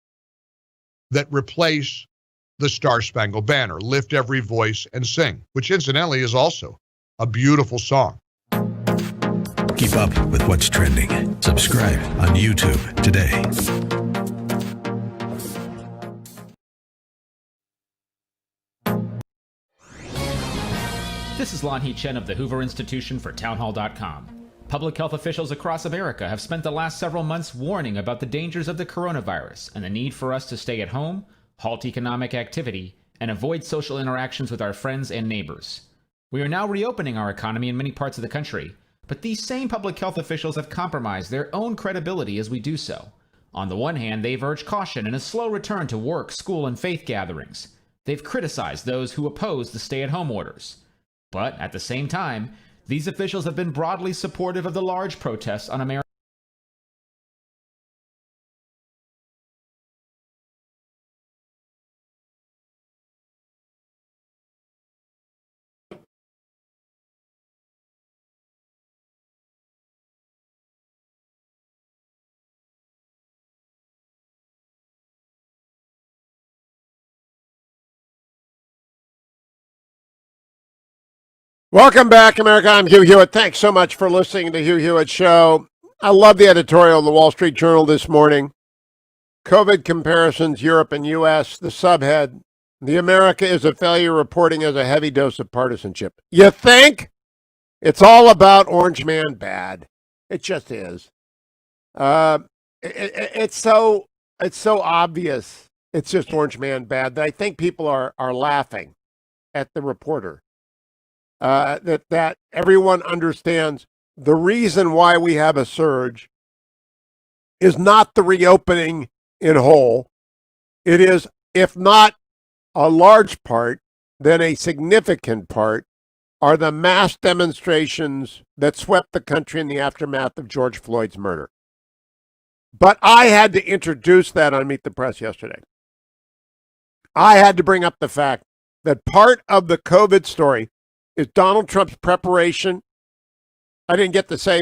that replace the Star-Spangled Banner, Lift Every Voice and Sing, which incidentally is also a beautiful song. Keep up with what's trending. Subscribe on YouTube today. This is Lanhee Chen of the Hoover Institution for Townhall.com. Public health officials across America have spent the last several months warning about the dangers of the coronavirus and the need for us to stay at home, halt economic activity, and avoid social interactions with our friends and neighbors. We are now reopening our economy in many parts of the country, but these same public health officials have compromised their own credibility as we do so. On the one hand, they've urged caution and a slow return to work, school, and faith gatherings. They've criticized those who oppose the stay-at-home orders. But at the same time, these officials have been broadly supportive of the large protests on American Welcome back, America. I'm Hugh Hewitt. Thanks so much for listening to Hugh Hewitt Show. I love the editorial in the Wall Street Journal this morning. COVID comparisons, Europe and U.S. The subhead, the America is a failure reporting as a heavy dose of partisanship. You think? It's all about Orange Man bad. It just is. It's so obvious. It's just Orange Man bad that I think people are laughing at the reporter. That everyone understands the reason why we have a surge is not the reopening in whole. It is if not a large part, then a significant part, are the mass demonstrations that swept the country in the aftermath of George Floyd's murder. But I had to introduce that on Meet the Press yesterday. I had to bring up the fact that part of the COVID story is Donald Trump's preparation. I didn't get to say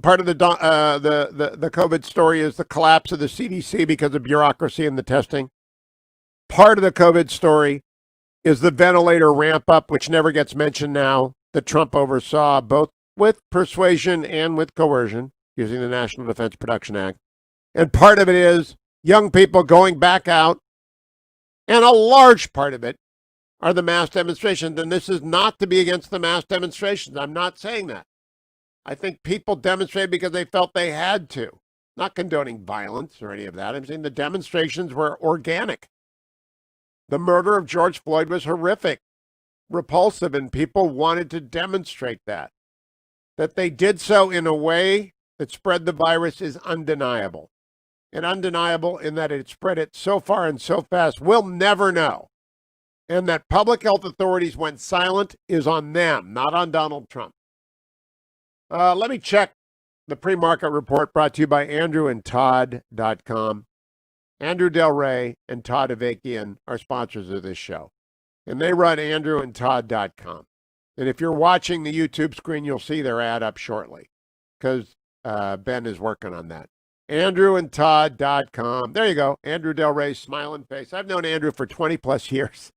part of the COVID story is the collapse of the CDC because of bureaucracy and the testing. Part of the COVID story is the ventilator ramp up, which never gets mentioned now, that Trump oversaw both with persuasion and with coercion using the National Defense Production Act. And part of it is young people going back out. And a large part of it are the mass demonstrations. And this is not to be against the mass demonstrations. I'm not saying that. I think people demonstrated because they felt they had to. Not condoning violence or any of that. I'm saying the demonstrations were organic. The murder of George Floyd was horrific, repulsive, and people wanted to demonstrate that. That they did so in a way that spread the virus is undeniable. And undeniable in that it spread it so far and so fast, we'll never know. And that public health authorities went silent is on them, not on Donald Trump. Let me check the pre-market report brought to you by andrewandtodd.com. Andrew Del Rey and Todd Avakian are sponsors of this show. And they run andrewandtodd.com. And if you're watching the YouTube screen, you'll see their ad up shortly because Ben is working on that. andrewandtodd.com. There you go. Andrew Del Rey's smiling face. I've known Andrew for 20 plus years.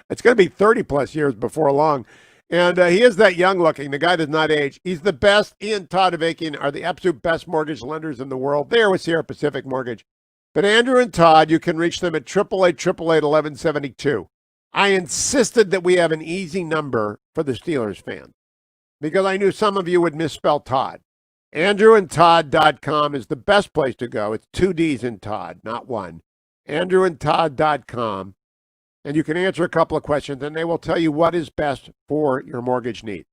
It's going to be 30 plus years before long. And he is that young looking. The guy does not age. He's the best. He and Todd Avakian are the absolute best mortgage lenders in the world. They are with Sierra Pacific Mortgage. But Andrew and Todd, you can reach them at 888-888-1172. I insisted that we have an easy number for the Steelers fans because I knew some of you would misspell Todd. andrewandtodd.com is the best place to go. It's 2 D's in Todd, not one. andrewandtodd.com. And you can answer a couple of questions, and they will tell you what is best for your mortgage need.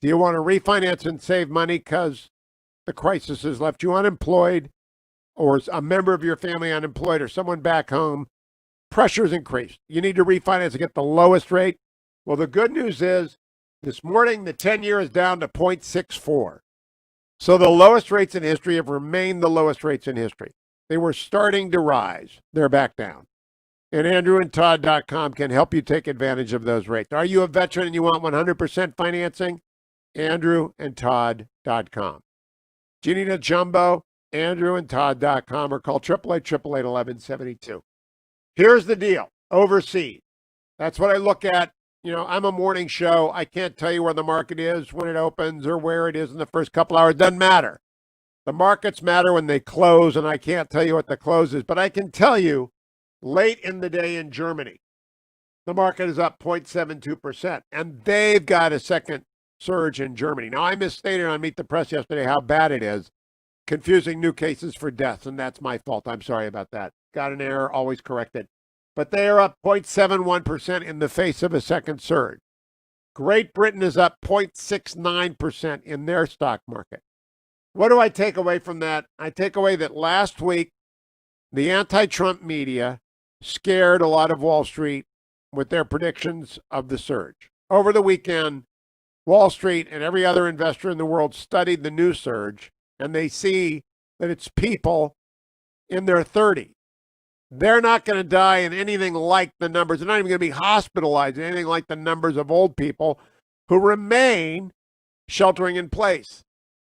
Do you want to refinance and save money because the crisis has left you unemployed, or a member of your family unemployed, or someone back home? Pressure's increased. You need to refinance and get the lowest rate. Well, the good news is this morning, the 10-year is down to 0.64. So the lowest rates in history have remained the lowest rates in history. They were starting to rise. They're back down. And andrewandtodd.com can help you take advantage of those rates. Are you a veteran and you want 100% financing? andrewandtodd.com. Do you need a jumbo? andrewandtodd.com or call 888-888-1172. Here's the deal. Overseas. That's what I look at. You know, I'm a morning show. I can't tell you where the market is when it opens or where it is in the first couple hours. It doesn't matter. The markets matter when they close, and I can't tell you what the close is, but I can tell you late in the day in Germany, the market is up 0.72%, and they've got a second surge in Germany. Now, I misstated on Meet the Press yesterday how bad it is, confusing new cases for deaths, and that's my fault. I'm sorry about that. Got an error, always correct it. But they are up 0.71% in the face of a second surge. Great Britain is up 0.69% in their stock market. What do I take away from that? I take away that last week, the anti-Trump media scared a lot of Wall Street with their predictions of the surge. Over the weekend, Wall Street and every other investor in the world studied the new surge, and they see that it's people in their 30s. They're not going to die in anything like the numbers. They're not even going to be hospitalized in anything like the numbers of old people who remain sheltering in place.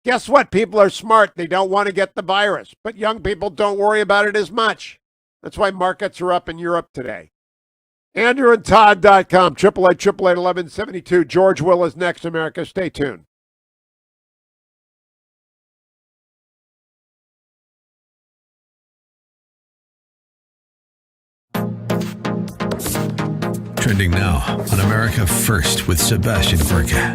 Guess what? People are smart. They don't want to get the virus. But young people don't worry about it as much. That's why markets are up in Europe today. AndrewandTodd.com, 888-888-1172. George Will is next, America. Stay tuned. Trending now on America First with Sebastian Gorka.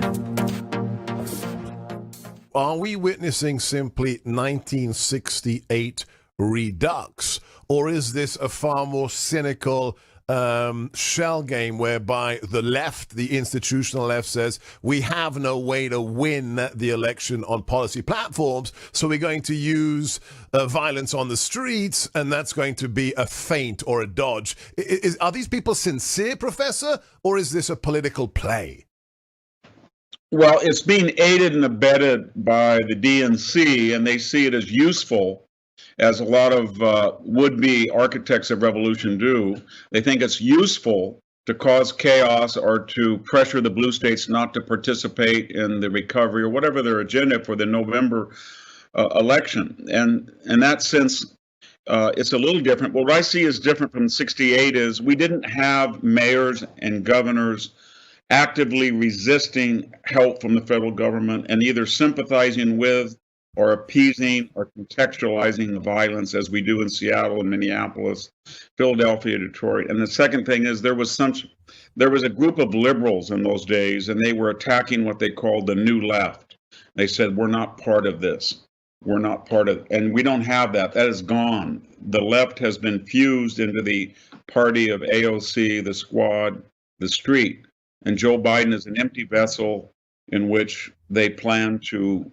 Are we witnessing simply 1968 redux, or is this a far more cynical shell game whereby the left, the institutional left, says we have no way to win the election on policy platforms, so we're going to use violence on the streets, and that's going to be a feint or a dodge. Are these people sincere, Professor, or is this a political play? Well, it's being aided and abetted by the DNC, and they see it as useful, as a lot of would-be architects of revolution do. They think it's useful to cause chaos or to pressure the blue states not to participate in the recovery or whatever their agenda for the November election. And in that sense, it's a little different. What I see is different from '68 is we didn't have mayors and governors actively resisting help from the federal government and either sympathizing with or appeasing or contextualizing the violence as we do in Seattle and Minneapolis, Philadelphia, Detroit. And the second thing is there was a group of liberals in those days, and they were attacking what they called the new left. They said, we're not part of this. We're not part of, and we don't have that. That is gone. The left has been fused into the party of AOC, the squad, the street. And Joe Biden is an empty vessel in which they plan to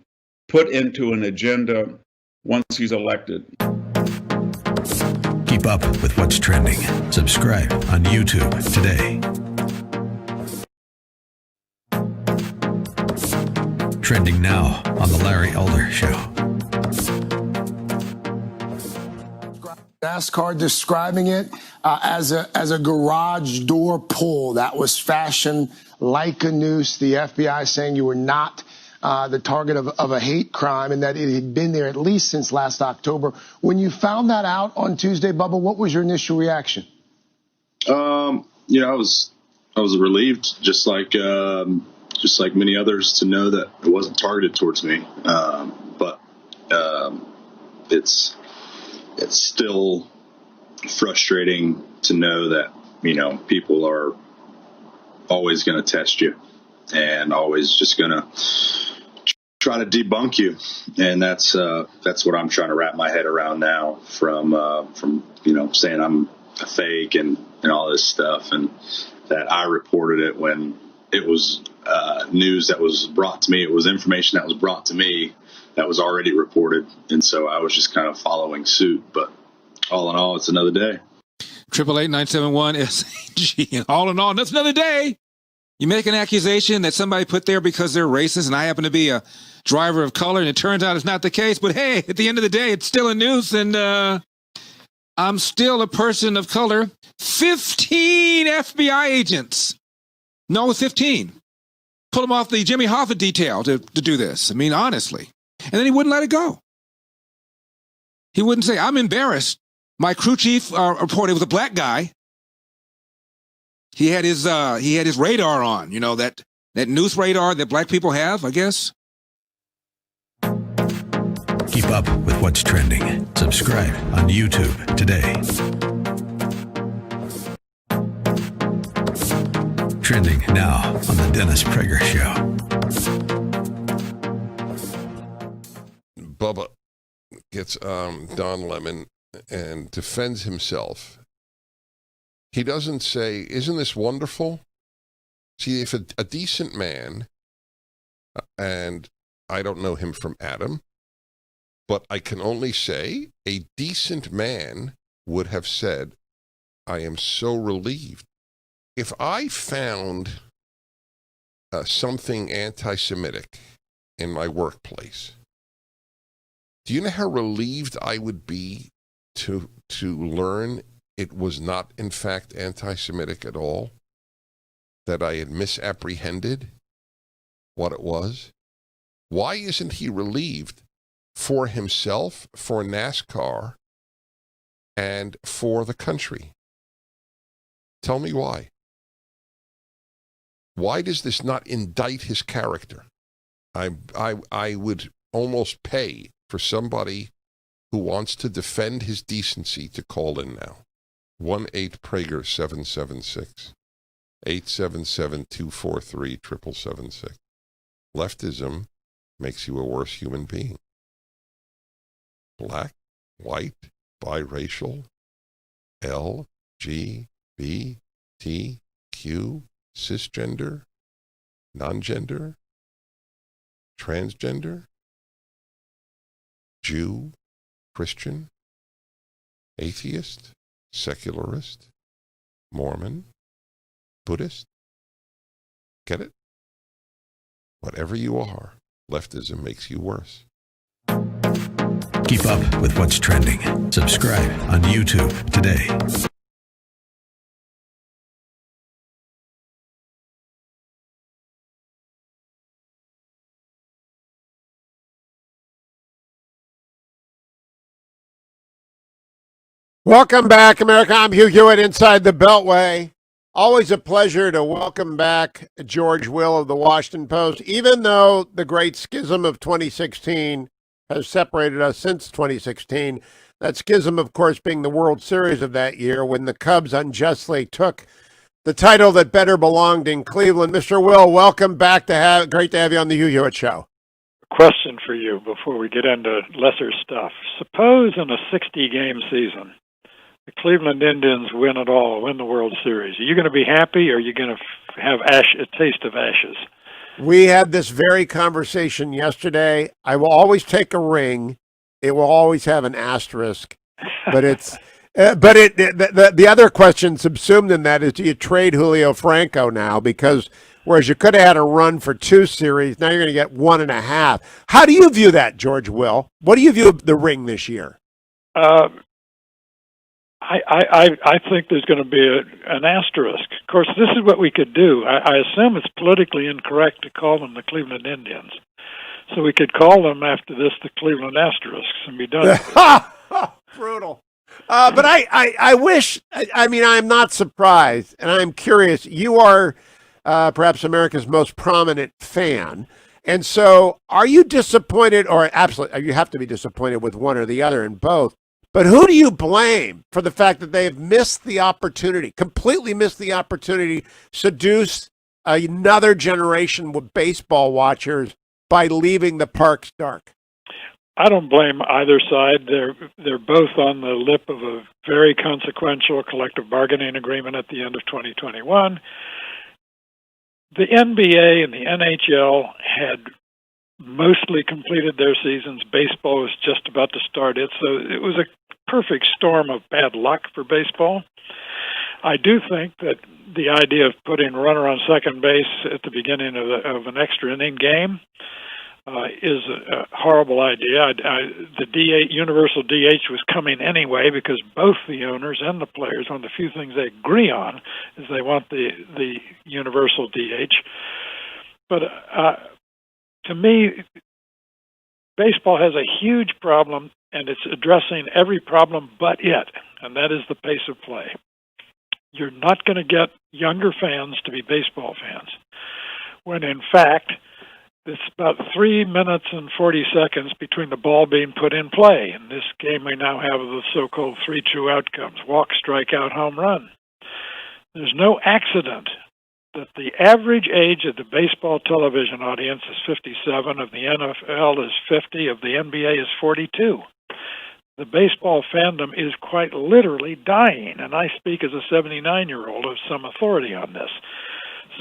put into an agenda once he's elected. Keep up with what's trending. Subscribe on YouTube today. Trending now on The Larry Elder Show. NASCAR describing it as a garage door pull that was fashioned like a noose. The FBI saying you were not the target of a hate crime and that it had been there at least since last October. When you found that out on Tuesday, Bubba, what was your initial reaction? I was relieved, just like many others, to know that it wasn't targeted towards me. But it's still frustrating to know that, people are always going to test you and always just going to try to debunk you. And that's what I'm trying to wrap my head around now from saying I'm a fake and all this stuff, and that I reported it when it was news that was brought to me. It was information that was brought to me that was already reported. And so I was just kind of following suit. But all in all, it's another day. 888-971-SAG. All in all, that's another day. You make an accusation that somebody put there because they're racist and I happen to be a driver of color, and it turns out it's not the case. But hey, at the end of the day, it's still a noose, and I'm still a person of color. 15 FBI agents. No, 15. Pull them off the Jimmy Hoffa detail to do this. I mean, honestly. And then he wouldn't let it go. He wouldn't say, I'm embarrassed. My crew chief reported it was a black guy. He had his radar on, that noose radar that black people have, I guess. Keep up with what's trending. Subscribe on YouTube today. Trending now on the Dennis Prager Show. Bubba gets Don Lemon and defends himself. He doesn't say, isn't this wonderful? See, if a decent man, and I don't know him from Adam, but I can only say a decent man would have said, I am so relieved. If I found something anti-Semitic in my workplace, do you know how relieved I would be to learn it was not, in fact, anti-Semitic at all? That I had misapprehended what it was? Why isn't he relieved for himself, for NASCAR, and for the country? Tell me why. Why does this not indict his character? I would almost pay for somebody who wants to defend his decency to call in now. 1-8-PRAGER-776. 877-243-7776. Leftism makes you a worse human being. Black, white, biracial, L, G, B, T, Q, cisgender, non-gender, transgender, Jew, Christian, atheist, secularist, Mormon, Buddhist. Get it? Whatever you are, leftism makes you worse. Keep up with what's trending. Subscribe on YouTube today. Welcome back, America. I'm Hugh Hewitt inside the Beltway. Always a pleasure to welcome back George Will of the Washington Post, even though the great schism of 2016 has separated us since 2016. That schism, of course, being the World Series of that year when the Cubs unjustly took the title that better belonged in Cleveland. Mr. Will, welcome back. Great to have you on the Hugh Hewitt Show. Question for you before we get into lesser stuff. Suppose in a 60-game season, the Cleveland Indians win it all, win the World Series. Are you going to be happy, or are you going to have a taste of ashes? We had this very conversation yesterday. I will always take a ring. It will always have an asterisk, but it's. The other question subsumed in that is, do you trade Julio Franco now? Because whereas you could have had a run for 2 series, now you're going to get 1.5. How do you view that, George Will? What do you view of the ring this year? I think there's going to be an asterisk. Of course, this is what we could do. I assume it's politically incorrect to call them the Cleveland Indians. So we could call them after this the Cleveland Asterisks and be done with it. Brutal. But I wish, I'm not surprised, and I'm curious. You are perhaps America's most prominent fan. And so are you disappointed, or absolutely, you have to be disappointed with one or the other in both. But who do you blame for the fact that they've missed the opportunity, completely missed the opportunity, seduce another generation of baseball watchers by leaving the parks dark? I don't blame either side. They're both on the lip of a very consequential collective bargaining agreement at the end of 2021. The NBA and the NHL had mostly completed their seasons. Baseball was just about to start it, so it was a perfect storm of bad luck for baseball. I do think that the idea of putting runner on second base at the beginning of an extra inning game is a horrible idea. The universal DH was coming anyway because both the owners and the players, one of the few things they agree on is they want the universal DH. But to me, baseball has a huge problem, and it's addressing every problem but it, and that is the pace of play. You're not going to get younger fans to be baseball fans, when in fact, it's about 3 minutes and 40 seconds between the ball being put in play. In this game, we now have the so-called 3 true outcomes: walk, strikeout, home run. There's no accident that the average age of the baseball television audience is 57, of the NFL is 50, of the NBA is 42. The baseball fandom is quite literally dying, and I speak as a 79-year-old of some authority on this.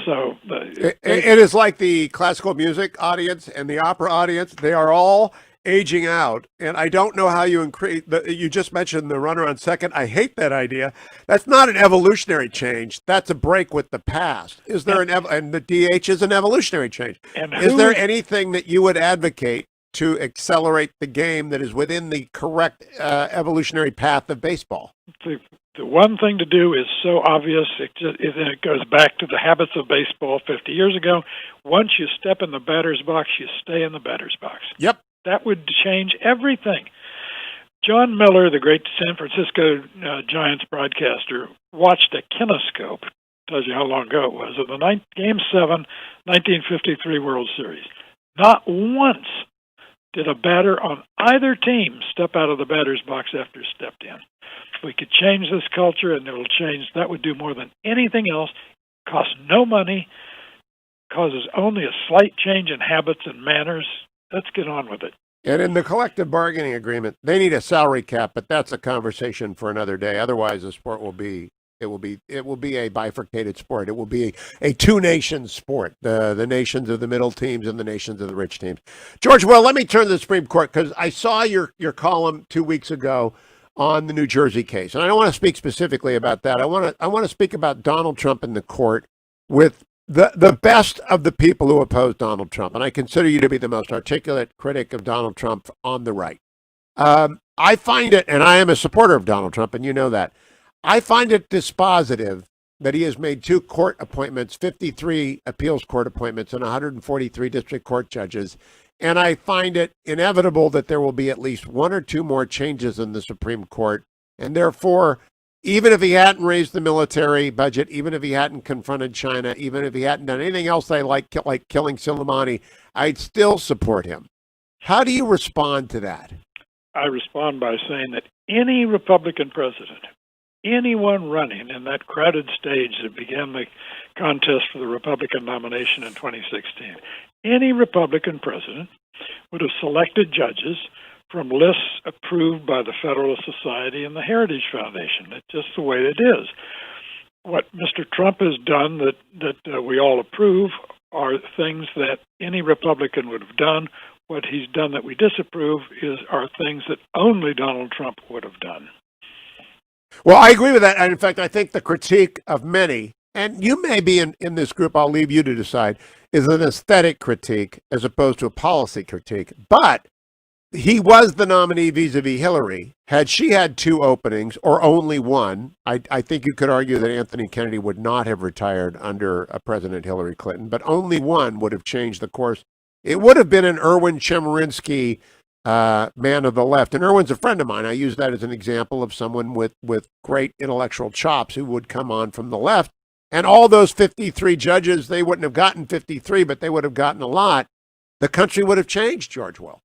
So it is like the classical music audience and the opera audience. They are all aging out, and I don't know how you increase. You just mentioned the runner on second. I hate that idea. That's not an evolutionary change. That's a break with the past. Is there and the DH is an evolutionary change. Is there anything that you would advocate to accelerate the game that is within the correct evolutionary path of baseball? The one thing to do is so obvious. It goes back to the habits of baseball 50 years ago. Once you step in the batter's box, you stay in the batter's box. Yep. That would change everything. John Miller, the great San Francisco Giants broadcaster, watched a kinescope, tells you how long ago it was, of the Game 7, 1953 World Series. Not once did a batter on either team step out of the batter's box after he stepped in. We could change this culture, and it will change. That would do more than anything else. Costs no money, causes only a slight change in habits and manners. Let's get on with it. And in the collective bargaining agreement, they need a salary cap, but that's a conversation for another day. Otherwise, the sport will be It will be a bifurcated sport. It will be a two-nation sport, the nations of the middle teams and the nations of the rich teams. George, well, let me turn to the Supreme Court, because I saw your column 2 weeks ago on the New Jersey case, and I don't want to speak specifically about that. I want to speak about Donald Trump in the court with the best of the people who oppose Donald Trump, and I consider you to be the most articulate critic of Donald Trump on the right. I find it, and I am a supporter of Donald Trump, and you know that. I find it dispositive that he has made 2 court appointments, 53 appeals court appointments, and 143 district court judges. And I find it inevitable that there will be at least 1 or 2 more changes in the Supreme Court. And therefore, even if he hadn't raised the military budget, even if he hadn't confronted China, even if he hadn't done anything else like killing Soleimani, I'd still support him. How do you respond to that? I respond by saying that any Republican president, anyone running in that crowded stage that began the contest for the Republican nomination in 2016, any Republican president would have selected judges from lists approved by the Federalist Society and the Heritage Foundation. That's just the way it is. What Mr. Trump has done that we all approve are things that any Republican would have done. What he's done that we disapprove are things that only Donald Trump would have done. Well, I agree with that. And in fact, I think the critique of many, and you may be in this group, I'll leave you to decide, is an aesthetic critique as opposed to a policy critique. But he was the nominee vis-a-vis Hillary. Had she had 2 openings or only 1, I think you could argue that Anthony Kennedy would not have retired under President Hillary Clinton, but only 1 would have changed the course. It would have been an Erwin Chemerinsky man of the left. And Erwin's a friend of mine. I use that as an example of someone with great intellectual chops who would come on from the left. And all those 53 judges, they wouldn't have gotten 53, but they would have gotten a lot. The country would have changed, George Will.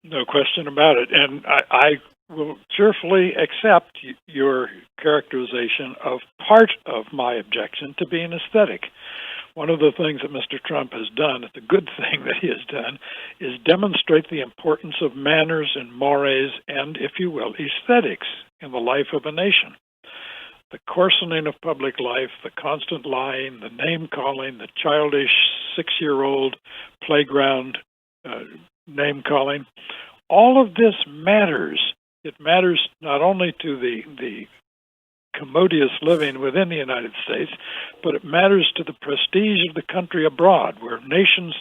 No question about it. And I will cheerfully accept your characterization of part of my objection to being aesthetic. One of the things that Mr. Trump has done, the good thing that he has done, is demonstrate the importance of manners and mores and, if you will, aesthetics in the life of a nation. The coarsening of public life, the constant lying, the name-calling, the childish 6-year-old playground name-calling, all of this matters. It matters not only to the commodious living within the United States, but it matters to the prestige of the country abroad, where nations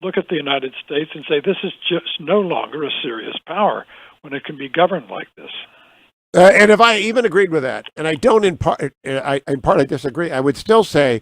look at the United States and say, this is just no longer a serious power when it can be governed like this. And if I even agreed with that, and I don't in part I disagree, I would still say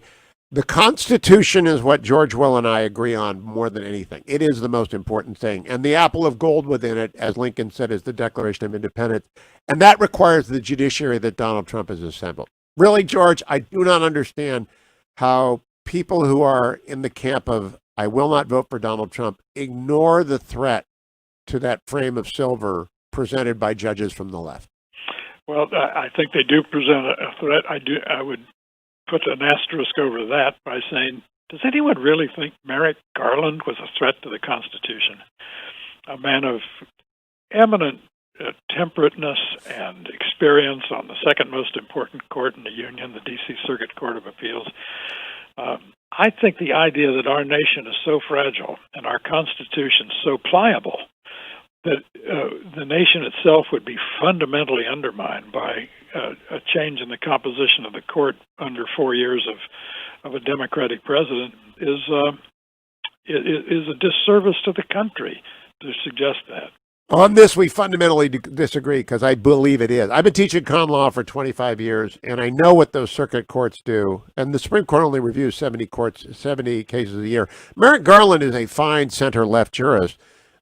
the Constitution is what George Will and I agree on more than anything. It is the most important thing. And the apple of gold within it, as Lincoln said, is the Declaration of Independence. And that requires the judiciary that Donald Trump has assembled. Really, George, I do not understand how people who are in the camp of I will not vote for Donald Trump ignore the threat to that frame of silver presented by judges from the left. Well, I think they do present a threat. I would put an asterisk over that by saying, does anyone really think Merrick Garland was a threat to the Constitution? A man of eminent temperateness and experience on the second most important court in the Union, the D.C. Circuit Court of Appeals. I think the idea that our nation is so fragile and our Constitution so pliable that the nation itself would be fundamentally undermined by a change in the composition of the court under 4 years of a Democratic president is a disservice to the country to suggest that. On this, we fundamentally disagree because I believe it is. I've been teaching common law for 25 years, and I know what those circuit courts do. And the Supreme Court only reviews 70 cases a year. Merrick Garland is a fine center-left jurist,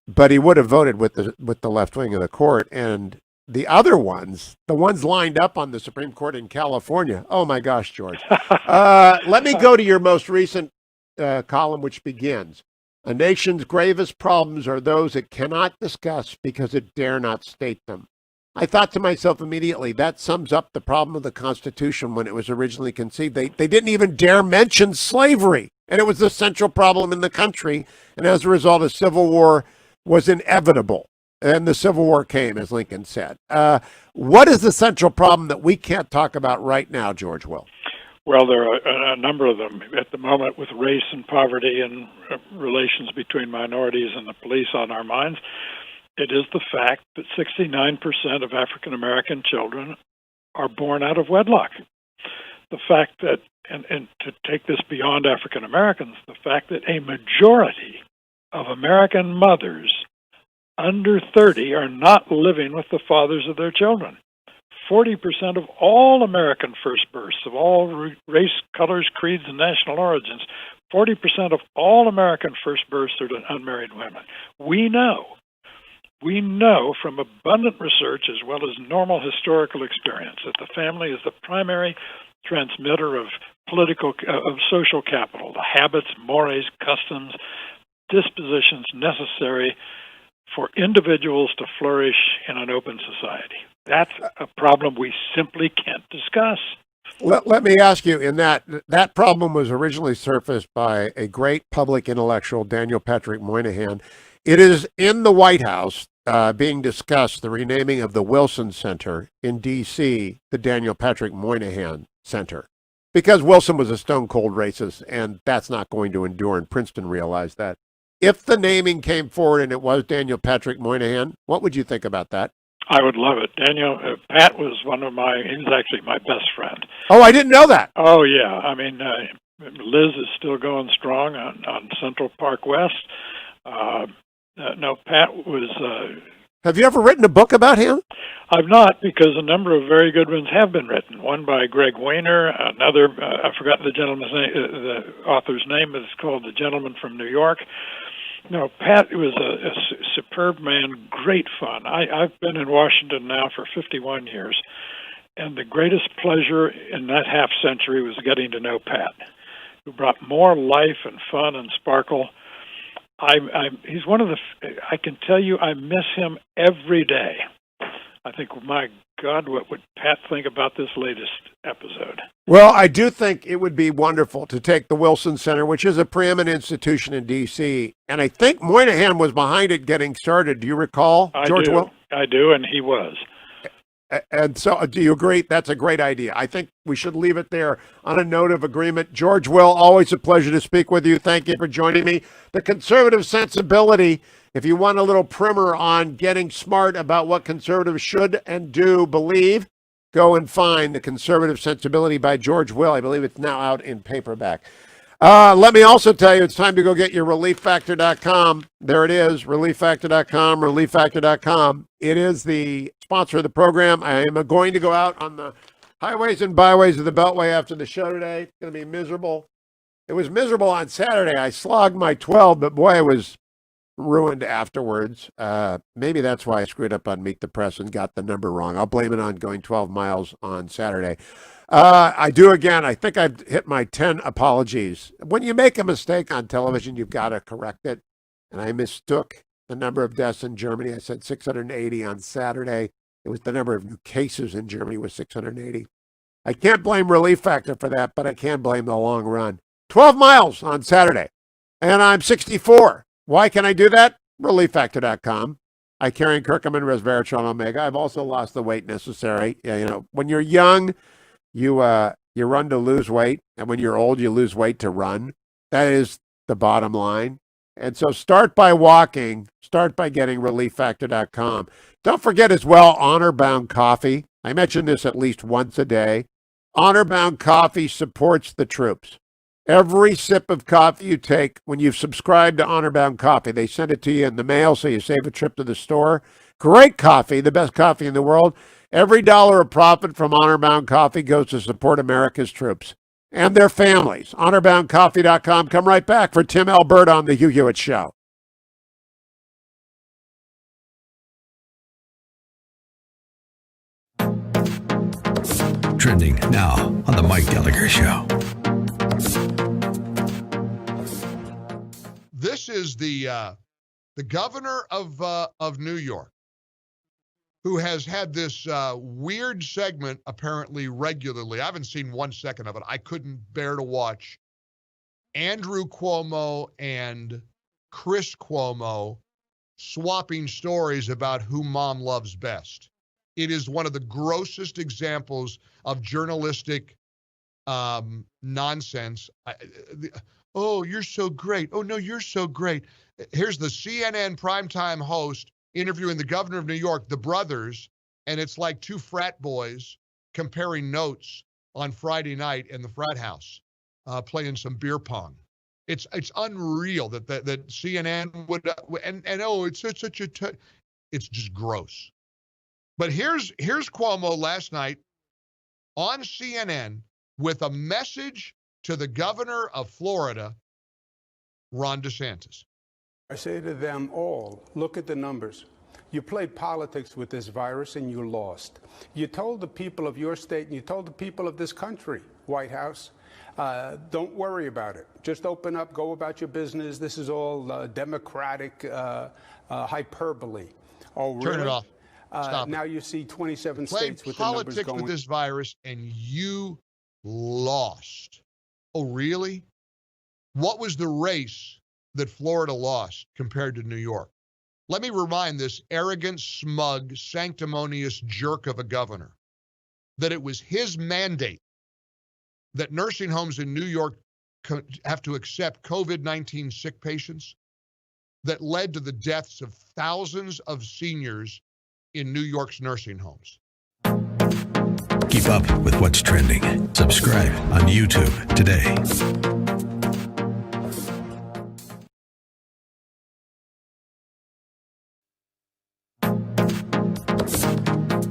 but he would have voted with the left wing of the court. And the other ones, the ones lined up on the Supreme Court in California, oh my gosh, George. Let me go to your most recent column, which begins, a nation's gravest problems are those it cannot discuss because it dare not state them. I thought to myself immediately, that sums up the problem of the Constitution when it was originally conceived. They didn't even dare mention slavery, and it was the central problem in the country. And as a result, a civil war was inevitable. And the Civil War came, as Lincoln said. What is the central problem that we can't talk about right now, George Will? Well, there are a number of them at the moment, with race and poverty and relations between minorities and the police on our minds. It is the fact that 69% of African American children are born out of wedlock. The fact that, and to take this beyond African Americans, the fact that a majority of American mothers under 30 are not living with the fathers of their children. 40% of all American first births, of all race, colors, creeds, and national origins, 40% of all American first births are to unmarried women. We know from abundant research as well as normal historical experience that the family is the primary transmitter of social capital, the habits, mores, customs, dispositions necessary for individuals to flourish in an open society. That's a problem we simply can't discuss. Let me ask you, in that problem was originally surfaced by a great public intellectual, Daniel Patrick Moynihan. It is in the White House being discussed, the renaming of the Wilson Center in D.C., the Daniel Patrick Moynihan Center, because Wilson was a stone-cold racist, and that's not going to endure, and Princeton realized that. If the naming came forward and it was Daniel Patrick Moynihan, what would you think about that? I would love it. Pat was he was actually my best friend. Oh, I didn't know that. Oh, yeah. I mean, Liz is still going strong on Central Park West. No, Pat was... Have you ever written a book about him? I've not, because a number of very good ones have been written. One by Greg Weiner, another, I've forgotten the gentleman's name, the author's name, but it's called The Gentleman from New York. No, Pat was a superb man, great fun. I've been in Washington now for 51 years, and the greatest pleasure in that half century was getting to know Pat, who brought more life and fun and sparkle. He's one of I can tell you, I miss him every day. I think, my God, what would Pat think about this latest episode? Well, I do think it would be wonderful to take the Wilson Center, which is a preeminent institution in D.C., and I think Moynihan was behind it getting started. Do you recall, George Will? I do, and he was. And so, do you agree? That's a great idea. I think we should leave it there on a note of agreement. George Will, always a pleasure to speak with you. Thank you for joining me. The Conservative Sensibility, if you want a little primer on getting smart about what conservatives should and do believe, go and find The Conservative Sensibility by George Will. I believe it's now out in paperback. Let me also tell you, it's time to go get your ReliefFactor.com. There it is, ReliefFactor.com, ReliefFactor.com. It is the sponsor of the program. I am going to go out on the highways and byways of the Beltway after the show today. It's going to be miserable. It was miserable on Saturday. I slogged my 12, but boy, I was ruined afterwards. Maybe that's why I screwed up on Meet the Press and got the number wrong. I'll blame it on going 12 miles on Saturday. I do again. I think I've hit my 10 apologies. When you make a mistake on television, you've got to correct it. And I mistook the number of deaths in Germany. I said 680 on Saturday. It was the number of new cases in Germany was 680. I can't blame Relief Factor for that, but I can blame the long run. 12 miles on Saturday, and I'm 64. Why can I do that? ReliefFactor.com. I carry curcumin, resveratrol, and omega. I've also lost the weight necessary. When you're young, you run to lose weight, and when you're old, you lose weight to run. That is the bottom line. And so start by walking. Start by getting ReliefFactor.com. Don't forget as well, Honor Bound Coffee. I mention this at least once a day. Honor Bound Coffee supports the troops. Every sip of coffee you take, when you've subscribed to Honor Bound Coffee, they send it to you in the mail so you save a trip to the store. Great coffee, the best coffee in the world. Every dollar of profit from Honor Bound Coffee goes to support America's troops and their families. HonorBoundCoffee.com. Come right back for Tim Alberta on the Hugh Hewitt Show. Trending now on the Mike Gallagher Show. This is the governor of New York, who has had this weird segment apparently regularly. I haven't seen 1 second of it. I couldn't bear to watch Andrew Cuomo and Chris Cuomo swapping stories about who mom loves best. It is one of the grossest examples of journalistic nonsense. Oh, you're so great. Oh, no, you're so great. Here's the CNN primetime host interviewing the governor of New York, the brothers, and it's like two frat boys comparing notes on Friday night in the frat house, playing some beer pong. It's unreal that CNN would it's just gross. But here's Cuomo last night on CNN with a message to the governor of Florida, Ron DeSantis. I say to them all, look at the numbers. You played politics with this virus and you lost. You told the people of your state and you told the people of this country, White House, don't worry about it. Just open up, go about your business. This is all democratic hyperbole. Oh, really? Turn it off. Stop now it. you see 27 Played states with the numbers politics going. with this virus and you lost. Oh, really? What was the race that Florida lost compared to New York? Let me remind this arrogant, smug, sanctimonious jerk of a governor that it was his mandate that nursing homes in New York have to accept COVID-19 sick patients that led to the deaths of thousands of seniors in New York's nursing homes. Keep up with what's trending. Subscribe on YouTube today.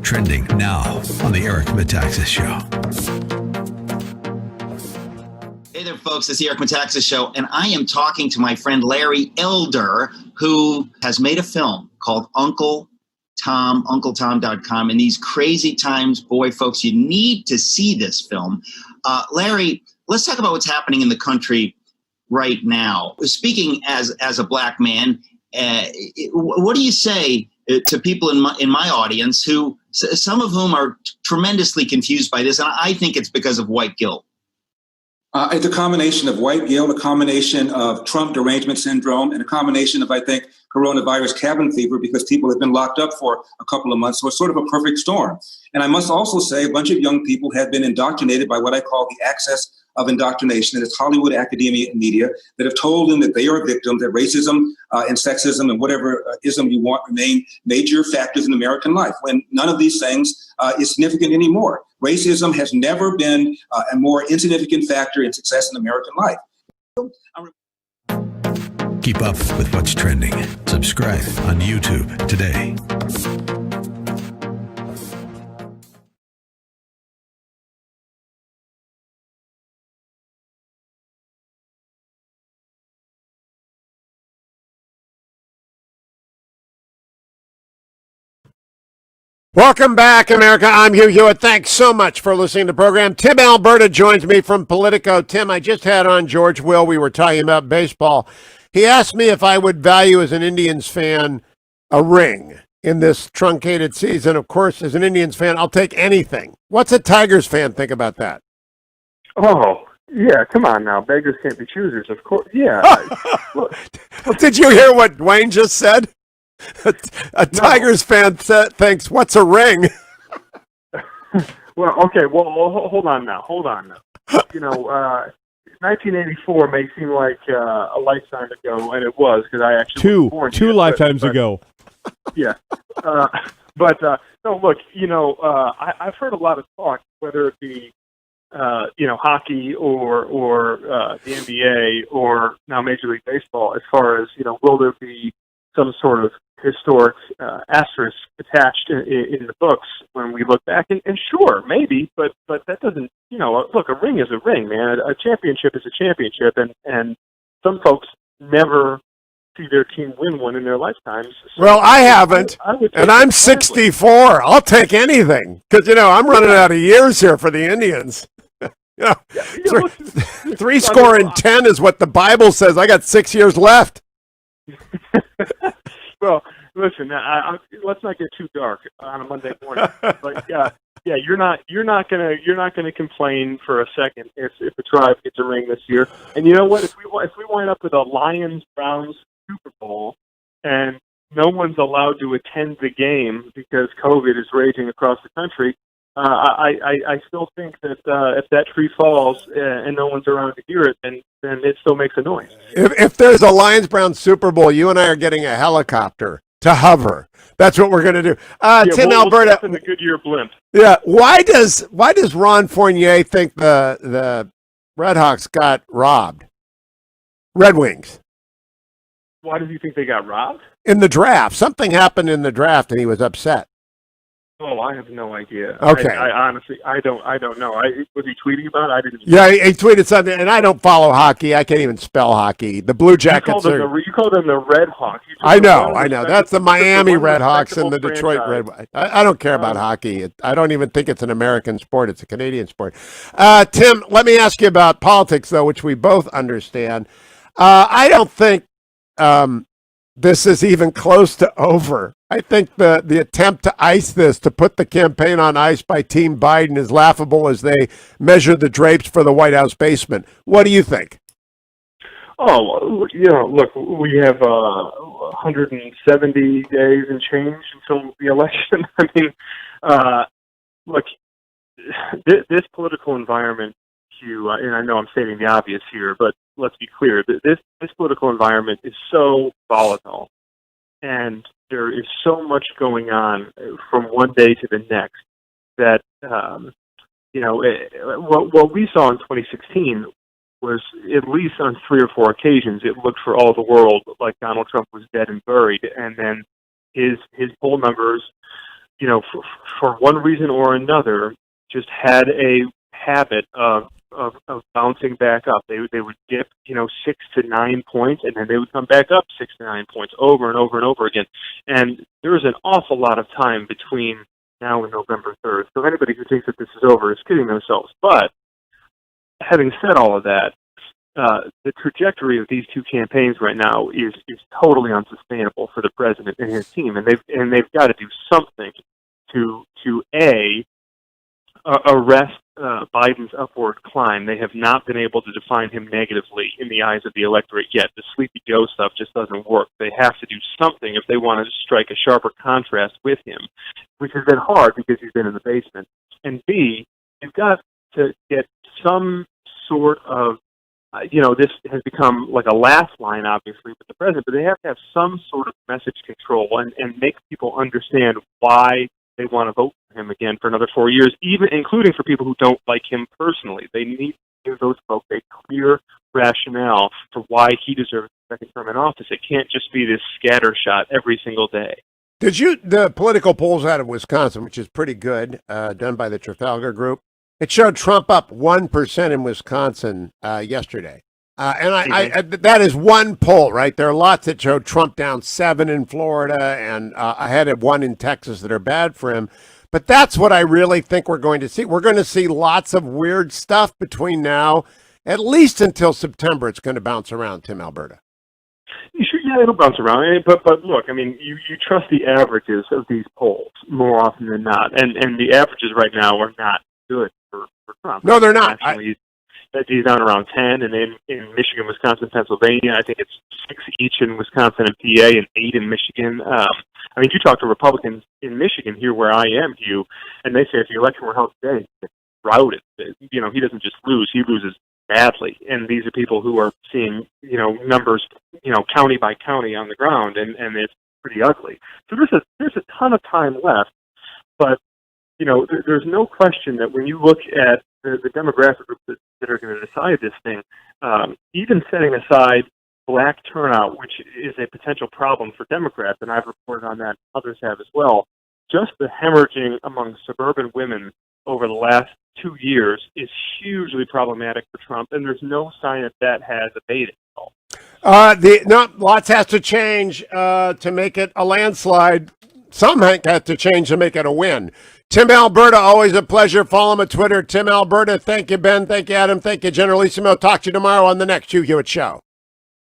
Trending now on the Eric Metaxas Show. Hey there, folks. It's the Eric Metaxas Show, and I am talking to my friend Larry Elder, who has made a film called Uncle Tom, UncleTom.com. In these crazy times, boy, folks, you need to see this film. Larry, let's talk about what's happening in the country right now. Speaking as a black man, what do you say to people in my audience who, some of whom are tremendously confused by this, and I think it's because of white guilt? It's a combination of white guilt, a combination of Trump derangement syndrome, and a combination of, I think, coronavirus cabin fever, because people have been locked up for a couple of months. So it's sort of a perfect storm. And I must also say a bunch of young people have been indoctrinated by what I call the access of indoctrination. And it's Hollywood, academia, and media that have told them that they are victims, that racism and sexism and whatever ism you want remain major factors in American life, when none of these things is significant anymore. Racism has never been a more insignificant factor in success in American life. Keep up with what's trending. Subscribe on YouTube today. Welcome back, America. I'm Hugh Hewitt. Thanks so much for listening to the program. Tim Alberta joins me from Politico. Tim, I just had on George Will. We were talking about baseball. He asked me if I would value, as an Indians fan, a ring in this truncated season. Of course, as an Indians fan, I'll take anything. What's a Tigers fan think about that? Oh, yeah, come on now. Beggars can't be choosers, of course. Yeah. Did you hear what Wayne just said? A Tigers fan thinks, what's a ring? Well, okay, well, hold on now. You know, 1984 may seem like a lifetime ago, and it was, because I actually was born two yet, lifetimes but, ago. Yeah. No, look, you know, I've heard a lot of talk, whether it be, you know, hockey or the NBA or now Major League Baseball, as far as, you know, will there be some sort of historic asterisk attached in the books when we look back, and sure, maybe, but that doesn't, you know, look, a ring is a ring, man. A championship is a championship, and some folks never see their team win one in their lifetimes. So well, I haven't, and I'm 64. I'll take anything, because, you know, I'm running out of years here for the Indians. You know, three score and 10 is what the Bible says. I got 6 years left. Well, listen, let's not get too dark on a Monday morning. But yeah, you're not gonna complain for a second if the Tribe gets a ring this year. And you know what? If we wind up with a Lions-Browns Super Bowl, and no one's allowed to attend the game because COVID is raging across the country, I still think that if that tree falls and no one's around to hear it, then it still makes a noise. If there's a Lions-Browns Super Bowl, you and I are getting a helicopter to hover. That's what we're going to do. Tim Alberta. In the Goodyear blimp. Yeah. Why does Ron Fournier think the Red Hawks got robbed? Red Wings. Why does he think they got robbed? In the draft. Something happened in the draft and he was upset. Oh, I have no idea. Okay. I honestly, I don't know. Was he tweeting about it? I didn't. Yeah, he tweeted something, and I don't follow hockey. I can't even spell hockey. The Blue Jackets you call them the Red Hawks. I know. That's the Miami Red Hawks and the Detroit Red. I don't care about hockey. I don't even think it's an American sport. It's a Canadian sport. Tim, let me ask you about politics, though, which we both understand. I don't think this is even close to over. I think the attempt to ice this, to put the campaign on ice by Team Biden, is laughable as they measure the drapes for the White House basement. What do you think? Oh, look, we have 170 days and change until the election. I mean, look, this political environment, Hugh, and I know I'm stating the obvious here, but let's be clear, this political environment is so volatile, and there is so much going on from one day to the next that, what we saw in 2016 was, at least on 3 or 4 occasions, it looked for all the world like Donald Trump was dead and buried, and then his poll numbers, for one reason or another, just had a habit of bouncing back up. They would dip, 6 to 9 points, and then they would come back up 6 to 9 points over and over and over again. And there is an awful lot of time between now and November 3rd. So anybody who thinks that this is over is kidding themselves. But having said all of that, the trajectory of these two campaigns right now is totally unsustainable for the president and his team, and they've got to do something to arrest Biden's upward climb. They have not been able to define him negatively in the eyes of the electorate yet. The Sleepy Joe stuff just doesn't work. They have to do something if they want to strike a sharper contrast with him, which has been hard because he's been in the basement. And B, you've got to get some sort of, this has become like a laugh line, obviously, with the president, but they have to have some sort of message control and make people understand why they want to vote for him again for another 4 years, even including for people who don't like him personally. They need to give those folks a clear rationale for why he deserves a second term in office. It can't just be this scattershot every single day. The political polls out of Wisconsin, which is pretty good, done by the Trafalgar Group, it showed Trump up 1% in Wisconsin yesterday. And that is one poll, right? There are lots that show Trump down 7 in Florida and ahead of 1 in Texas that are bad for him. But that's what I really think we're going to see. We're going to see lots of weird stuff between now, at least until September. It's going to bounce around, Tim Alberta. Yeah, it'll bounce around. But look, I mean, you trust the averages of these polls more often than not. And the averages right now are not good for Trump. No, they're not. He's down around 10, and in Michigan, Wisconsin, Pennsylvania, I think it's 6 each in Wisconsin and PA, and 8 in Michigan. I mean, you talk to Republicans in Michigan here where I am, Hugh, and they say if the election were held today, it's routed. He doesn't just lose; he loses badly. And these are people who are seeing, numbers, county by county on the ground, and it's pretty ugly. So there's a ton of time left, but there's no question that when you look at the demographic groups that are going to decide this thing, even setting aside black turnout, which is a potential problem for Democrats, and I've reported on that, others have as well, just the hemorrhaging among suburban women over the last 2 years is hugely problematic for Trump, and there's no sign that has abated at all. Lots has to change to make it a landslide. Some have to change to make it a win. Tim Alberta, always a pleasure. Follow him on Twitter, Tim Alberta. Thank you, Ben. Thank you, Adam. Thank you, Generalissimo. Talk to you tomorrow on the next Hugh Hewitt Show.